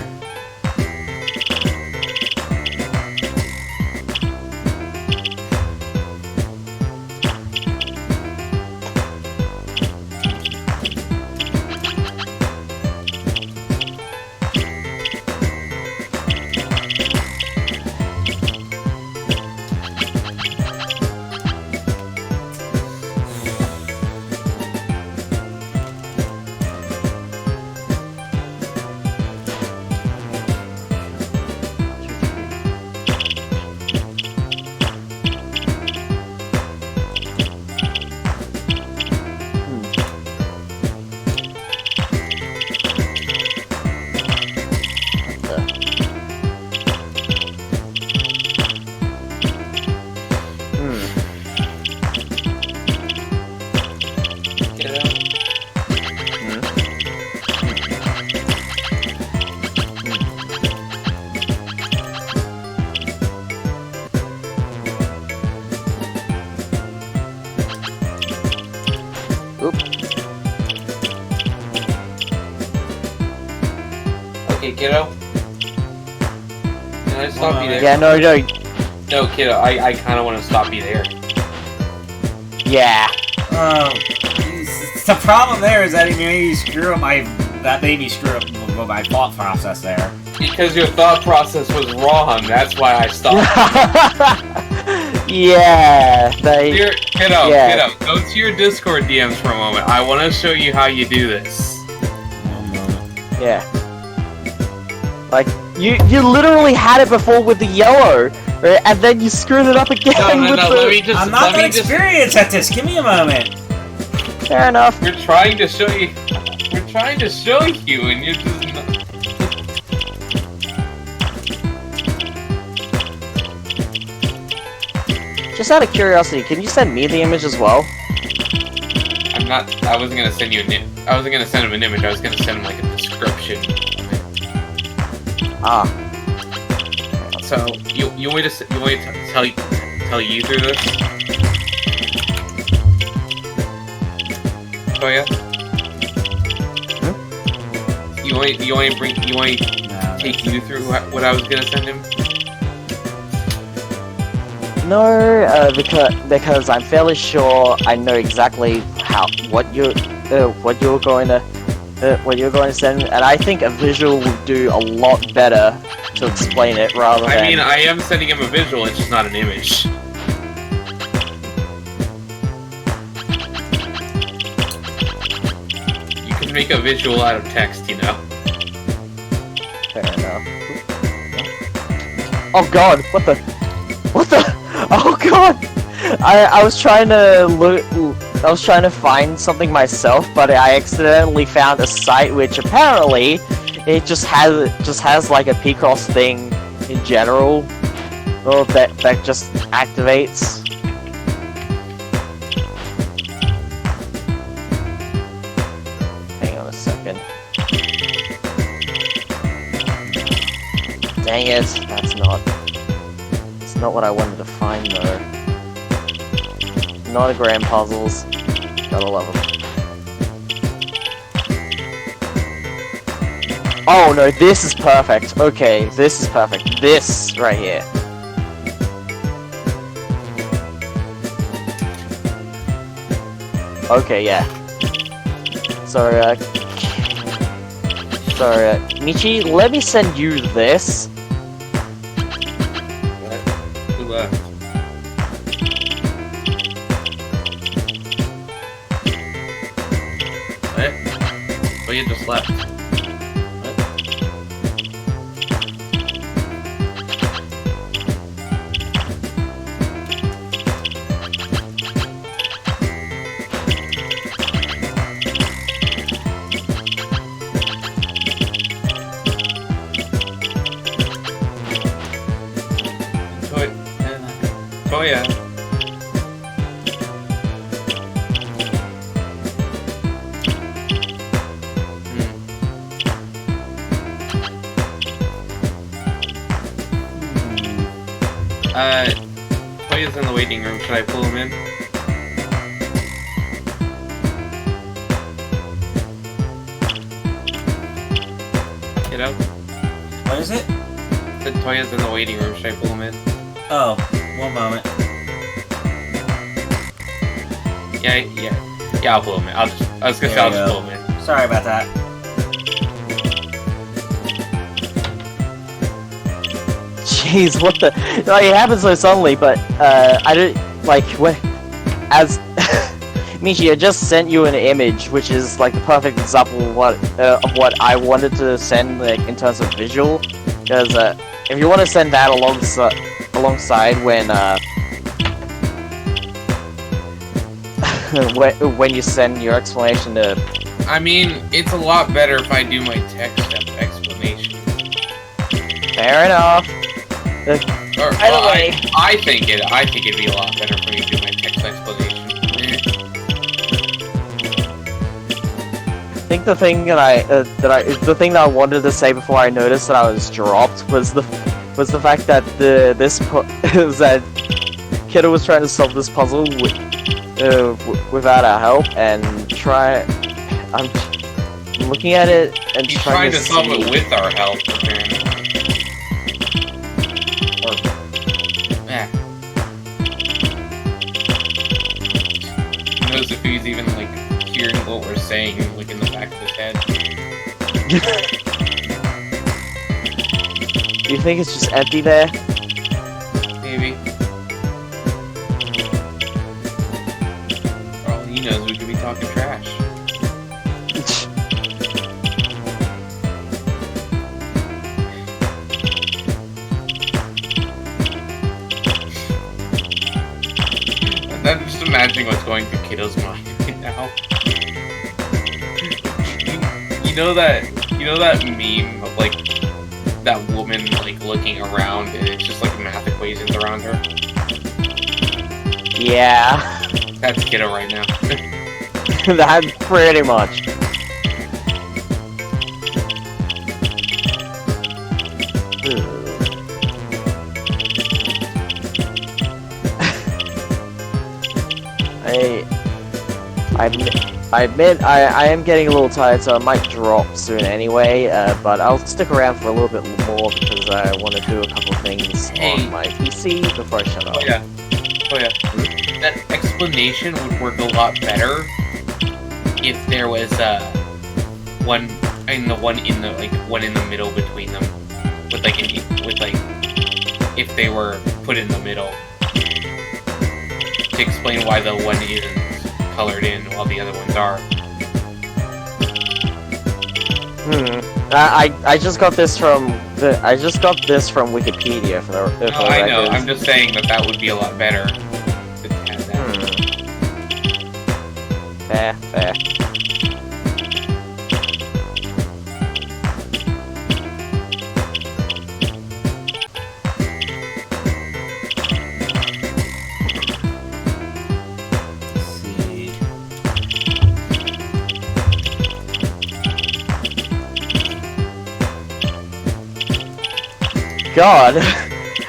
Okay, kiddo? Can I stop you there? Yeah, no. No, kiddo, I kinda wanna stop you there. Yeah. The problem there is that it made me screw up my my thought process there. Because your thought process was wrong, that's why I stopped. Yeah, Kiddo, go to your Discord DMs for a moment. I want to show you how you do this. Yeah. Like, you literally had it before with the yellow, right? And then you screwed it up again with the... I'm not that experienced at this, give me a moment. Fair enough. We're trying to show you, and you're just not... Just out of curiosity, can you send me the image as well? I wasn't gonna send you I wasn't gonna send him an image, I was gonna send him like a description. Ah. So, you want me to tell you through this? Oh yeah? Hmm? You want me to take you through what I was gonna send him? No, because I'm fairly sure I know exactly what you're going to send, and I think a visual would do a lot better to explain it rather than... I mean, I am sending him a visual, it's just not an image. You can make a visual out of text, you know. Fair enough. Oh god, what the... Oh god! I was trying to find something myself, but I accidentally found a site which apparently it just has like a Picross thing in general. Well, that just activates. Hang on a second. Dang it, that's not what I wanted to find though. Nonogram puzzles. Gotta love them. Oh no, this is perfect. Okay, this is perfect. This right here. Okay, yeah. So, Michi, let me send you this. Who left? What? Oh, you just left. What? Toya. Toya's in the waiting room. Should I pull him in? Get out. What is it? The Toya's in the waiting room. Should I pull him in? Oh, one moment. Yeah, I'll pull him in. I was gonna say I'll just pull him in. Sorry about that. Jeez, what the... Like, it happened so suddenly, but, I don't... Like, when... As... Michi, I just sent you an image, which is, like, the perfect example of what I wanted to send, like, in terms of visual. Because, if you want to send that alongside when, when you send your explanation to... I mean, it's a lot better if I do my text explanation. Fair enough. Or, By the way... I think it'd be a lot better for me to do my text explanation. I think the thing the thing that I wanted to say before I noticed that I was dropped was the fact that that Kiddo was trying to solve this puzzle without our help and I'm looking at it and He's trying to solve it with our help, apparently. knows if he's even like hearing what we're saying, like in the back of his head. Do you think it's just empty there? Maybe. For all he knows, we could be talking trash. I'm just imagining what's going through Kiddo's mind right now. You know that meme of like that woman like looking around and it's just like math equations around her? Yeah. That's Kiddo right now. That pretty much. I admit I am getting a little tired, so I might drop soon anyway, but I'll stick around for a little bit more because I want to do a couple of things on my PC before I shut off. Oh yeah. That explanation would work a lot better if there was one in the middle between them, with like if they were put in the middle to explain why the one isn't colored in while the other ones are. I just got this from Wikipedia for the. No, I know. I'm just saying that would be a lot better. To have that. Fair. God,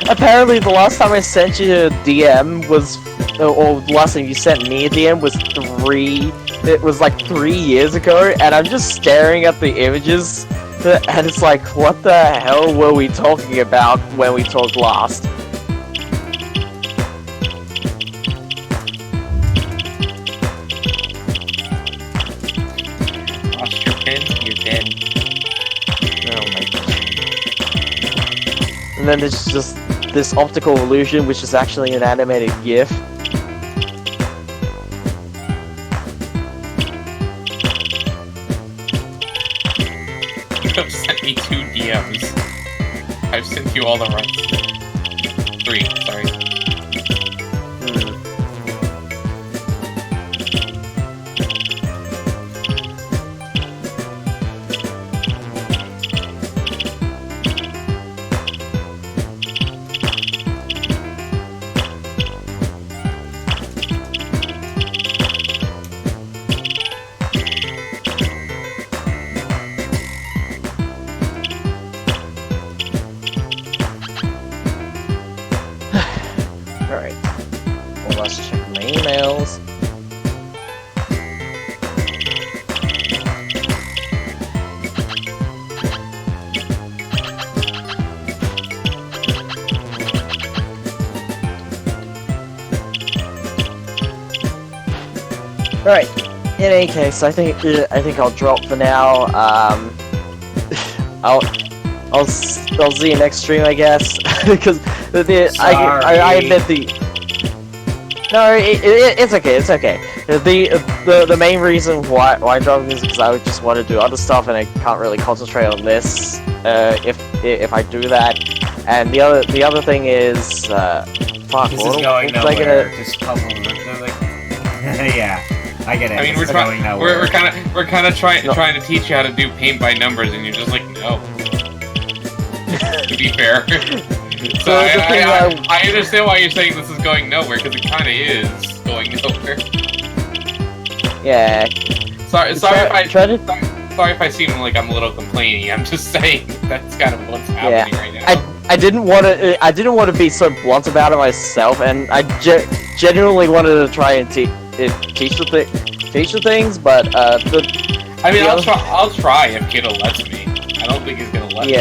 apparently the last time I sent you a DM was, or the last time you sent me a DM was like 3 years ago, and I'm just staring at the images, and it's like, what the hell were we talking about when we talked last? Lost your pen, you're dead. Oh my god. And then there's just this optical illusion, which is actually an animated GIF. You have sent me 2 DMs. I've sent you all the rest. 3, sorry. Alright. Well, let's check my emails. Alright. In any case, I think I'll drop for now. I'll see you next stream, I guess, because I admit it's okay. The main reason why I'm dropping is because I just want to do other stuff and I can't really concentrate on this if I do that. And the other thing is fuck. This is going nowhere. Just a couple of yeah. I get it. I mean, we're kind of trying to teach you how to do paint by numbers, and you're just like, no. To be fair. So I understand why you're saying this is going nowhere, because it kind of is going nowhere. Yeah. Sorry if I seem like I'm a little complaining. I'm just saying that's kind of what's happening right now. I didn't want to be so blunt about it myself, and I genuinely wanted to try and teach the things, but I'll try if Kiddo lets me. I don't think he's gonna let me.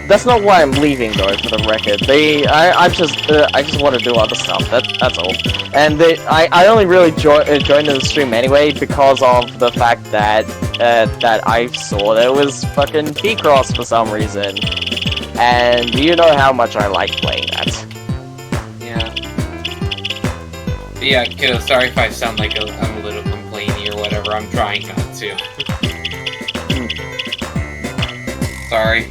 that's not why I'm leaving though. For the record, I just want to do other stuff. That's all. And I only really joined the stream anyway because of the fact that that I saw there was fucking P-Cross for some reason, and you know how much I like playing that. Yeah. But yeah, kiddo, sorry if I sound like I'm a little complainy or whatever. I'm trying not to. Sorry.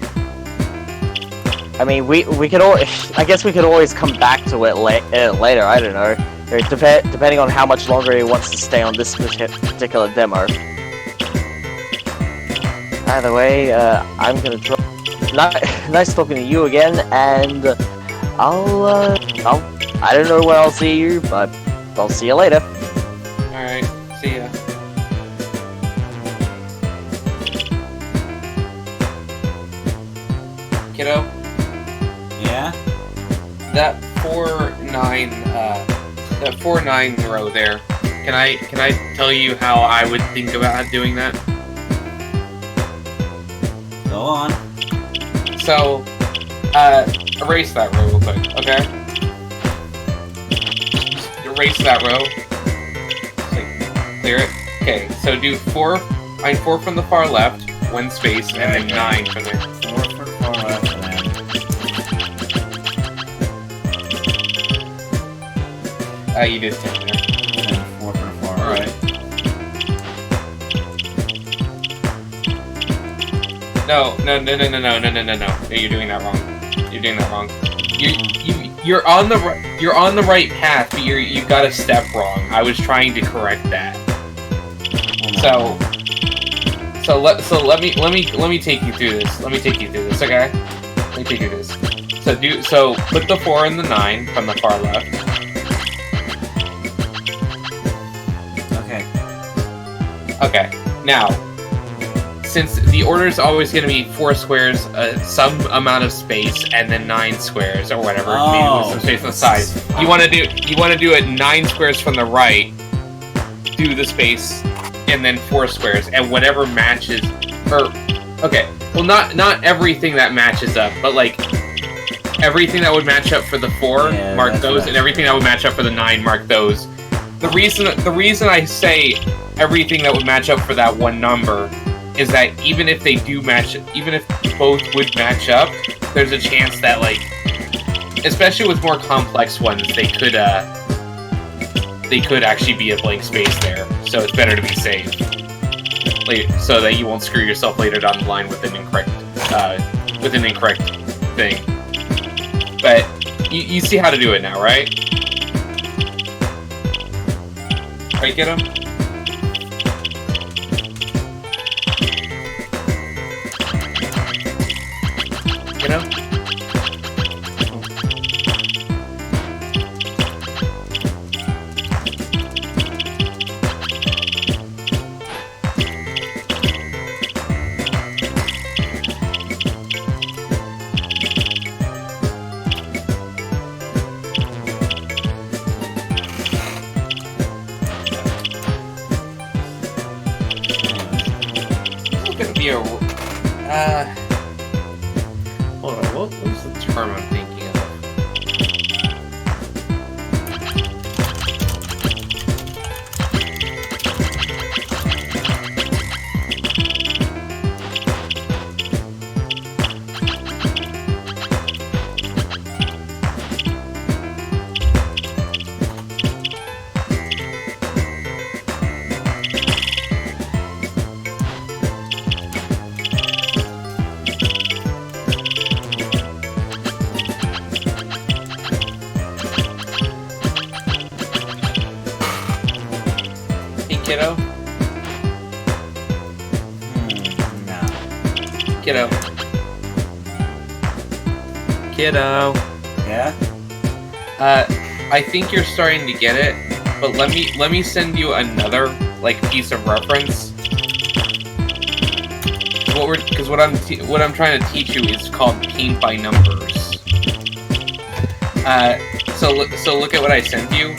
I mean, we could all. I guess we could always come back to it later. I don't know. Depending on how much longer he wants to stay on this particular demo. Either way, I'm gonna drop. Nice talking to you again, and I don't know when I'll see you, but I'll see you later. Alright, see ya. Kiddo? Yeah? That 4-9 row there. Can I tell you how I would think about doing that? Go on. So, erase that row real quick, okay? Just erase that row. Just, like, clear it. Okay, so do 4 from the far left, 1 space, and then 9 from there. 4 for far left, and then... You did 10 there. And then 4 for far right. No, you're doing that wrong. You're doing that wrong. You're on the right path, but you got a step wrong. I was trying to correct that. So let me take you through this. Let me take you through this, okay? Let me take you through this. So put the 4 and the 9 from the far left. Okay. Okay. Now, since the order is always going to be 4 squares, some amount of space, and then 9 squares or whatever, maybe with some space on the side. You want to do it 9 squares from the right, do the space, and then 4 squares, and whatever matches, okay, well not everything that matches up, but like everything that would match up for the 4, yeah, mark those, and everything that would match up for the 9, mark those. The reason I say everything that would match up for that one number is that even if they do match, even if both would match up, there's a chance that, like, especially with more complex ones, they could actually be a blank space there. So it's better to be safe, so that you won't screw yourself later down the line with an incorrect thing. But you see how to do it now, right? Right, get him? You know? It's gonna be a hold on, what was the term I'm thinking of? Kiddo? No. Kiddo. Kiddo. Yeah? I think you're starting to get it, but let me send you another, like, piece of reference. What I'm trying to teach you is called paint by numbers. So look at what I sent you.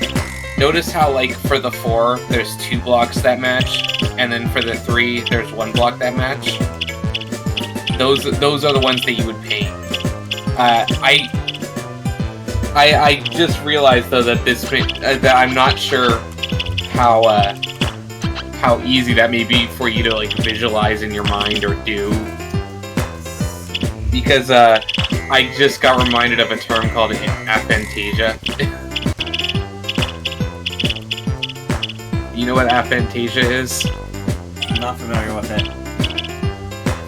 Notice how, like, for the 4, there's 2 blocks that match, and then for the 3, there's 1 block that match. Those are the ones that you would paint. I just realized though that that I'm not sure how easy that may be for you to like visualize in your mind or do, because I just got reminded of a term called aphantasia. You know what aphantasia is? I'm not familiar with it.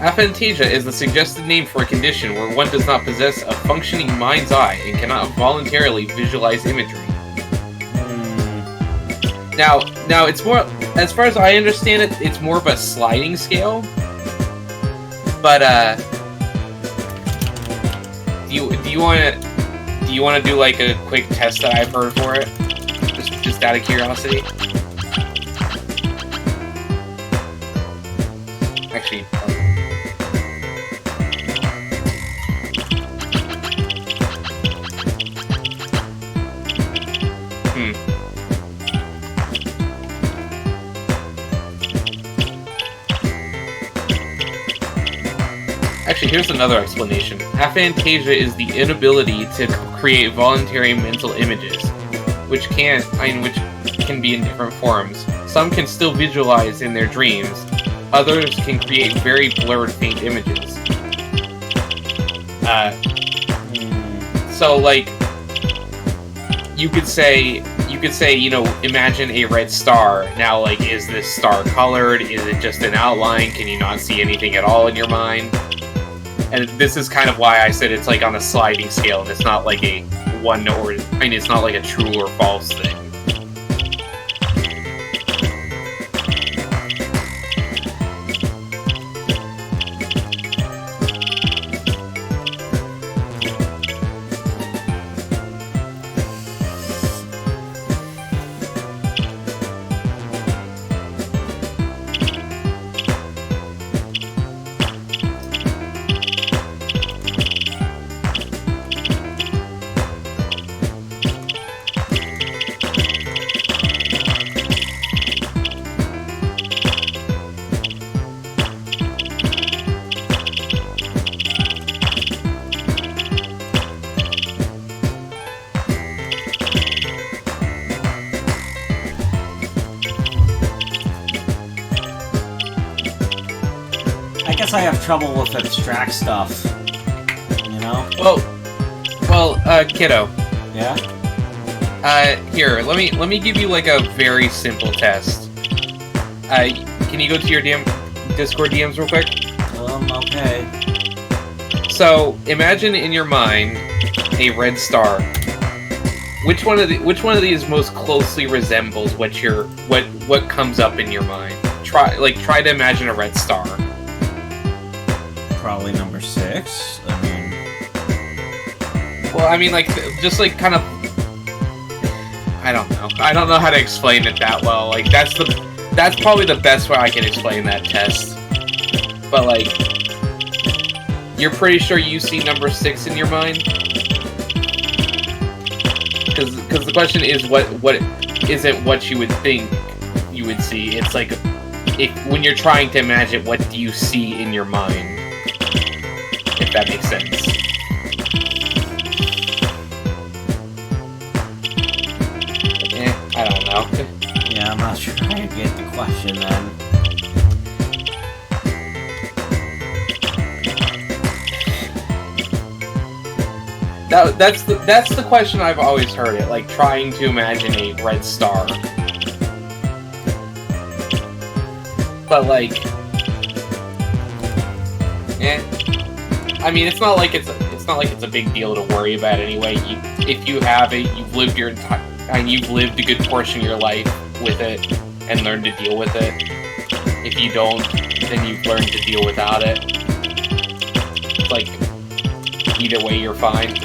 Aphantasia is the suggested name for a condition where one does not possess a functioning mind's eye and cannot voluntarily visualize imagery. Now it's more, as far as I understand it, it's more of a sliding scale. But do you want to do like a quick test that I've heard for it? Just out of curiosity. Actually. Actually, here's another explanation. Aphantasia is the inability to create voluntary mental images, which can be in different forms. Some can still visualize in their dreams. Others can create very blurred, faint images. So, like, you could say, you know, imagine a red star. Now, like, is this star colored? Is it just an outline? Can you not see anything at all in your mind? And this is kind of why I said it's like on a sliding scale, and it's not like a one or, I mean, it's not like a true or false thing. I guess I have trouble with abstract stuff. You know? Well, kiddo. Yeah? Here, let me give you like a very simple test. Can you go to your Discord DMs real quick? Okay. So, imagine in your mind a red star. Which one of these most closely resembles what comes up in your mind? Try to imagine a red star. Probably number 6. I mean... Well, I mean, like, just like kind of... I don't know. I don't know how to explain it that well. Like, that's probably the best way I can explain that test. But, like, you're pretty sure you see number 6 in your mind? Because the question is what isn't what you would think you would see. It's like, when you're trying to imagine, what do you see in your mind? If that makes sense. I don't know. Yeah, I'm not sure I get the question then. That's the question I've always heard it, like trying to imagine a red star. But like, I mean, it's not like it's a big deal to worry about anyway. If you have it, you've lived a good portion of your life with it and learned to deal with it. If you don't, then you've learned to deal without it. It's like, either way, you're fine.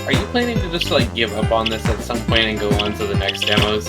Are you planning to should just like give up on this at some point and go on to the next demos.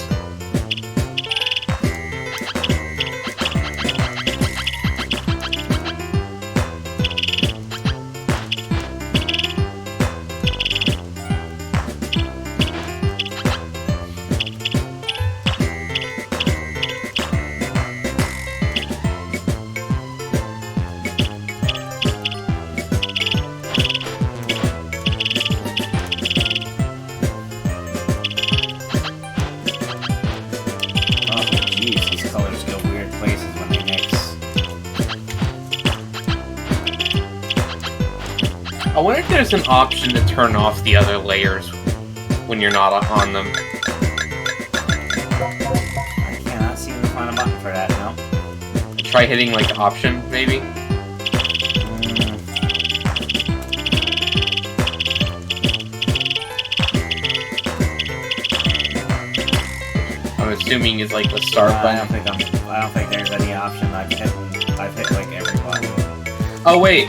I wonder if there's an option to turn off the other layers when you're not on them. I cannot seem to find a button for that, no. Try hitting, like, option, maybe? I'm assuming it's like the start button. I don't think there's any option. I've hit like every button. Oh wait,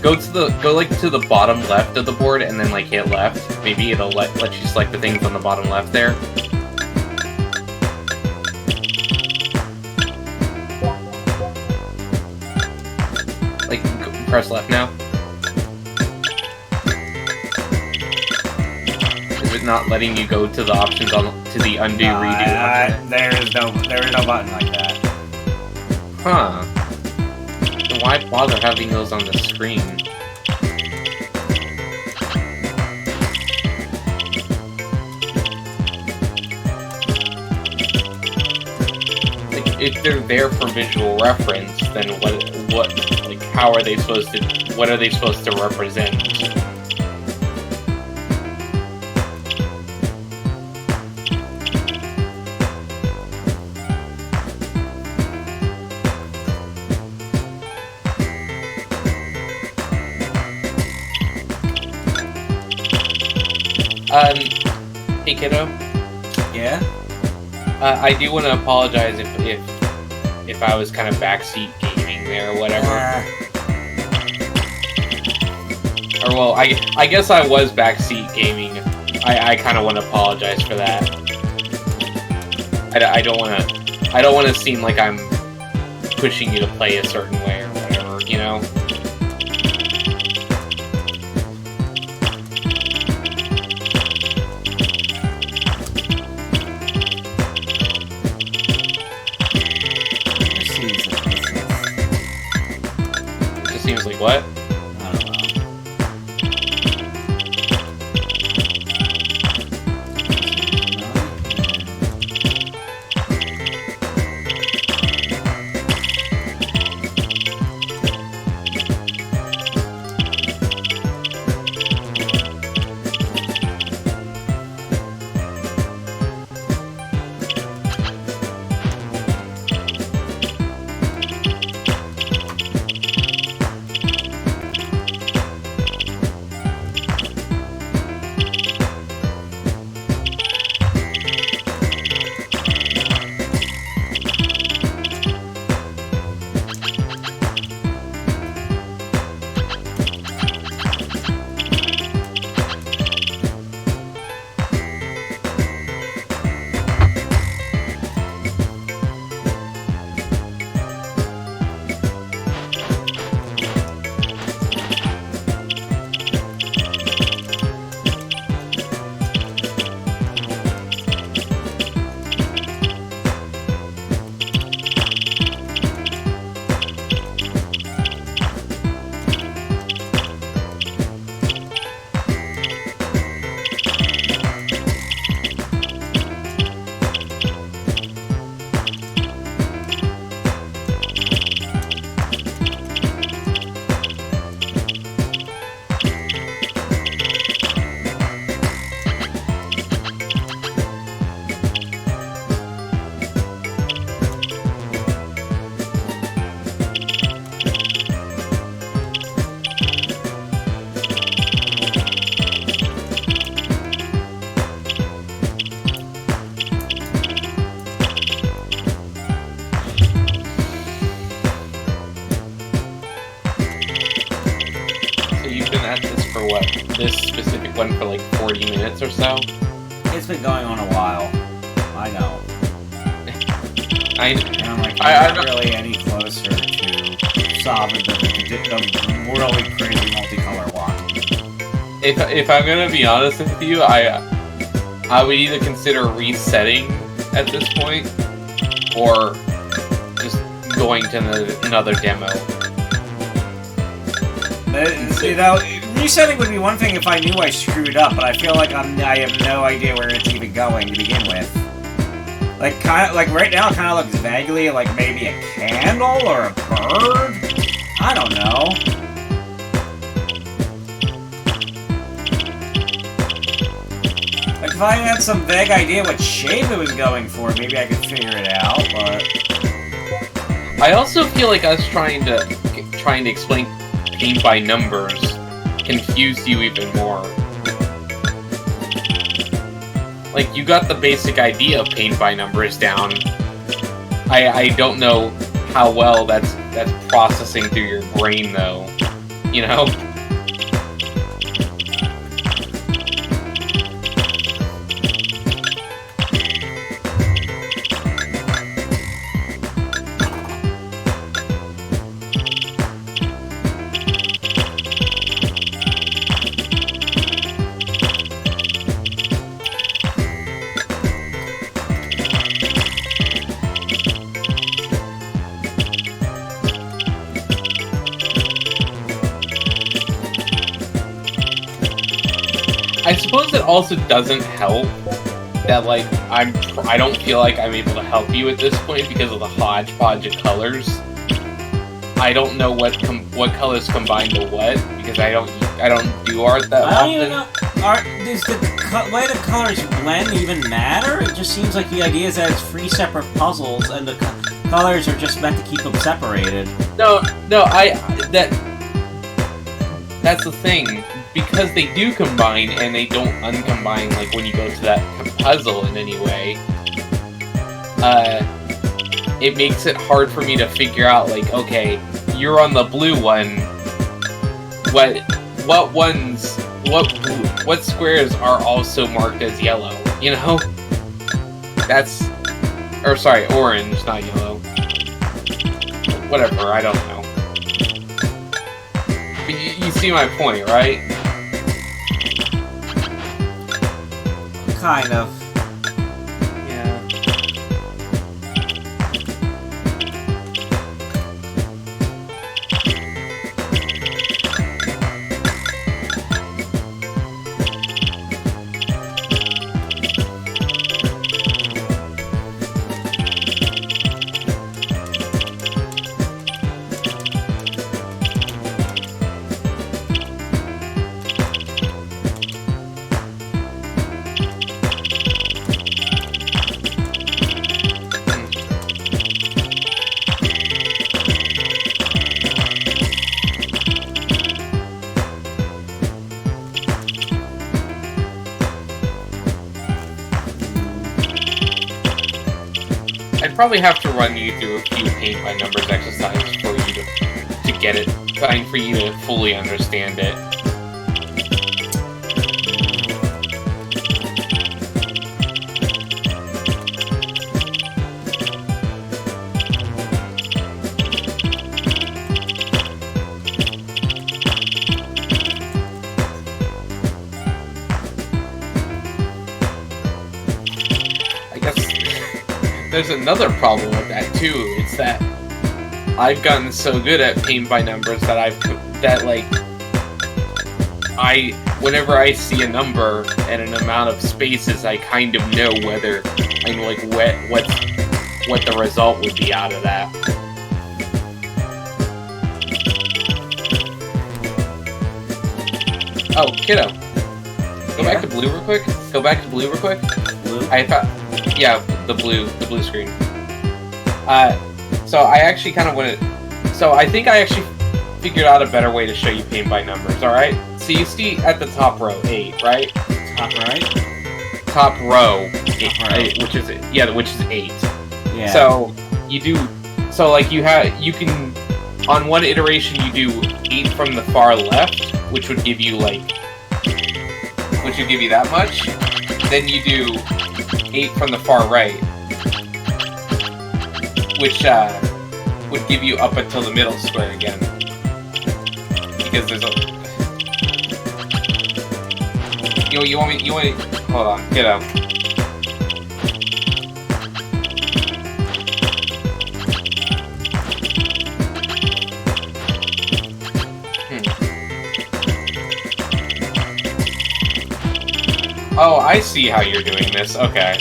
go to the bottom left of the board and then like hit left. Maybe it'll let you select the things on the bottom left there. Like press left now. Is it not letting you go to the options to the undo redo option? There is no button like that. Huh. Then why bother having those on the screen? Like, if they're there for visual reference, then how are they supposed to, what are they supposed to represent? Hey kiddo. Yeah? I do want to apologize if I was kind of backseat gaming there or whatever. Or well, I guess I was backseat gaming. I kind of want to apologize for that. I don't want to seem like I'm pushing you to play a certain way or whatever, you know. Seems like what? I don't know. This specific one for like 4 40 minutes or so. It's been going on a while. I know. And I'm like, I'm not really any closer to solving the really crazy multicolor one. If I'm gonna be honest with you, I would either consider resetting at this point, or just going to another demo. You know, resetting would be one thing if I knew I screwed up, but I feel like I have no idea where it's even going to begin with. Like, right now, it kind of looks vaguely like maybe a candle or a bird? I don't know. Like, if I had some vague idea what shape it was going for, maybe I could figure it out, but... I also feel like us trying to explain paint by numbers confused you even more. Like, you got the basic idea of paint by numbers down. I don't know how well that's processing through your brain, though. You know? I suppose it also doesn't help that, like, I don't feel like I'm able to help you at this point because of the hodgepodge of colors. I don't know what colors combine to what, because I don't do art that often. I don't even know. Does the way the colors blend even matter? It just seems like the idea is that it's 3 separate puzzles, and the colors are just meant to keep them separated. No, that's the thing. Because they do combine, and they don't uncombine, like, when you go to that puzzle in any way, it makes it hard for me to figure out, like, okay, you're on the blue one, what squares are also marked as yellow, you know? Sorry, orange, not yellow. Whatever, I don't know. But you see my point, right? Kind of. Yeah. I'd probably have to run you through a few paint by numbers exercises for you to get it, for you to fully understand it. There's another problem with that too. It's that I've gotten so good at paint by numbers that whenever I see a number and an amount of spaces, I kind of know whether I'm like what the result would be out of that. Oh, kiddo, go back to blue real quick. Go back to blue real quick. Blue? I thought. Yeah, the blue screen. So I actually kind of wanted. So I think I actually figured out a better way to show you paint by numbers. All right. So you see at the top row 8, right? Top right. Top row, Top row. which is 8. Yeah. So you do. So like you can on one iteration you do 8 from the far left, which would give you like which would give you that much. Then you do 8 from the far right, which would give you up until the middle square again. Because there's a... You want me... Hold on, get out. Oh, I see how you're doing this. Okay.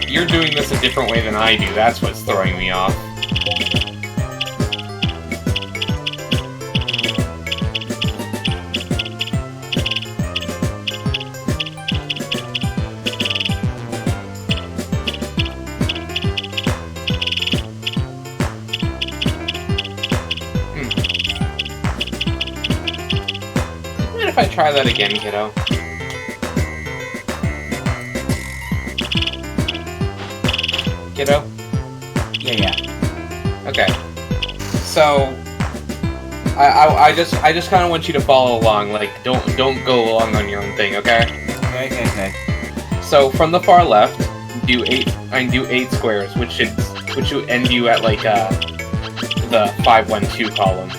You're doing this a different way than I do. That's what's throwing me off. If I try that again, kiddo. Kiddo? Yeah. Okay. So I just kind of want you to follow along. Like, don't go along on your own thing, okay? Okay. So from the far left, do 8 squares, which should end you at like the 5, 1, 2 column.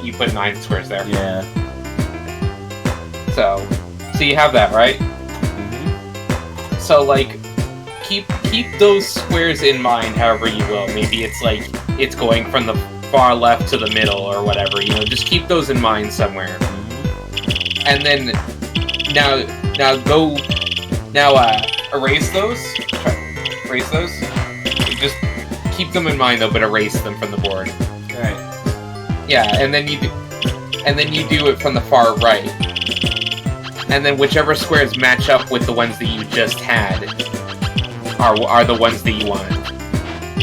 You put 9 squares there. Yeah. So you have that, right? Mm-hmm. So like, keep those squares in mind, however you will. Maybe it's like it's going from the far left to the middle or whatever. You know, just keep those in mind somewhere. Mm-hmm. And then erase those. Erase those. Just keep them in mind though, but erase them from the board. Alright. Yeah, and then you do it from the far right. And then whichever squares match up with the ones that you just had are the ones that you want.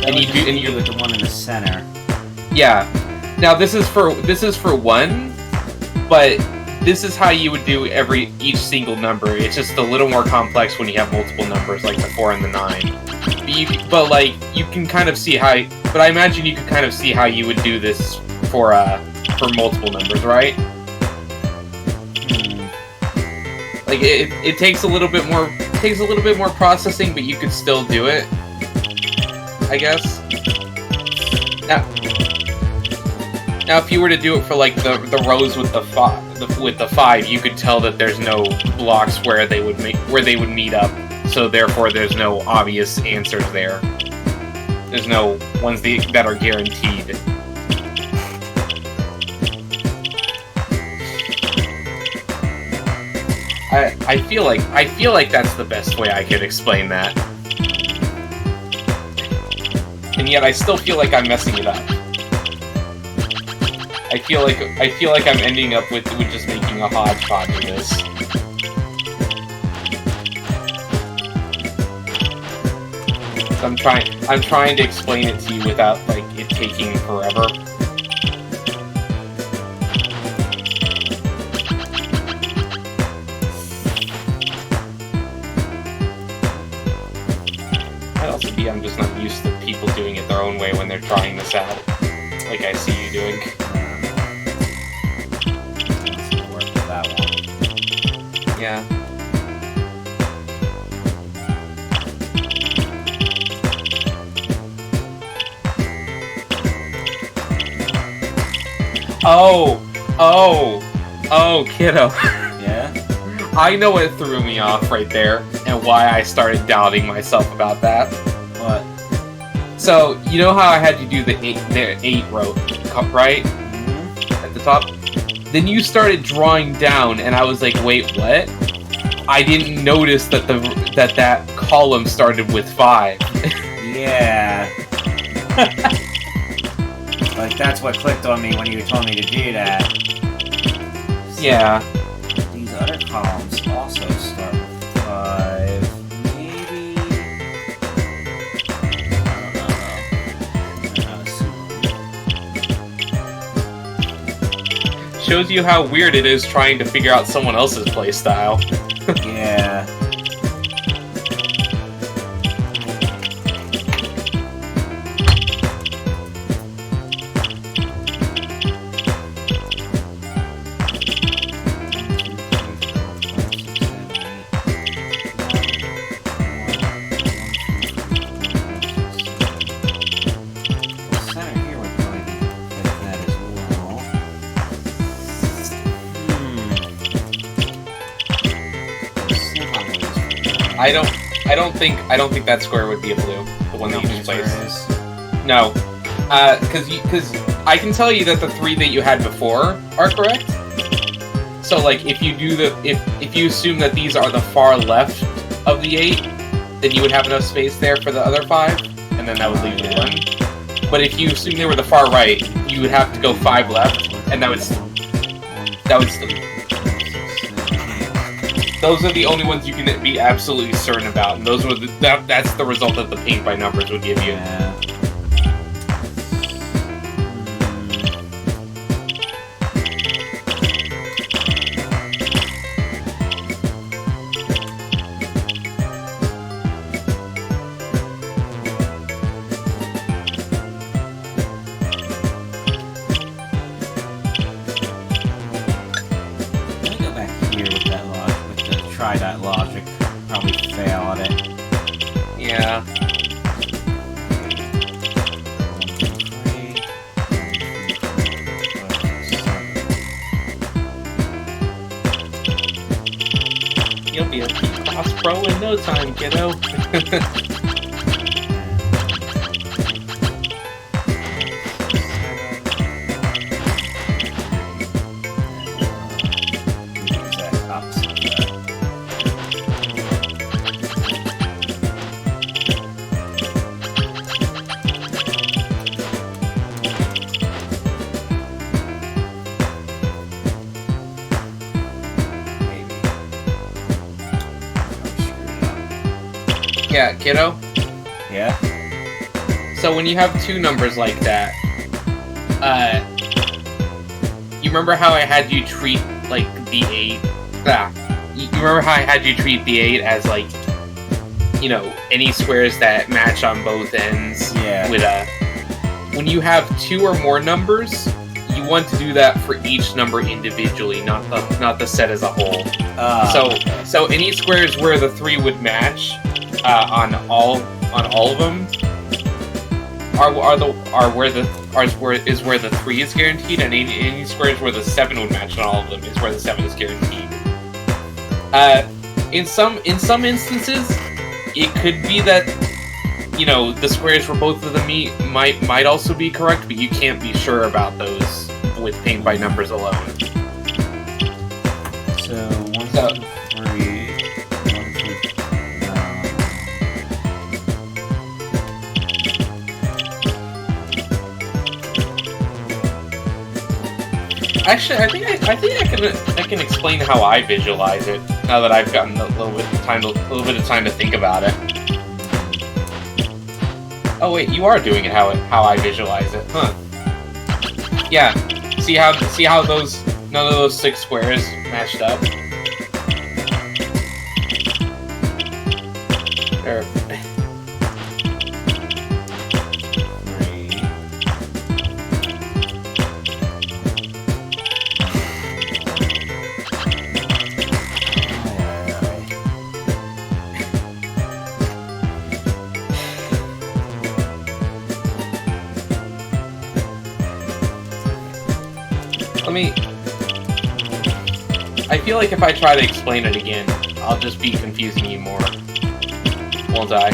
And you do with the one in the center. Yeah. Now this is for one, but this is how you would do each single number. It's just a little more complex when you have multiple numbers like the 4 and the 9. But like you can kind of see how. But I imagine you could kind of see how you would do this for multiple numbers, right? Like it takes a little bit more processing, but you could still do it, I guess. Now if you were to do it for like the rows with the 5, you could tell that there's no blocks where they would meet up, so therefore there's no obvious answers there. There's no ones that are guaranteed. I feel like that's the best way I could explain that. And yet I still feel like I'm messing it up. I feel like I'm ending up with just making a hodgepodge of this. So I'm trying to explain it to you without like it taking forever. I'm just not used to people doing it their own way when they're trying this out, like I see you doing. It's gonna work with that one. Yeah. Oh, kiddo. Yeah? I know what threw me off right there, and why I started doubting myself about that. What? So, you know how I had you do the 8 row, right? Mm-hmm. At the top? Then you started drawing down, and I was like, wait, what? I didn't notice that that column started with 5. Yeah. Like, that's what clicked on me when you told me to do that. Yeah. These other columns also start with 5. Maybe... I don't know. shows you how weird it is trying to figure out someone else's playstyle. Yeah. I don't think that square would be a blue, the one that you just placed. No, because I can tell you that the 3 that you had before are correct. So like if you do if you assume that these are the far left of the 8, then you would have enough space there for the other 5, and then that would leave the 1. But if you assume they were the far right, you would have to go 5 left, and that would those are the only ones you can be absolutely certain about, and those were that's the result that the paint by numbers would give you. Yeah. Try that logic. Probably fail at it. Yeah. 1, 2, 3. 1, 2, 3, 4, 5, 6, 7. You'll be a P-Class pro in no time, kiddo. Yeah, kiddo? Yeah? So when you have 2 numbers like that, you remember how I had you treat, like, the 8... you remember how I had you treat the 8 as, like, you know, any squares that match on both ends? Yeah. With when you have 2 or more numbers, you want to do that for each number individually, not the set as a whole. So any squares where the 3 would match on all of them is where the 3 is guaranteed, and any squares where the 7 would match on all of them is where the 7 is guaranteed. In some instances, it could be that, you know, the squares for both of them might also be correct, but you can't be sure about those with paint by numbers alone. So 1, 2, 3. Actually, I think I can explain how I visualize it now that I've gotten a little bit of time to think about it. Oh wait, you are doing it how I visualize it, huh? Yeah. See how none of those 6 squares matched up. There. I feel like if I try to explain it again, I'll just be confusing you more. Won't I?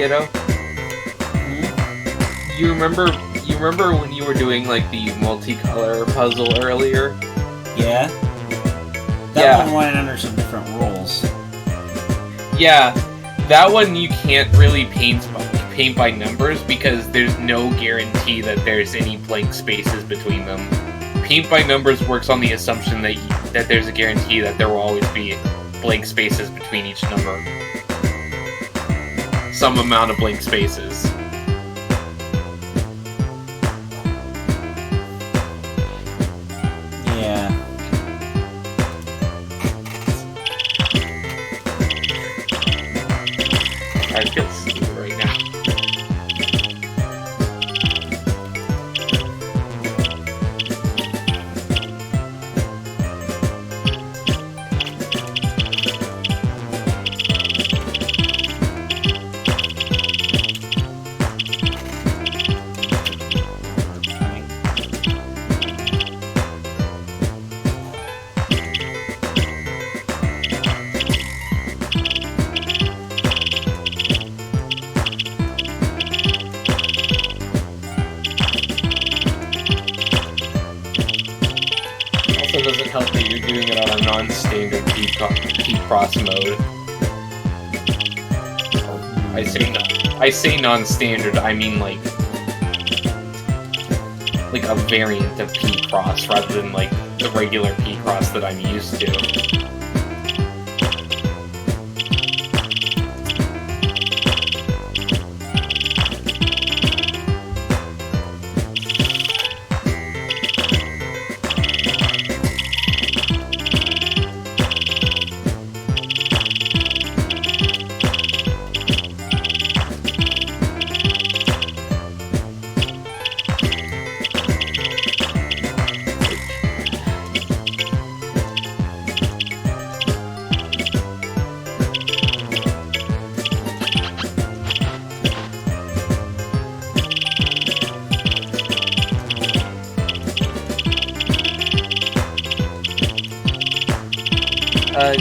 Kiddo? You remember when you were doing like the multicolor puzzle earlier? Yeah? That one went under some different rules. Yeah, that one you can't really paint by numbers because there's no guarantee that there's any blank spaces between them. Paint by numbers works on the assumption that there's a guarantee that there will always be blank spaces between each number. Some amount of blank spaces. Yeah. I feel stupid right now. Also doesn't help that you're doing it on a non-standard P-cross mode. I say non-standard, I mean like a variant of P-cross rather than like the regular P-cross that I'm used to.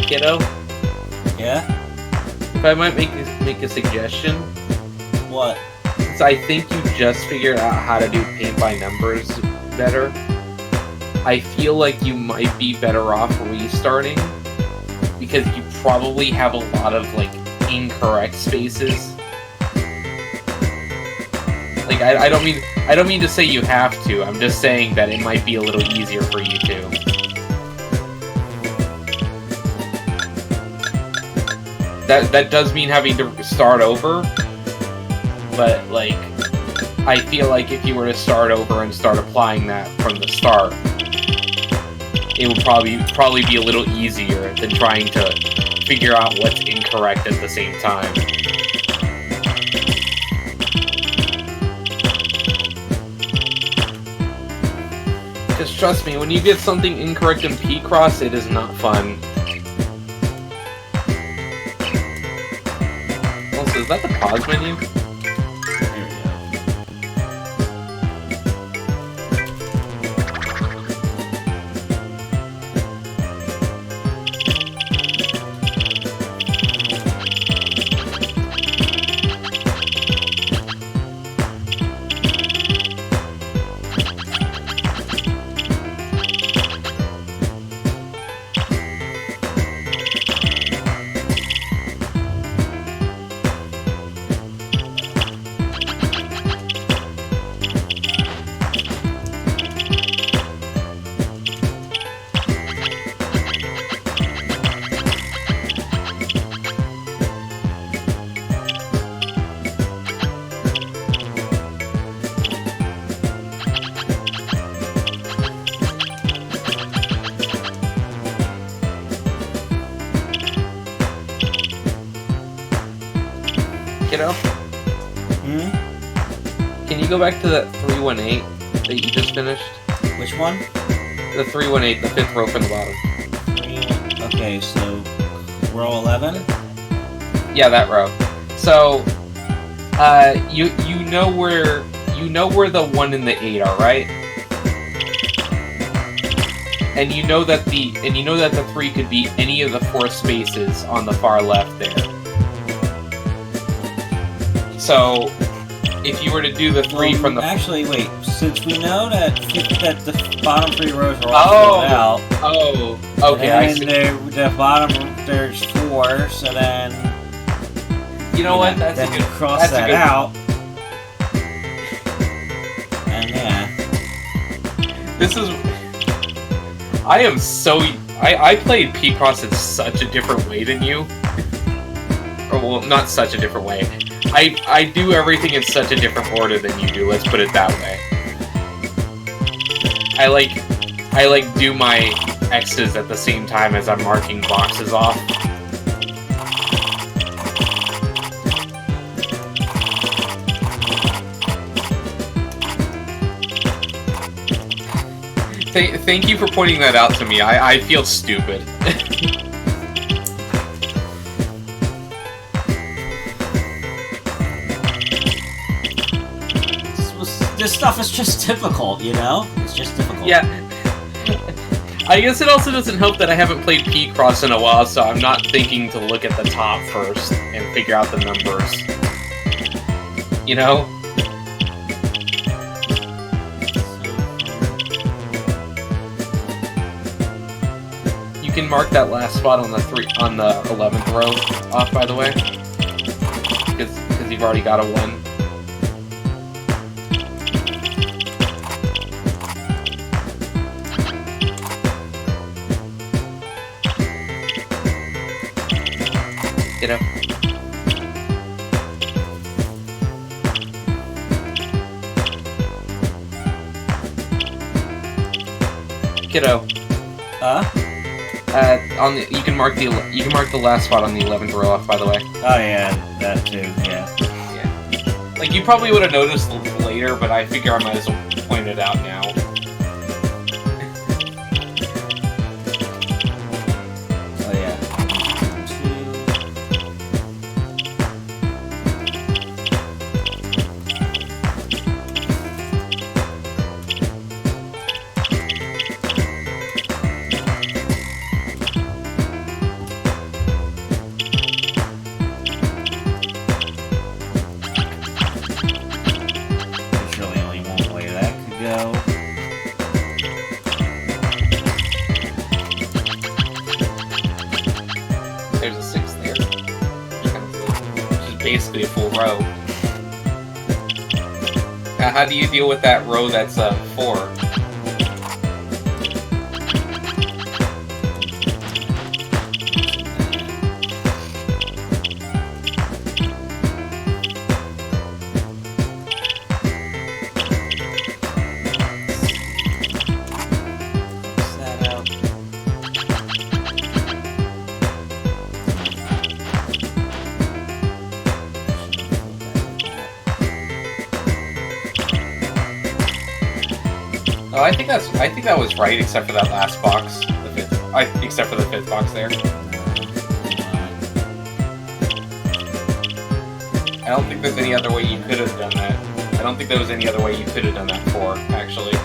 Kiddo? Yeah? If I might make a suggestion. What? Since I think you just figured out how to do paint by numbers better, I feel like you might be better off restarting, because you probably have a lot of, like, incorrect spaces. Like, I don't mean to say you have to, I'm just saying that it might be a little easier for you to. That does mean having to start over, but, like, I feel like if you were to start over and start applying that from the start, it would probably be a little easier than trying to figure out what's incorrect at the same time. Because trust me, when you get something incorrect in P-cross, it is not fun. Also, is that the pause menu? Here we go. Kiddo? Can you go back to that 318 that you just finished? Which one? The 318, the fifth row from the bottom. Okay, so row 11? Yeah, that row. So, you know where the 1 and the 8 are, right? And you know that the 3 could be any of the 4 spaces on the far left there. So, if you were to do the 3 from the... Actually, wait. Since we know that the bottom 3 rows are all filled out... Oh, okay, I see. The bottom, there's 4, so then... You know what? Then you cross that out. And yeah. This is... I am so... I played P-Cross in such a different way than you. Or, well, not such a different way. I do everything in such a different order than you do, let's put it that way. I do my X's at the same time as I'm marking boxes off. Thank you for pointing that out to me. I feel stupid. This stuff is just difficult, you know? It's just difficult. Yeah. I guess it also doesn't help that I haven't played P-Cross in a while, so I'm not thinking to look at the top first and figure out the numbers. You know? You can mark that last spot on the 11th row off, by the way, because you've already got a 1. Kiddo. Kiddo. You can mark the last spot on the 11th row off, by the way. Oh yeah, that too. Yeah. Yeah. Like you probably would have noticed later, but I figure I might as well point it out now. Oh yeah. 2. There's a 6 there. Which is basically a full row. Now, how do you deal with that row that's 4? Oh, I think that was right, except for that last box. Except for the 5th box there. I don't think there's any other way you could have done that. I don't think there was any other way you could have done that 4, actually.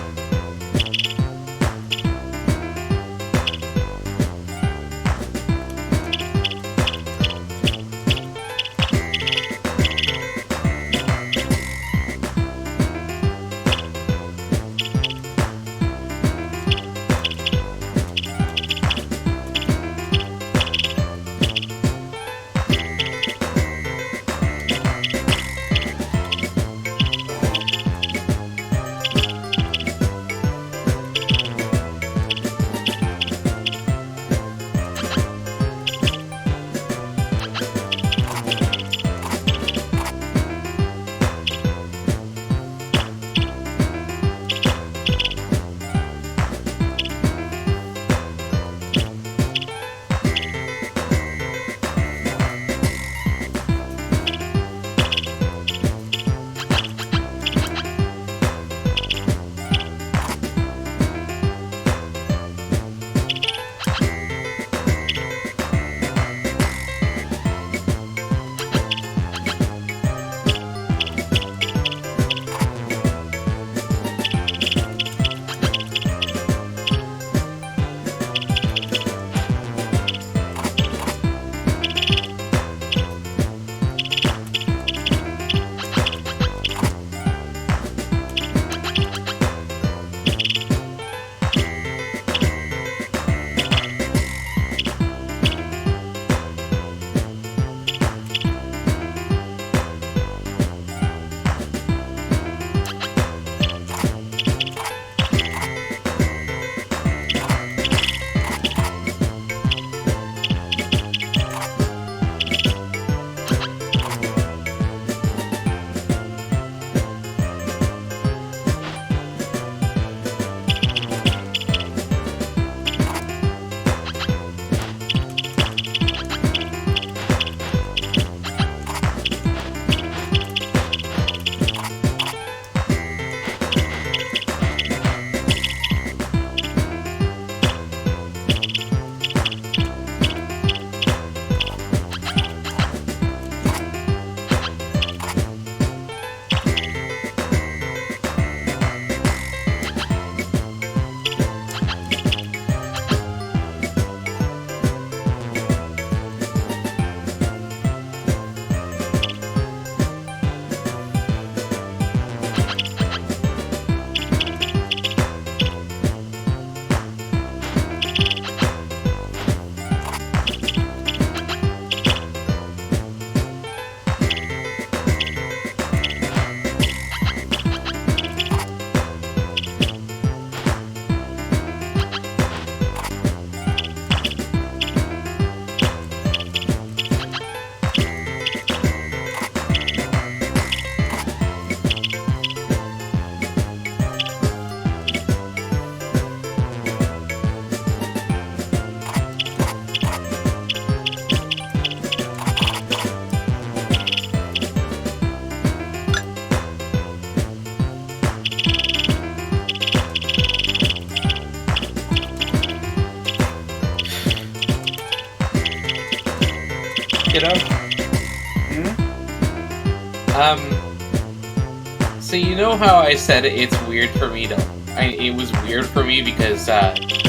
So you know how I said it's weird for me to... it was weird for me because,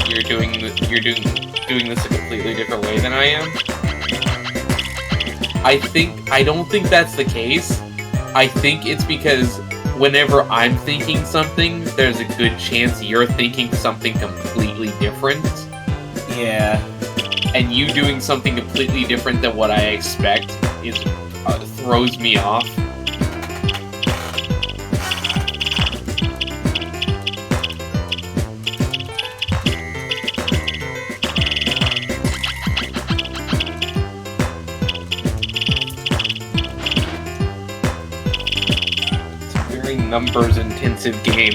you're doing this a completely different way than I am? I don't think that's the case. I think it's because whenever I'm thinking something, there's a good chance you're thinking something completely different. Yeah. And you doing something completely different than what I expect throws me off. It's a very numbers-intensive game.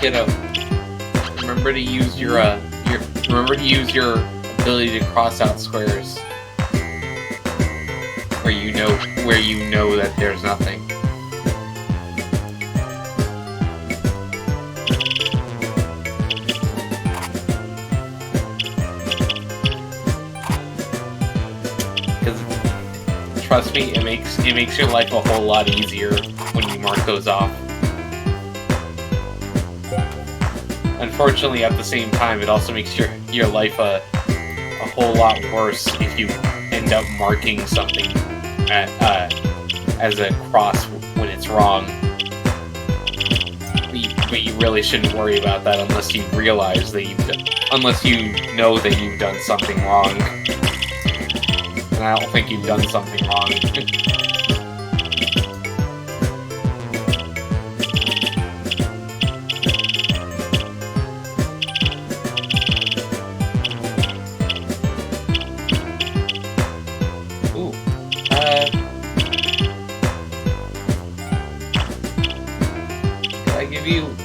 Kiddo, remember to use your ability to cross out squares where you know that there's nothing. Because trust me, it makes your life a whole lot easier when you mark those off. Unfortunately, at the same time, it also makes your life a whole lot worse if you end up marking something as a cross when it's wrong. But you really shouldn't worry about that unless you realize that unless you know that you've done something wrong. And I don't think you've done something wrong.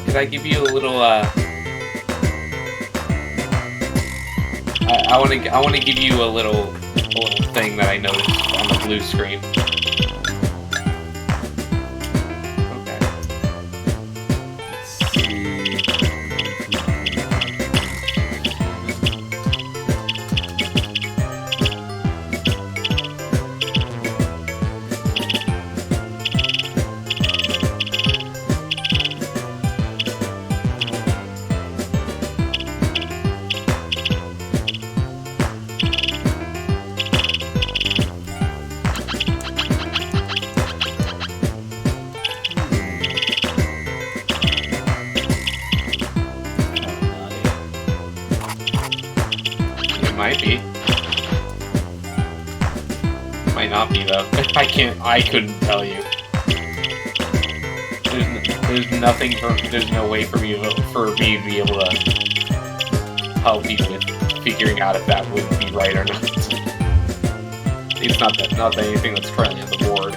Could I give you a little, I want to give you a little thing that I noticed on the blue screen. Okay. Let's see. Might be. Might not be though. I couldn't tell you. There's no way for me to be able to help you with figuring out if that would be right or not. It's not anything that's currently on the board.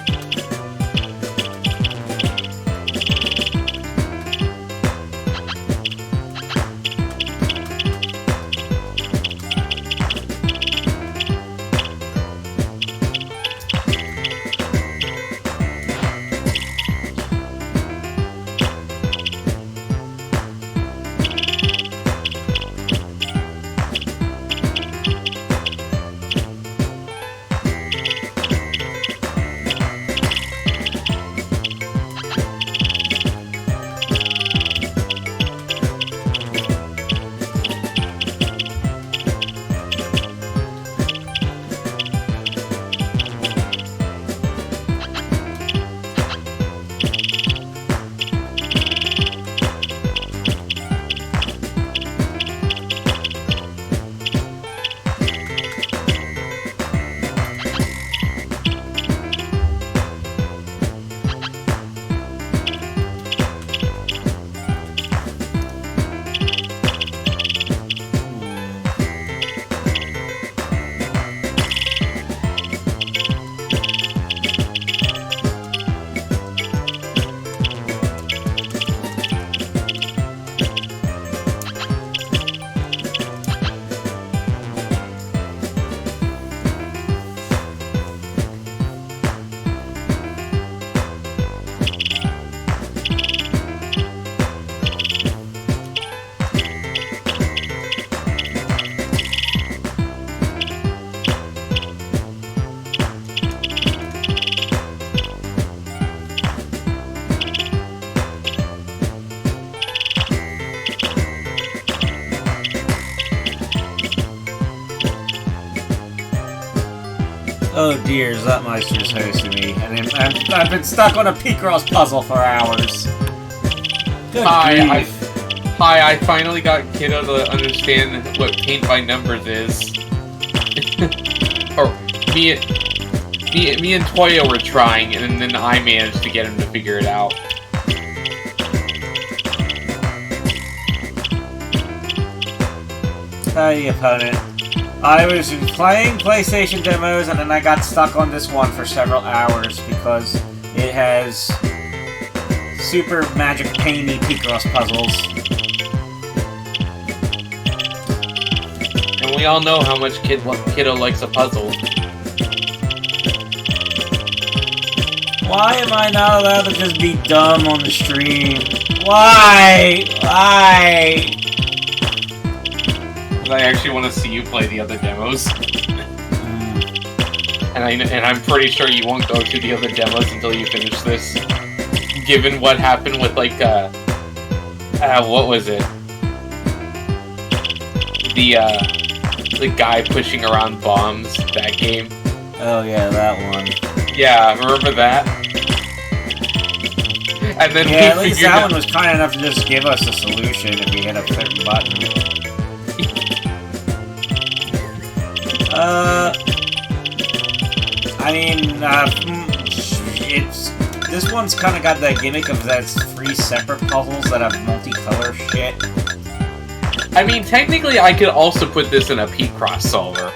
years, that Meister's hosting me, and I've been stuck on a Picross puzzle for hours. Good Hi, grief. I finally got Kiddo to understand what paint by numbers is. Or me and Toyo were trying, and then I managed to get him to figure it out. Hi, opponent. I was playing PlayStation demos, and then I got stuck on this one for several hours because it has super magic painty Picross puzzles. And we all know how much Kiddo likes a puzzle. Why am I not allowed to just be dumb on the stream? Why? Why? Because I actually want to see you play the other demos. And I'm pretty sure you won't go to the other demos until you finish this. Given what happened with, like, what was it? The guy pushing around bombs, that game. Oh yeah, that one. Yeah, remember that? And then Yeah, at we least figured that out... one was kind enough to just give us a solution if we hit a certain button. I mean, this one's kind of got that gimmick of that it's 3 separate puzzles that have multicolor shit. I mean, technically I could also put this in a Picross solver.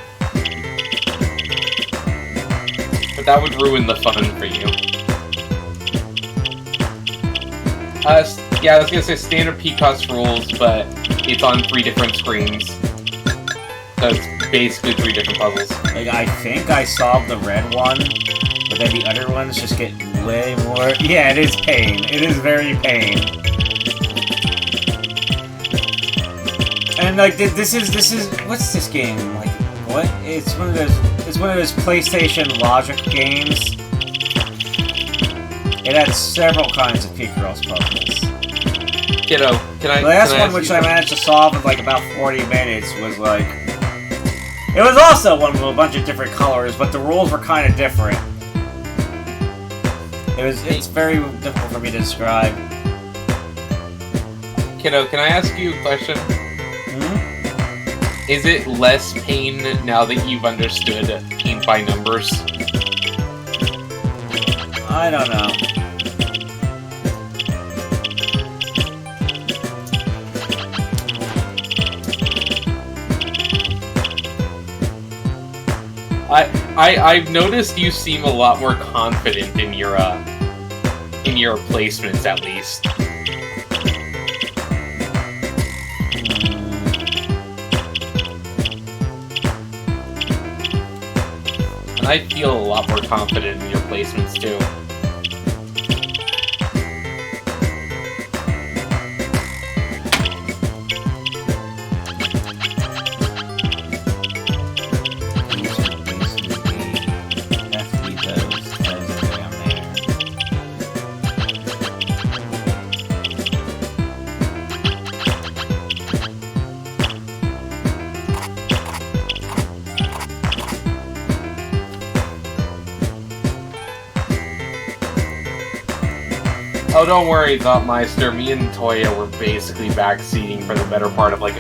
But that would ruin the fun for you. Yeah, I was gonna say standard Picross rules, but it's on 3 different screens. So it's basically 3 different puzzles. Like, I think I solved the red one, but then the other ones just get way more... Yeah, it is pain. It is very pain. And, like, this is... What's this game? Like, what? It's one of those PlayStation Logic games. It had several kinds of Picross puzzles. Kiddo, can I... The last can one, ask which you- I managed to solve in, like, about 40 minutes, was, like... It was also one with a bunch of different colors, but the rules were kind of different. It's very difficult for me to describe. Kiddo, can I ask you a question? Hmm? Is it less pain now that you've understood paint by numbers? I don't know. I've noticed you seem a lot more confident in your placements, at least. And I feel a lot more confident in your placements too. Oh, don't worry, Thoughtmeister. Me and Toya were basically backseating for the better part of for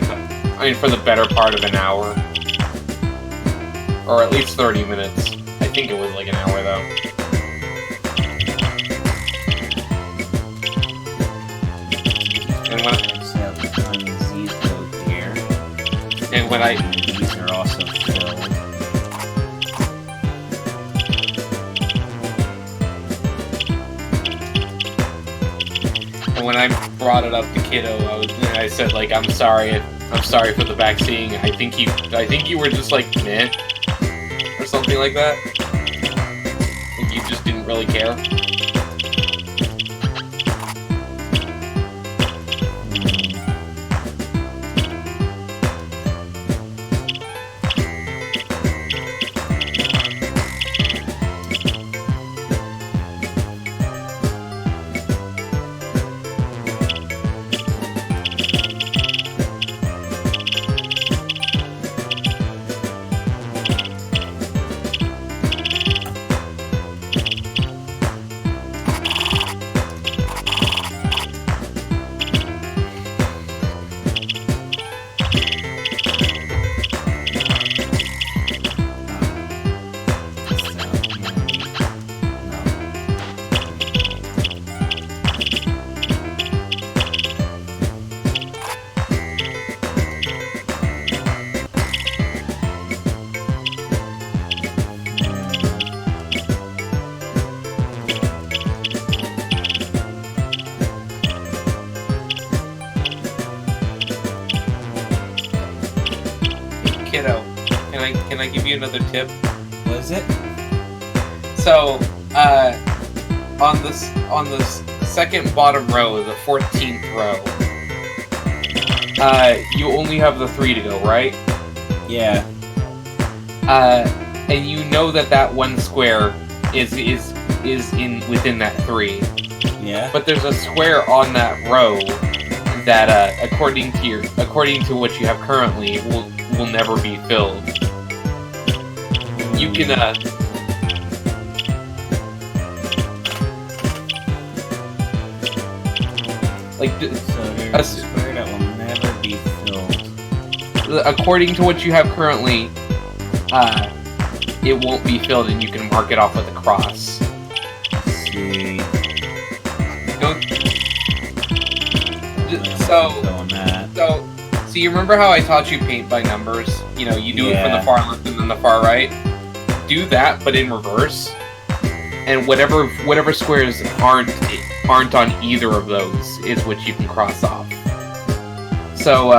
the better part of an hour. Or at least 30 minutes. I think it was like an hour, though. And when I... These are also filled. And when I brought it up to Kiddo, I said, like, I'm sorry for the backseating. I think you were just like, meh, or something like that. Like you just didn't really care. I give you another tip? What is it? So, on this second bottom row, the 14th row, you only have the 3 to go, right? Yeah. And you know that one square is within that 3. Yeah. But there's a square on that row that, according to what you have currently, will never be filled. You can like So there's a square that will never be filled. according to what you have currently, it won't be filled, and you can mark it off with a cross. Let's see. So on that. So you remember how I taught you paint by numbers? You know, you do it from the far left and then the far right. Do that, but in reverse. And whatever squares aren't on either of those is what you can cross off. So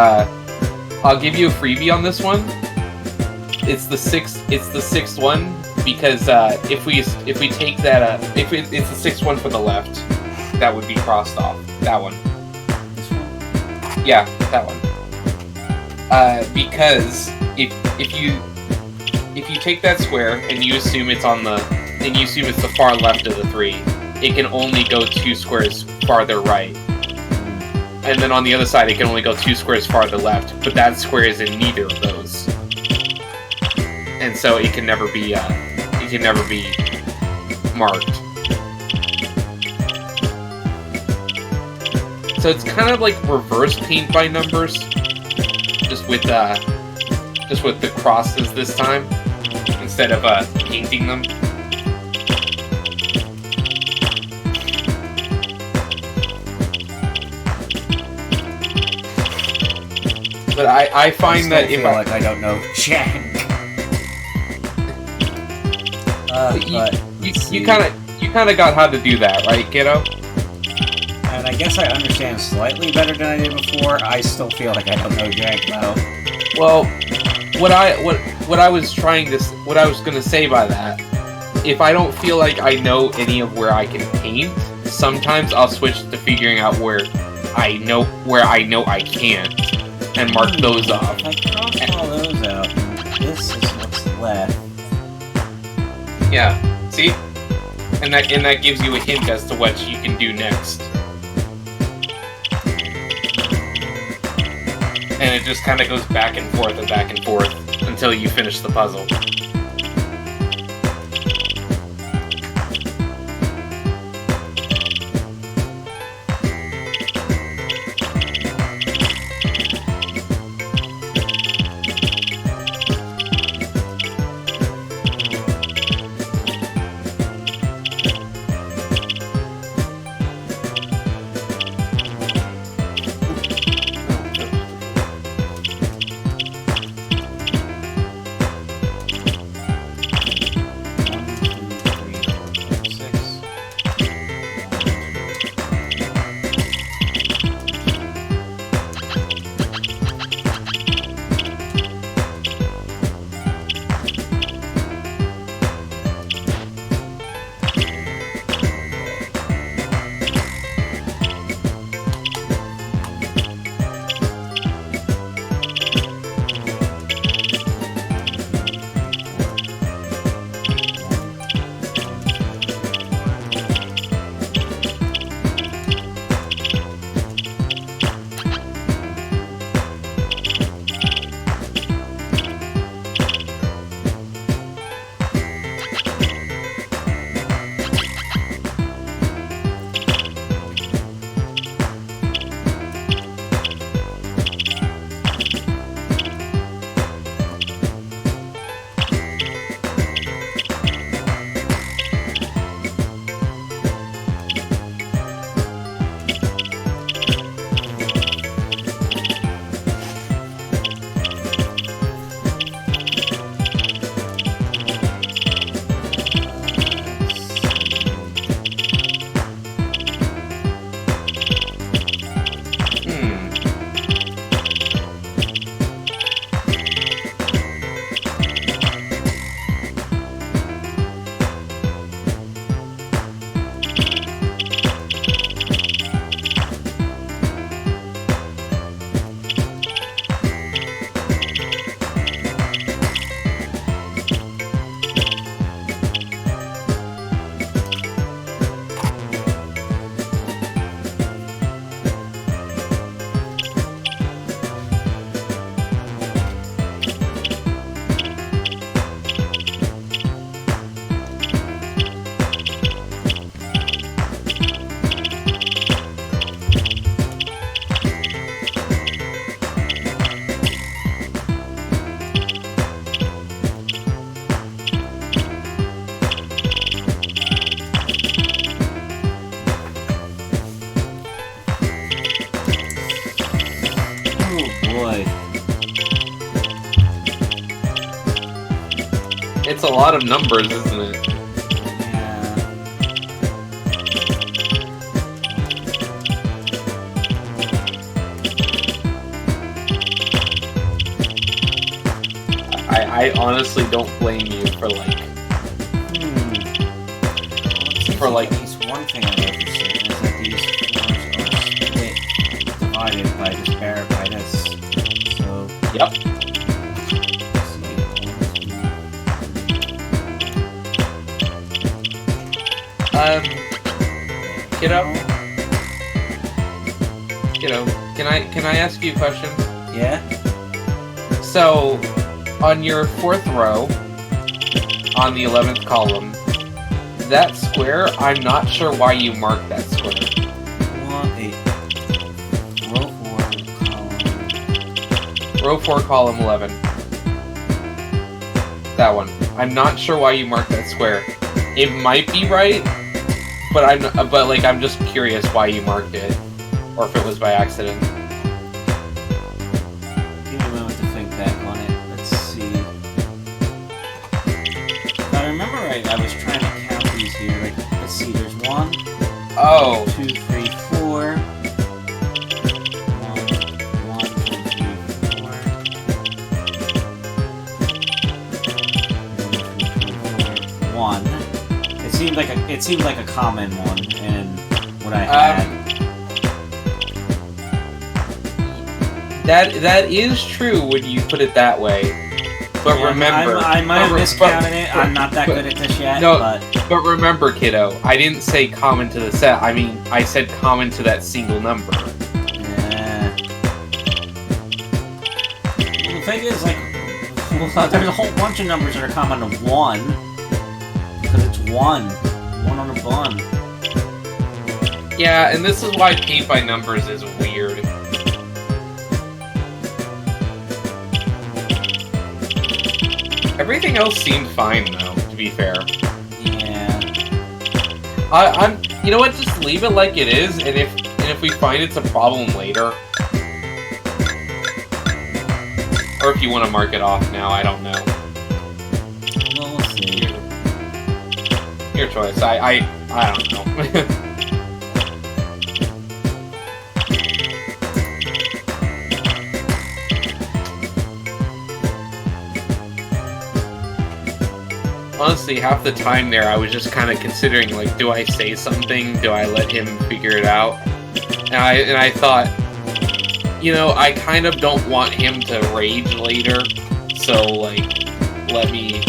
I'll give you a freebie on this one. It's the sixth one because if we take that it's the sixth one for the left, that would be crossed off. That one. This one? Yeah, that one. Because if you take that square and you assume it's the far left of the 3, it can only go 2 squares farther right. And then on the other side, it can only go 2 squares farther left, but that square is in neither of those. And so it can never be marked. So it's kind of like reverse paint by numbers, just with the crosses this time instead of painting them. But I find that if like I don't know Jack. You kind of got how to do that, right, kiddo? And I guess I understand slightly better than I did before. I still feel like I don't know Jack though. Well, what I was gonna say by that, if I don't feel like I know any of where I can paint, sometimes I'll switch to figuring out where I know I can't, and mark those off. If I cross all those out, this is what's left. Yeah, see? And that gives you a hint as to what you can do next. And it just kind of goes back and forth until you finish the puzzle. It's a lot of numbers, isn't it? I honestly don't blame you for like. For like. At least one thing I noticed is that these floors are split, divided by this. So. Yep. Kiddo, can I ask you a question? Yeah. So, on your 4th row, on the 11th column, that square, I'm not sure why you marked that square. Row 4, column 11. That one. I'm not sure why you marked that square. It might be right, but I'm just curious why you marked it, or if it was by accident. Give me a moment to think back on it. Let's see. If I remember right, I was trying to count these here. Like, let's see. There's 1, Oh. 2, 3, 4. 1. It seemed like a common one in what I had. That is true when you put it that way. But Yeah, remember, I might have miscounted it. I'm not that good at this yet. No, but remember, kiddo, I didn't say common to the set. I mean, I said common to that single number. yeah. Well, the thing is, like, there's a whole bunch of numbers that are common to 1. Because it's 1 on a bun. Yeah, and this is why paint by numbers is weird. Everything else seemed fine, though, to be fair. Yeah. I'm. You know what? Just leave it like it is, and if we find it's a problem later, or if you want to mark it off now, I don't know. Well, we'll see. Your choice. I don't know. Honestly, half the time there, I was just kind of considering, like, do I say something? Do I let him figure it out? And I thought, you know, I kind of don't want him to rage later, so, like, let me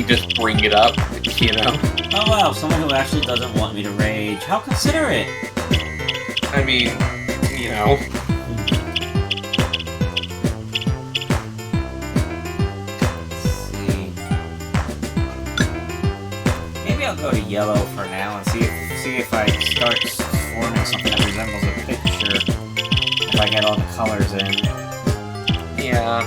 just bring it up, you know? Oh wow, someone who actually doesn't want me to rage. How considerate! I mean, you know. I'll go to yellow for now and see if I start forming something that resembles a picture. If I get all the colors in. Yeah.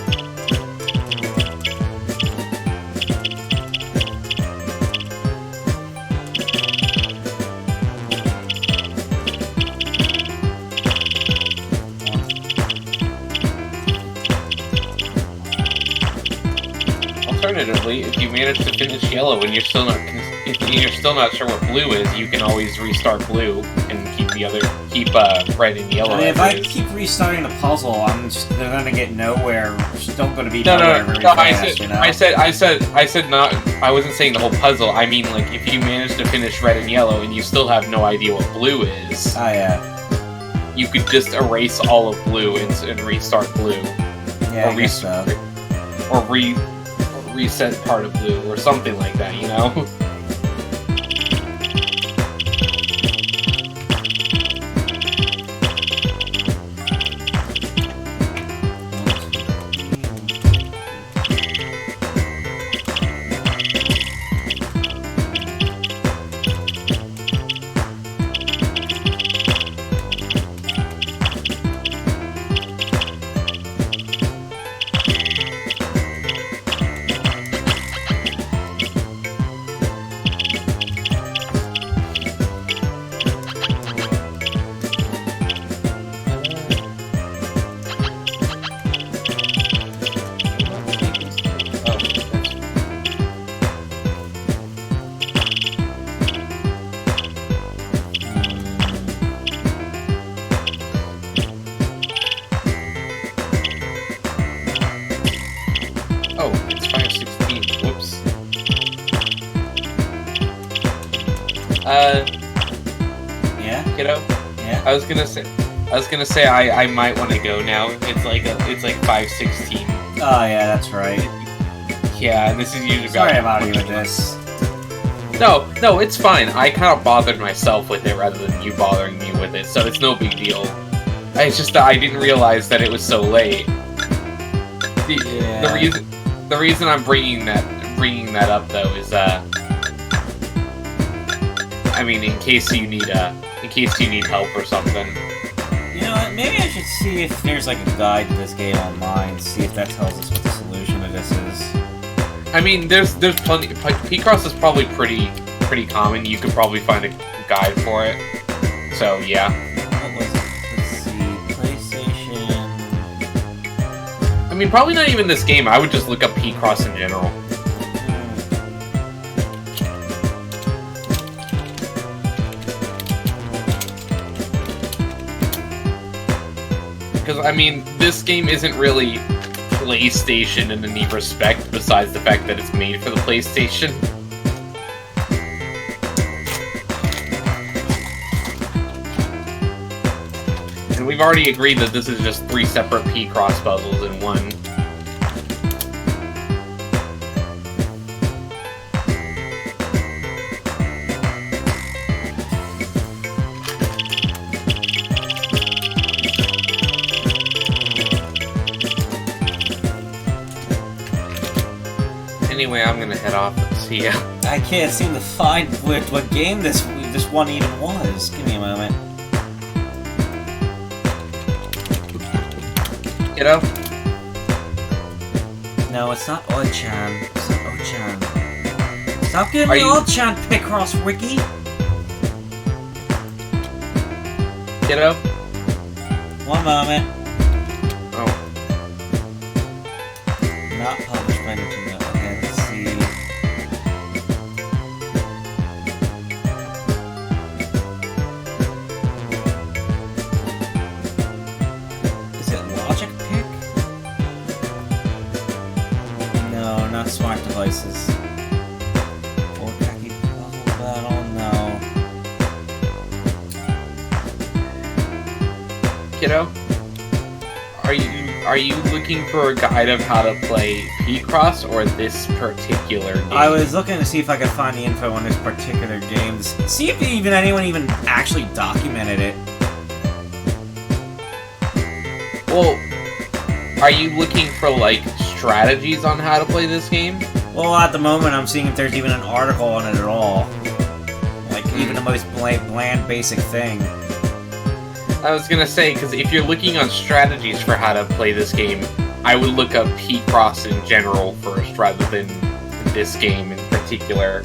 Alternatively, if you manage to finish yellow and you're still not sure what blue is, you can always restart blue and keep red and yellow. I mean, if I keep restarting the puzzle, they're gonna get nowhere. Still gonna be nowhere very fast, you know? I said not. I wasn't saying the whole puzzle. I mean, like, if you manage to finish red and yellow and you still have no idea what blue is. Oh yeah. You could just erase all of blue and restart blue. Yeah, I guess so. Or reset part of blue or something like that, you know? Yeah? Kiddo? Yeah? I was gonna say I might want to go now. It's like 5:16. Oh, yeah, that's right. Yeah, and this is usually Sorry about you with this. No, it's fine. I kind of bothered myself with it rather than you bothering me with it, so it's no big deal. It's just that I didn't realize that it was so late. The reason I'm bringing that up though is I mean, in case you need help or something. You know what, maybe I should see if there's like a guide to this game online, see if that tells us what the solution to this is. I mean, there's plenty. P-Cross is probably pretty common. You could probably find a guide for it. So yeah. What was it? Let's see. PlayStation. I mean, probably not even this game. I would just look up P-Cross in general. Because I mean, this game isn't really PlayStation in any respect, besides the fact that it's made for the PlayStation. And we've already agreed that this is just 3 separate P-Cross puzzles in one. Anyway, I'm gonna head off. See ya. I can't seem to find what game this one even was. Give me a moment. Kiddo? No, it's not Oi-chan. It's not Oi-chan. Stop giving me you- Oi-chan Picross, Wiki! Kiddo? One moment. Oh. Not published by Nintendo. Okay, let's see. Is it Logic Pick? No, not smart devices. Or Kaki Puzzle Battle? No. Kiddo? Are you looking for a guide of how to play P-Cross or this particular game? I was looking to see if I could find the info on this particular game. See if anyone even actually documented it. Well, are you looking for, like, strategies on how to play this game? Well, at the moment, I'm seeing if there's even an article on it at all. Like, even the most bland basic thing. I was gonna say, because if you're looking on strategies for how to play this game, I would look up P-Cross in general first, rather than this game in particular.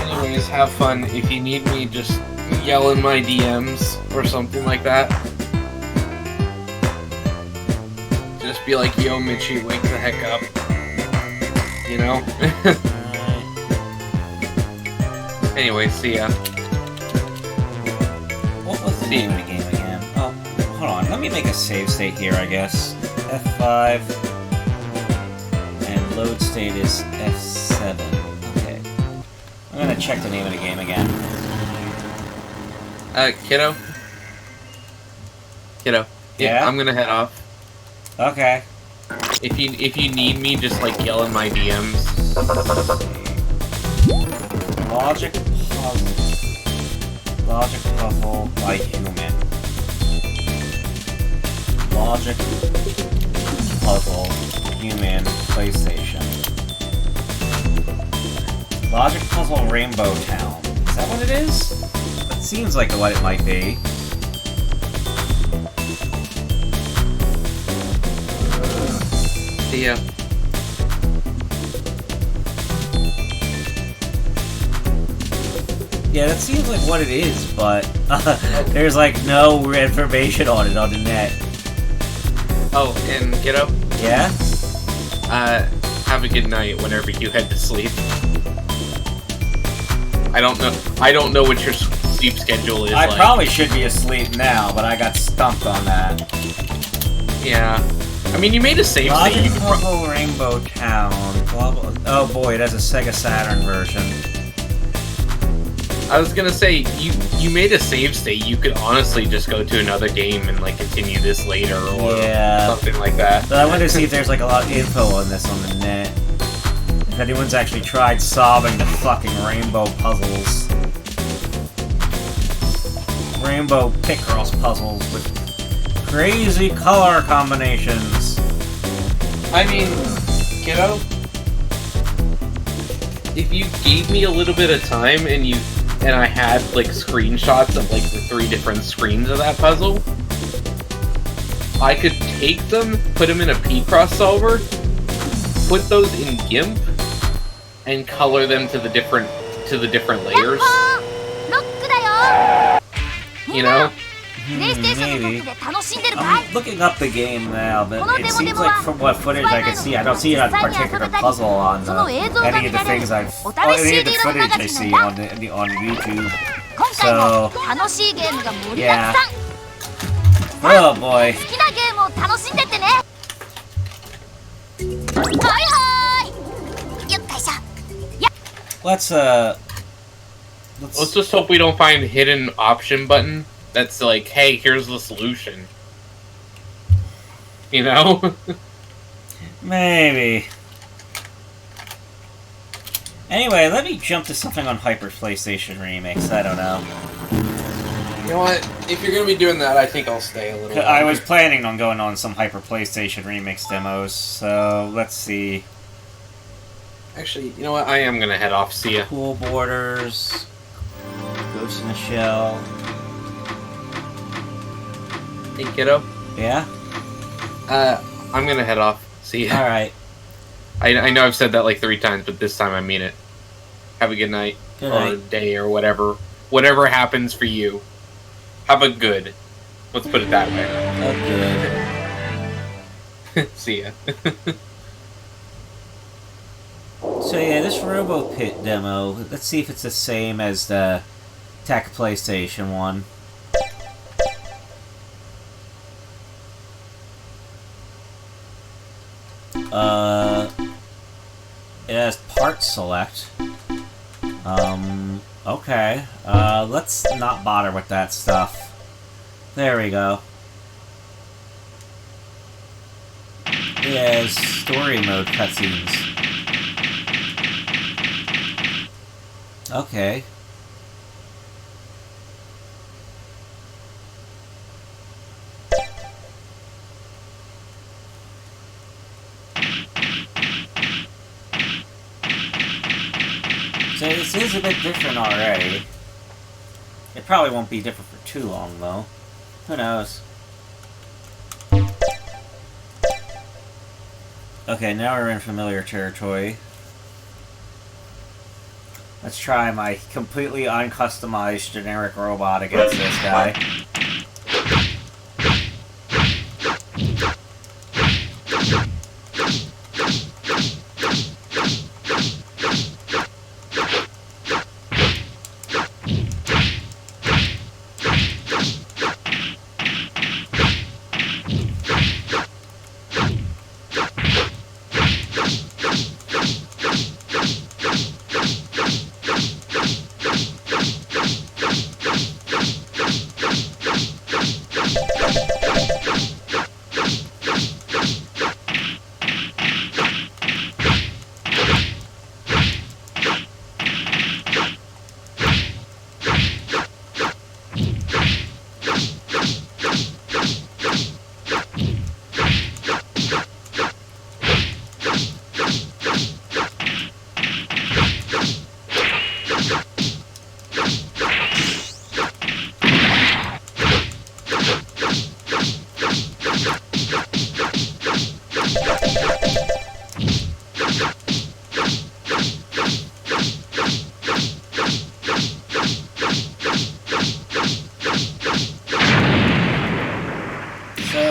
Anyways, have fun. If you need me, just yell in my DMs or something like that. Just be like, yo, Mitchie, wake the heck up. You know? Anyway, see ya. What was the name of the game again? Oh, hold on. Let me make a save state here, I guess. F5. And load state is F7. Okay. I'm gonna check the name of the game again. Kiddo? Kiddo. Yeah? I'm gonna head off. Okay. If you need me, just like yell in my DMs. Logic puzzle by human. Logic puzzle human PlayStation. Logic puzzle Rainbow Town. Is that what it is? That seems like what it might be. See ya. Yeah, that seems like what it is, but there's like no information on it on the net. Oh, and Kiddo? Yeah? Have a good night whenever you head to sleep. I don't know what your sleep schedule is I like. probably should be asleep now, but I got stumped on that. Yeah. I mean, you made a save Logic state. You could Purple Rainbow Town. Blah, blah. Oh boy, it has a Sega Saturn version. I was gonna say, you made a save state. You could honestly just go to another game and, like, continue this later or something like that. But I wanted to see if there's, like, a lot of info on this on the net. If anyone's actually tried solving the fucking rainbow puzzles. Rainbow Picross puzzles with crazy color combinations. I mean, kiddo, if you gave me a little bit of time and I had like screenshots of like the 3 different screens of that puzzle, I could take them, put them in a Picross solver, put those in GIMP, and color them to the different layers. ロックだよ You know? プレイステーションの Maybe. トップで楽しんでるかい I'm looking up the game now, but it seems like from what footage I can see, I don't see a particular puzzle on any of the things any of the footage I see on YouTube. 今回も楽しいゲームが盛りだくさん Oh boy. 好きなゲームを楽しんでってねはいはーいよっこいしょ Let's Let's just hope we don't find a hidden option button that's like, hey, here's the solution. You know? maybe. Anyway, let me jump to something on Hyper PlayStation Remix. I don't know. You know what? If you're gonna be doing that, I think I'll stay a little. I was planning on going on some Hyper PlayStation Remix demos, so let's see. Actually, you know what? I am gonna head off. See ya. Cool Borders, Ghost in the Shell. Hey, kiddo. Yeah? I'm gonna head off. See ya. Alright. I know I've said that like 3 times, but this time I mean it. Have a good night. Good or night. day or whatever. Whatever happens for you. Have a good. Let's put it that way. Oh, good. See ya. So yeah, this Robo Pit demo, let's see if it's the same as the Tech PlayStation one. It has part select. Okay. Let's not bother with that stuff. There we go. It has story mode cutscenes. Okay. So this is a bit different already. It probably won't be different for too long, though. Who knows? Okay, now we're in familiar territory. Let's try my completely uncustomized generic robot against this guy.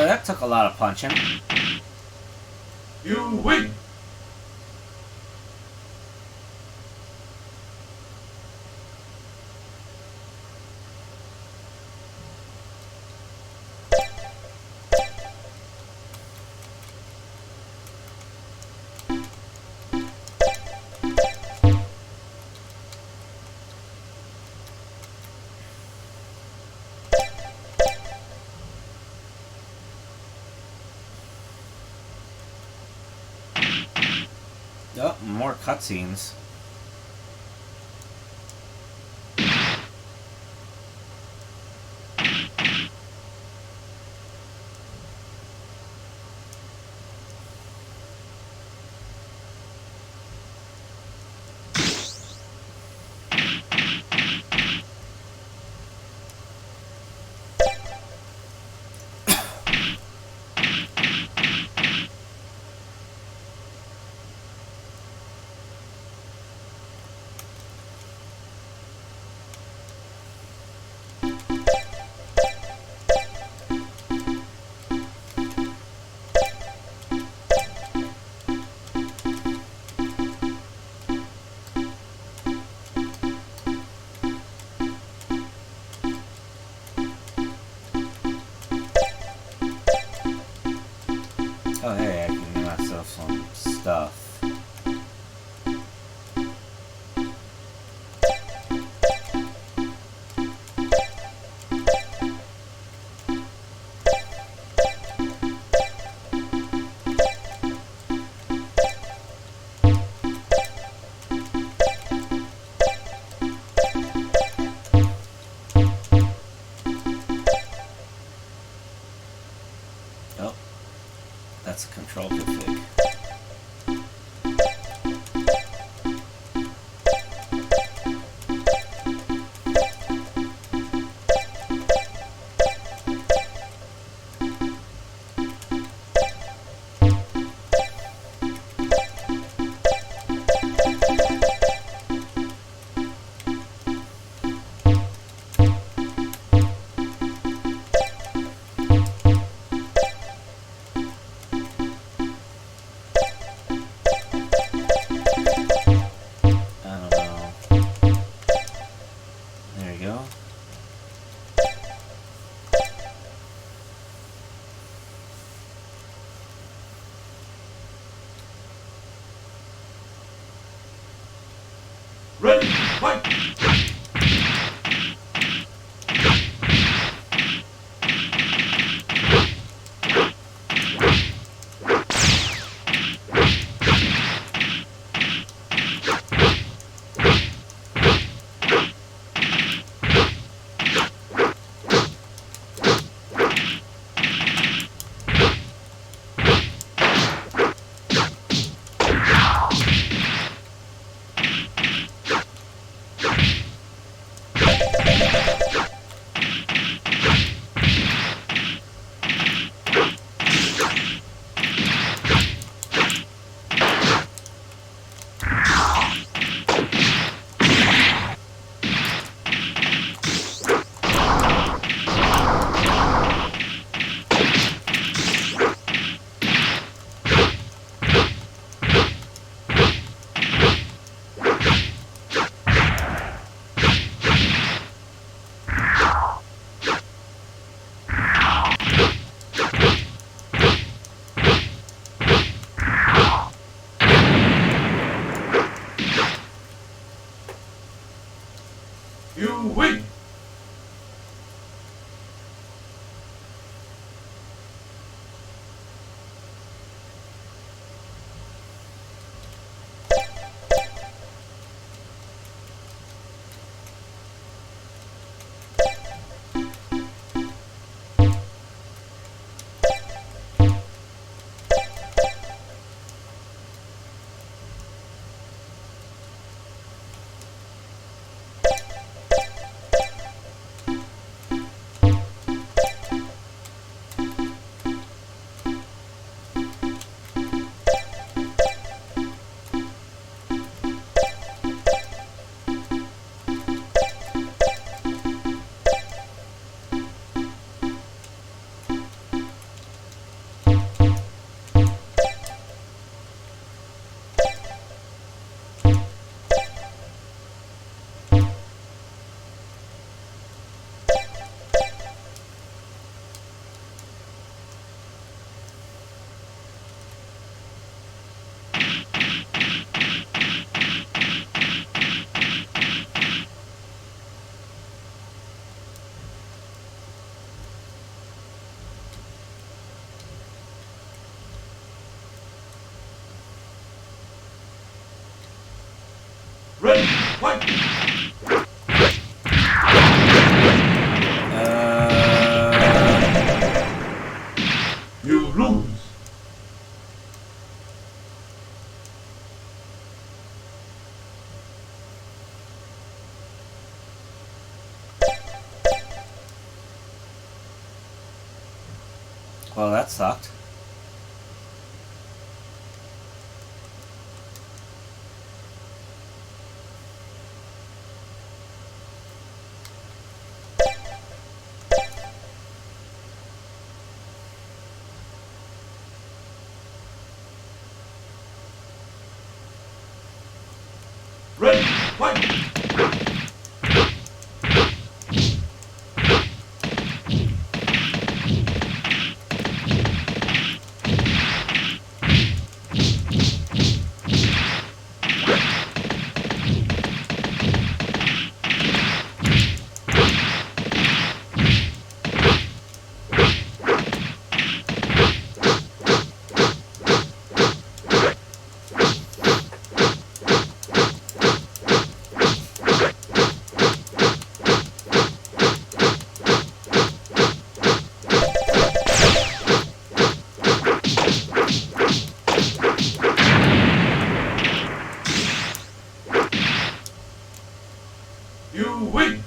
That took a lot of punching. You win! Oh, more cutscenes. Oh hey, I can get myself some stuff. Oh, that's a control config. I don't know. There you go. Ready, fight! You lose. Well, that sucked. Ready, fight! You win!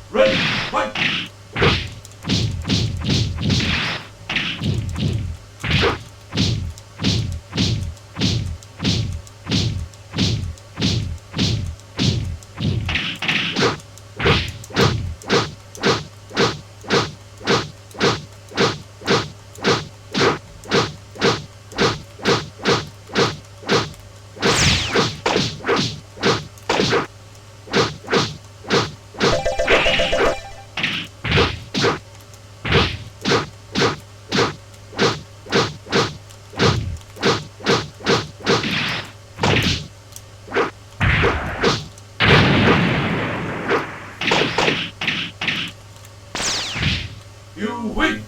Ready, fight! You win!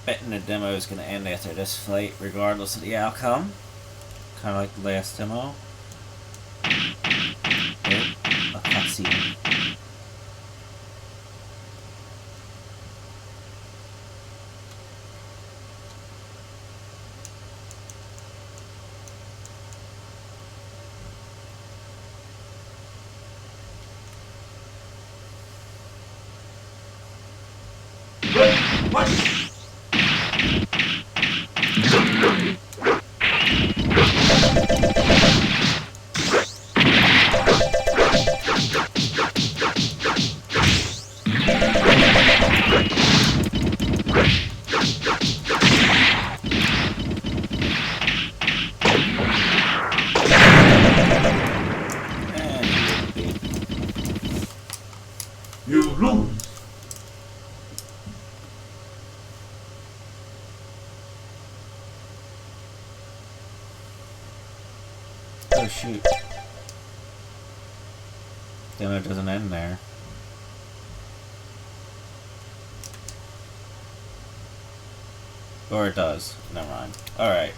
Betting the demo is going to end after this fight, regardless of the outcome. Kind of like the last demo. Oh, a cutscene. Ready, fight! You lose. shoot. Demo doesn't end there. Or it does. Never mind. Alright.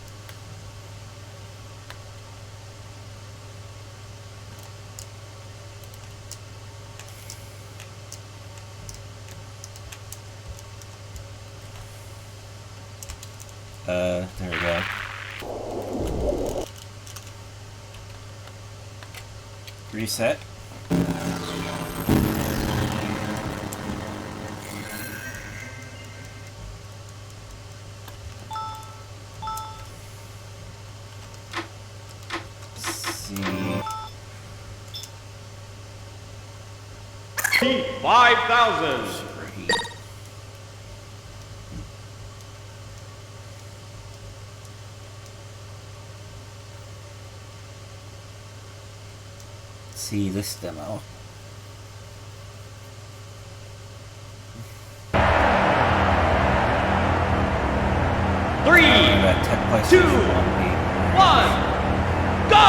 There we go. Reset. See. 5,000. Superheat. See this demo. That tech PlayStation 1 Go!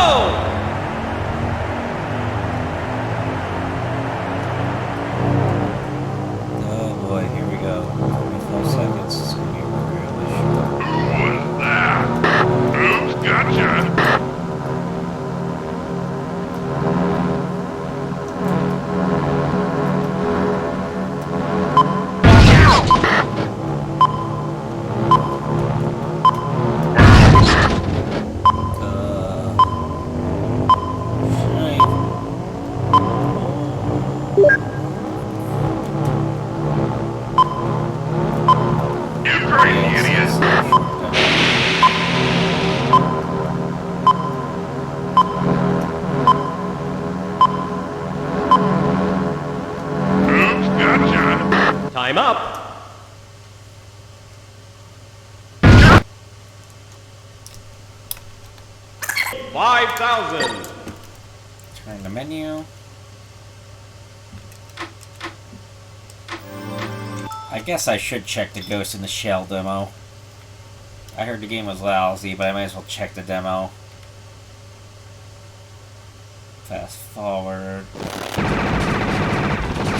Oh boy, here we go. 24 seconds. It's gonna be really short. Who was that? Who's gotcha? You crazy idiot. Who's gotcha? Time up. $5,000. Turn the menu. I guess I should check the Ghost in the Shell demo. I heard the game was lousy, but I might as well check the demo. Fast forward.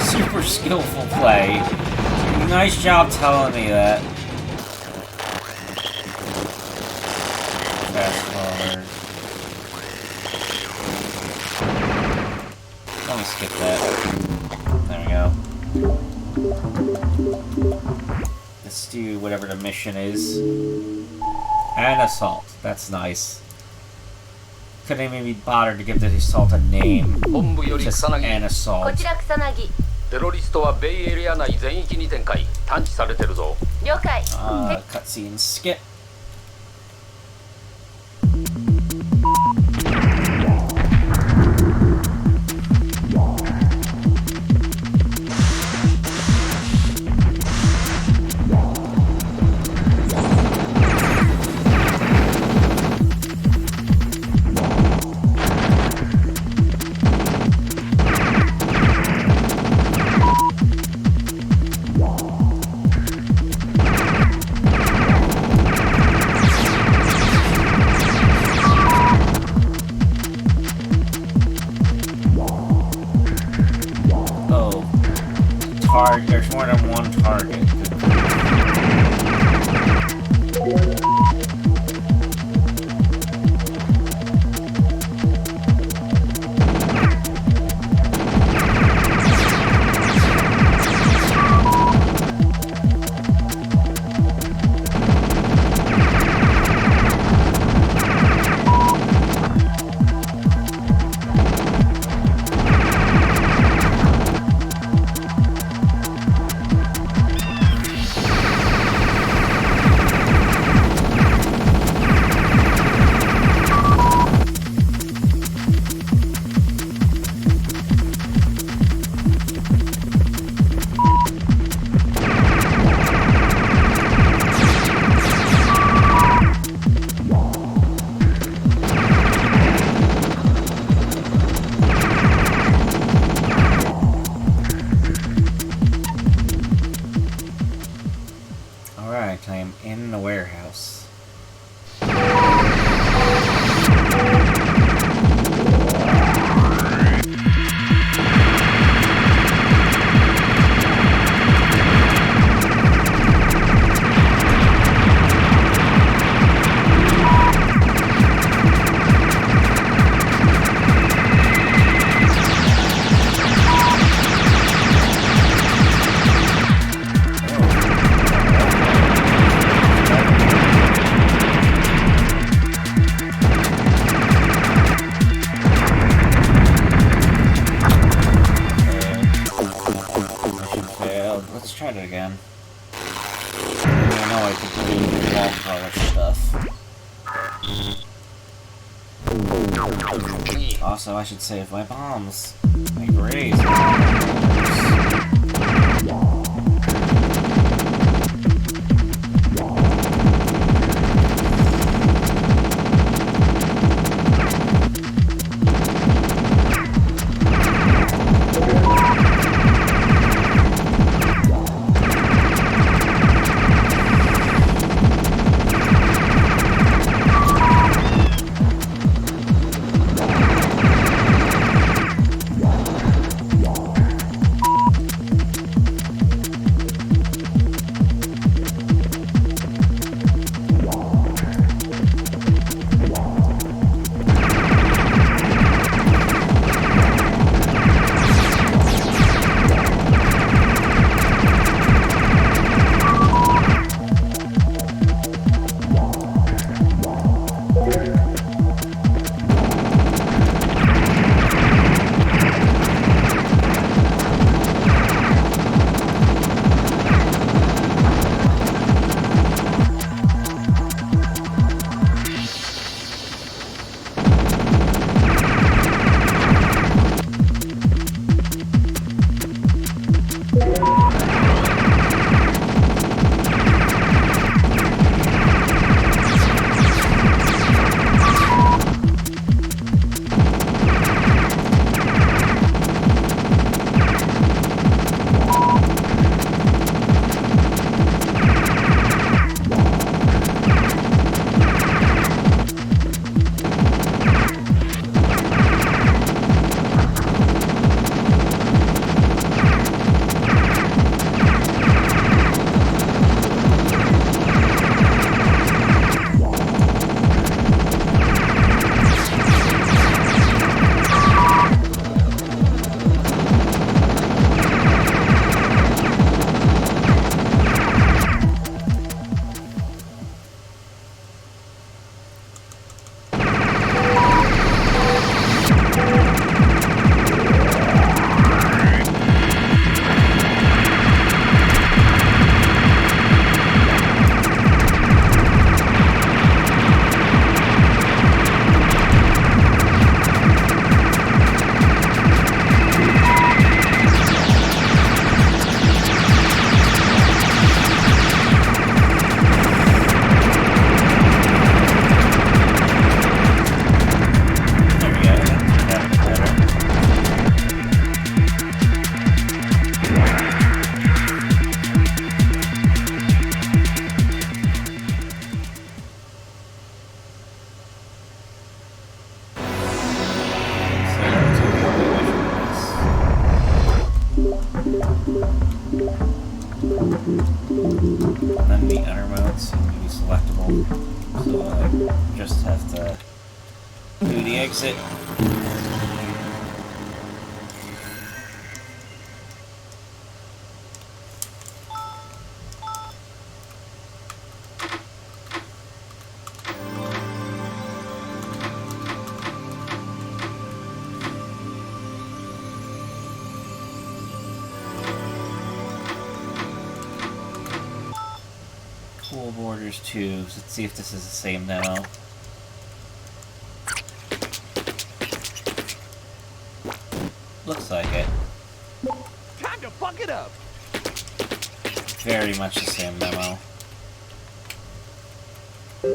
Super skillful play. Nice job telling me that. Fast forward. Let me skip that. There we go. Let's do whatever the mission is. And assault. That's nice. Couldn't even be bothered to give the assault a name. Just an assault. こちら草薙。テロリストはベイエリア内全域に展開。探知されてるぞ。了解。 Cutscene skip. There's more than one target. Alright, I am in the warehouse. tried it again. I know I could do wall product stuff. Also, I should save my bombs. My grenades. Then the inner modes seem to be selectable, so I just have to do the exit. Cool Borders 2. Let's see if this is the same demo. Looks like it. Time to fuck it up. Very much the same demo.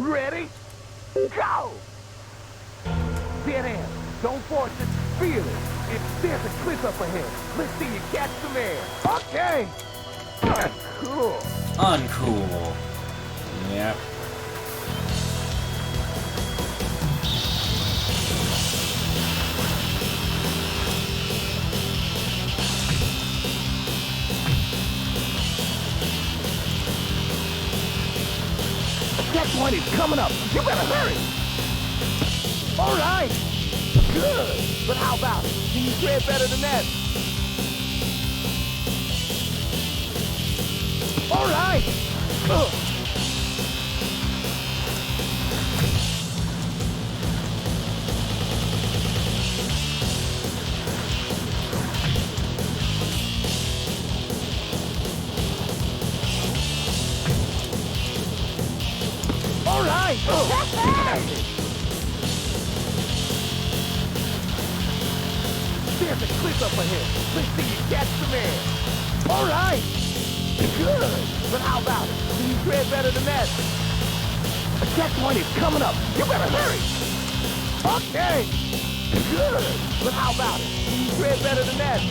Ready? Go! Dead end. Don't force it. Feel it. If there's a cliff up ahead, let's see you catch some air. Okay. Cool. Uncool. Yep. Checkpoint is coming up. You better hurry. All right. Good. But how about it? Can you tread better than that? All right. Ugh. cliff up ahead. Let's see you catch the man. All right. Good. But how about it? Can you tread better than that? A checkpoint is coming up. You better hurry. Okay. Good. But how about it? Can you tread better than that?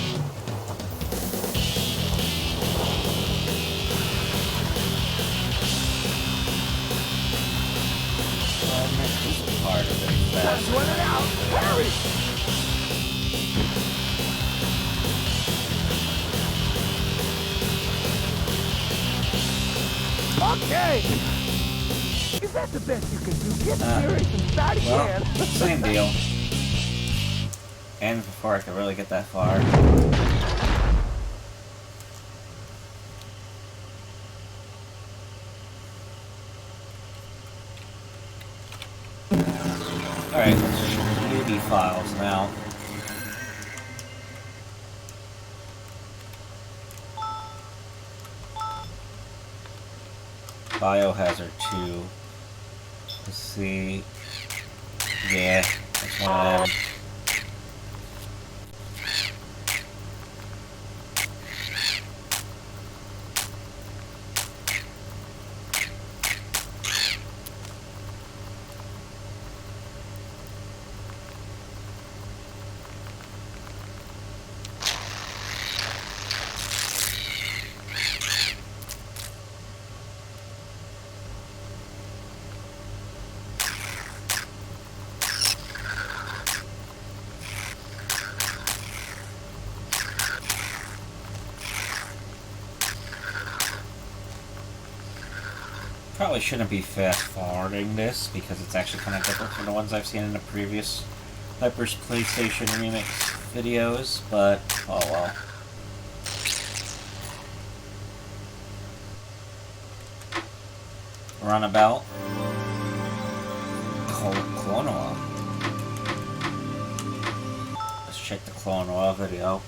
I missed this part of it Time's fast. running out. Hurry. Okay. Is that the best you can do? Get serious and start Well, again. same deal. And before I could really get that far. Alright, let's view the files now. Biohazard 2. Let's see. Yeah, that's one of them. Probably shouldn't be fast forwarding this because it's actually kind of different from the ones I've seen in the previous Hyper's PlayStation Remix videos, but oh well. Runabout. Clonoa. Let's check the Clonoa video.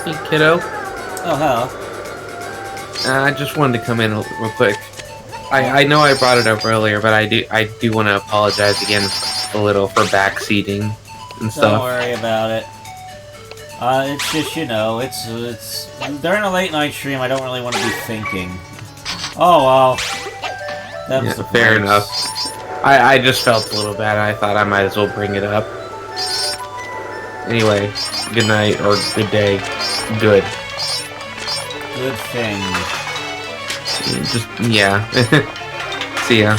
Hey, kiddo. Oh, hell. I just wanted to come in real quick. I know I brought it up earlier, but I do want to apologize again a little for backseating and Don't stuff. worry about it. It's just, you know, it's during a late night stream, I don't really want to be thinking. Oh, well. That was the Fair place. enough. I just felt a little bad. I thought I might as well bring it up. Anyway, good night or good day. Good. Good thing. Just, yeah. See ya.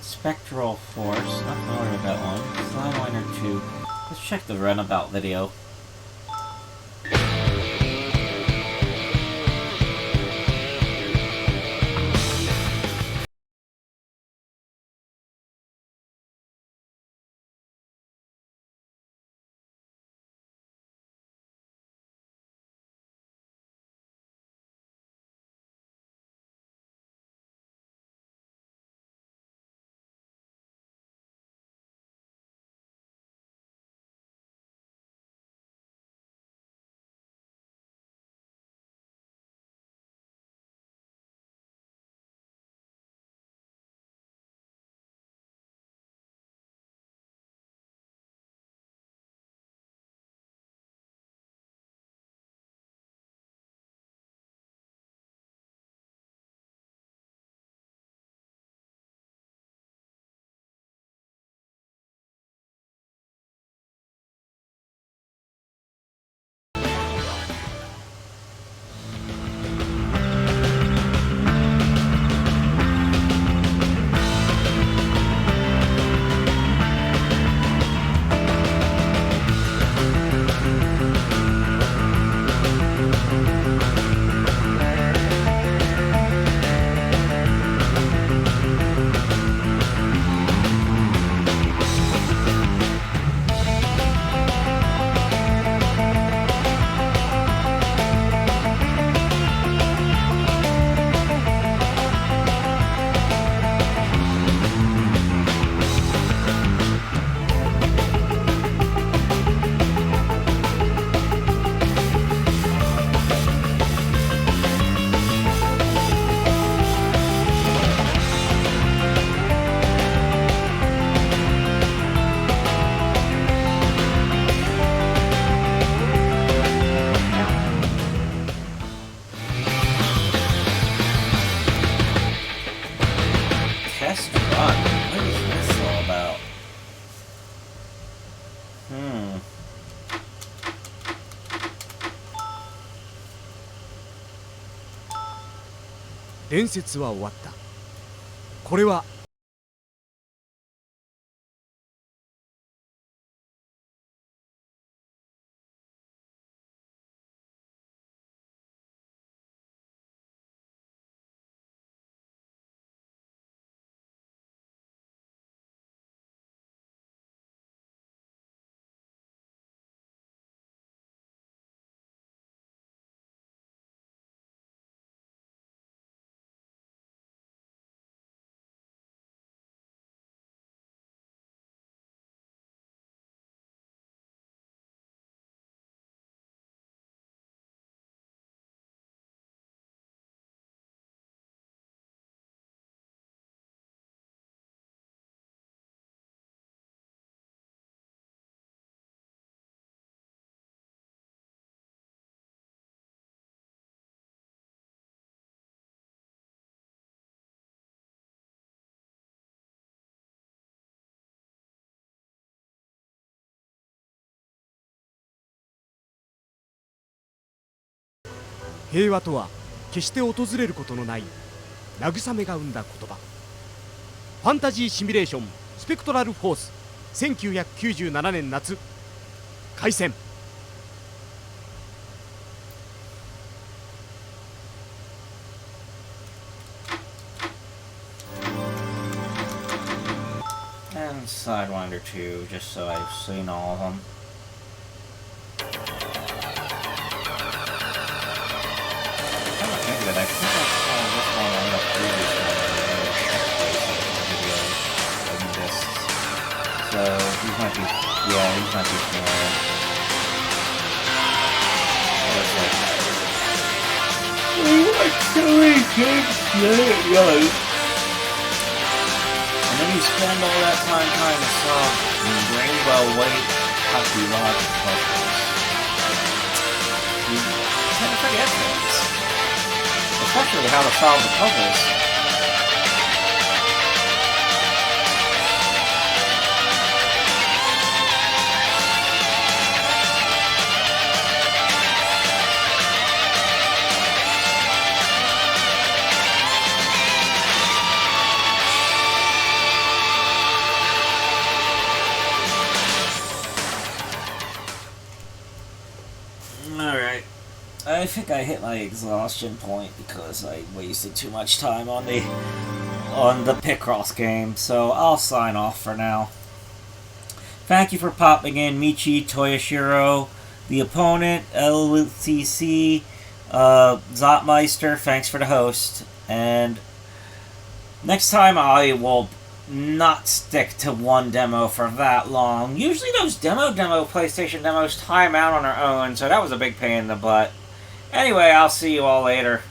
Spectral Force. Not familiar with that one. Slidewiner 2. Let's check the Runabout video. 伝説は終わった。これは平和とは決して訪れることのない慰めが生んだ言葉。ファンタジーシミュレーションスペクトラルフォース1997年夏開戦。And Sidewinder 2, just so I've seen all of them. I think I saw this one on the previous one in this. So these might be, yeah, these might be familiar. And then you spend all that time trying to solve Rainbow White Happy Logic puzzles. You tend to forget things. Especially how to solve the puzzles. Alright. I think I hit my exhaustion point because I wasted too much time on the Picross game, so I'll sign off for now. Thank you for popping in, Michi, Toyoshiro, the opponent, LCC, Zotmeister, thanks for the host, and next time I will not stick to one demo for that long. Usually those PlayStation demos time out on their own, so that was a big pain in the butt. Anyway, I'll see you all later.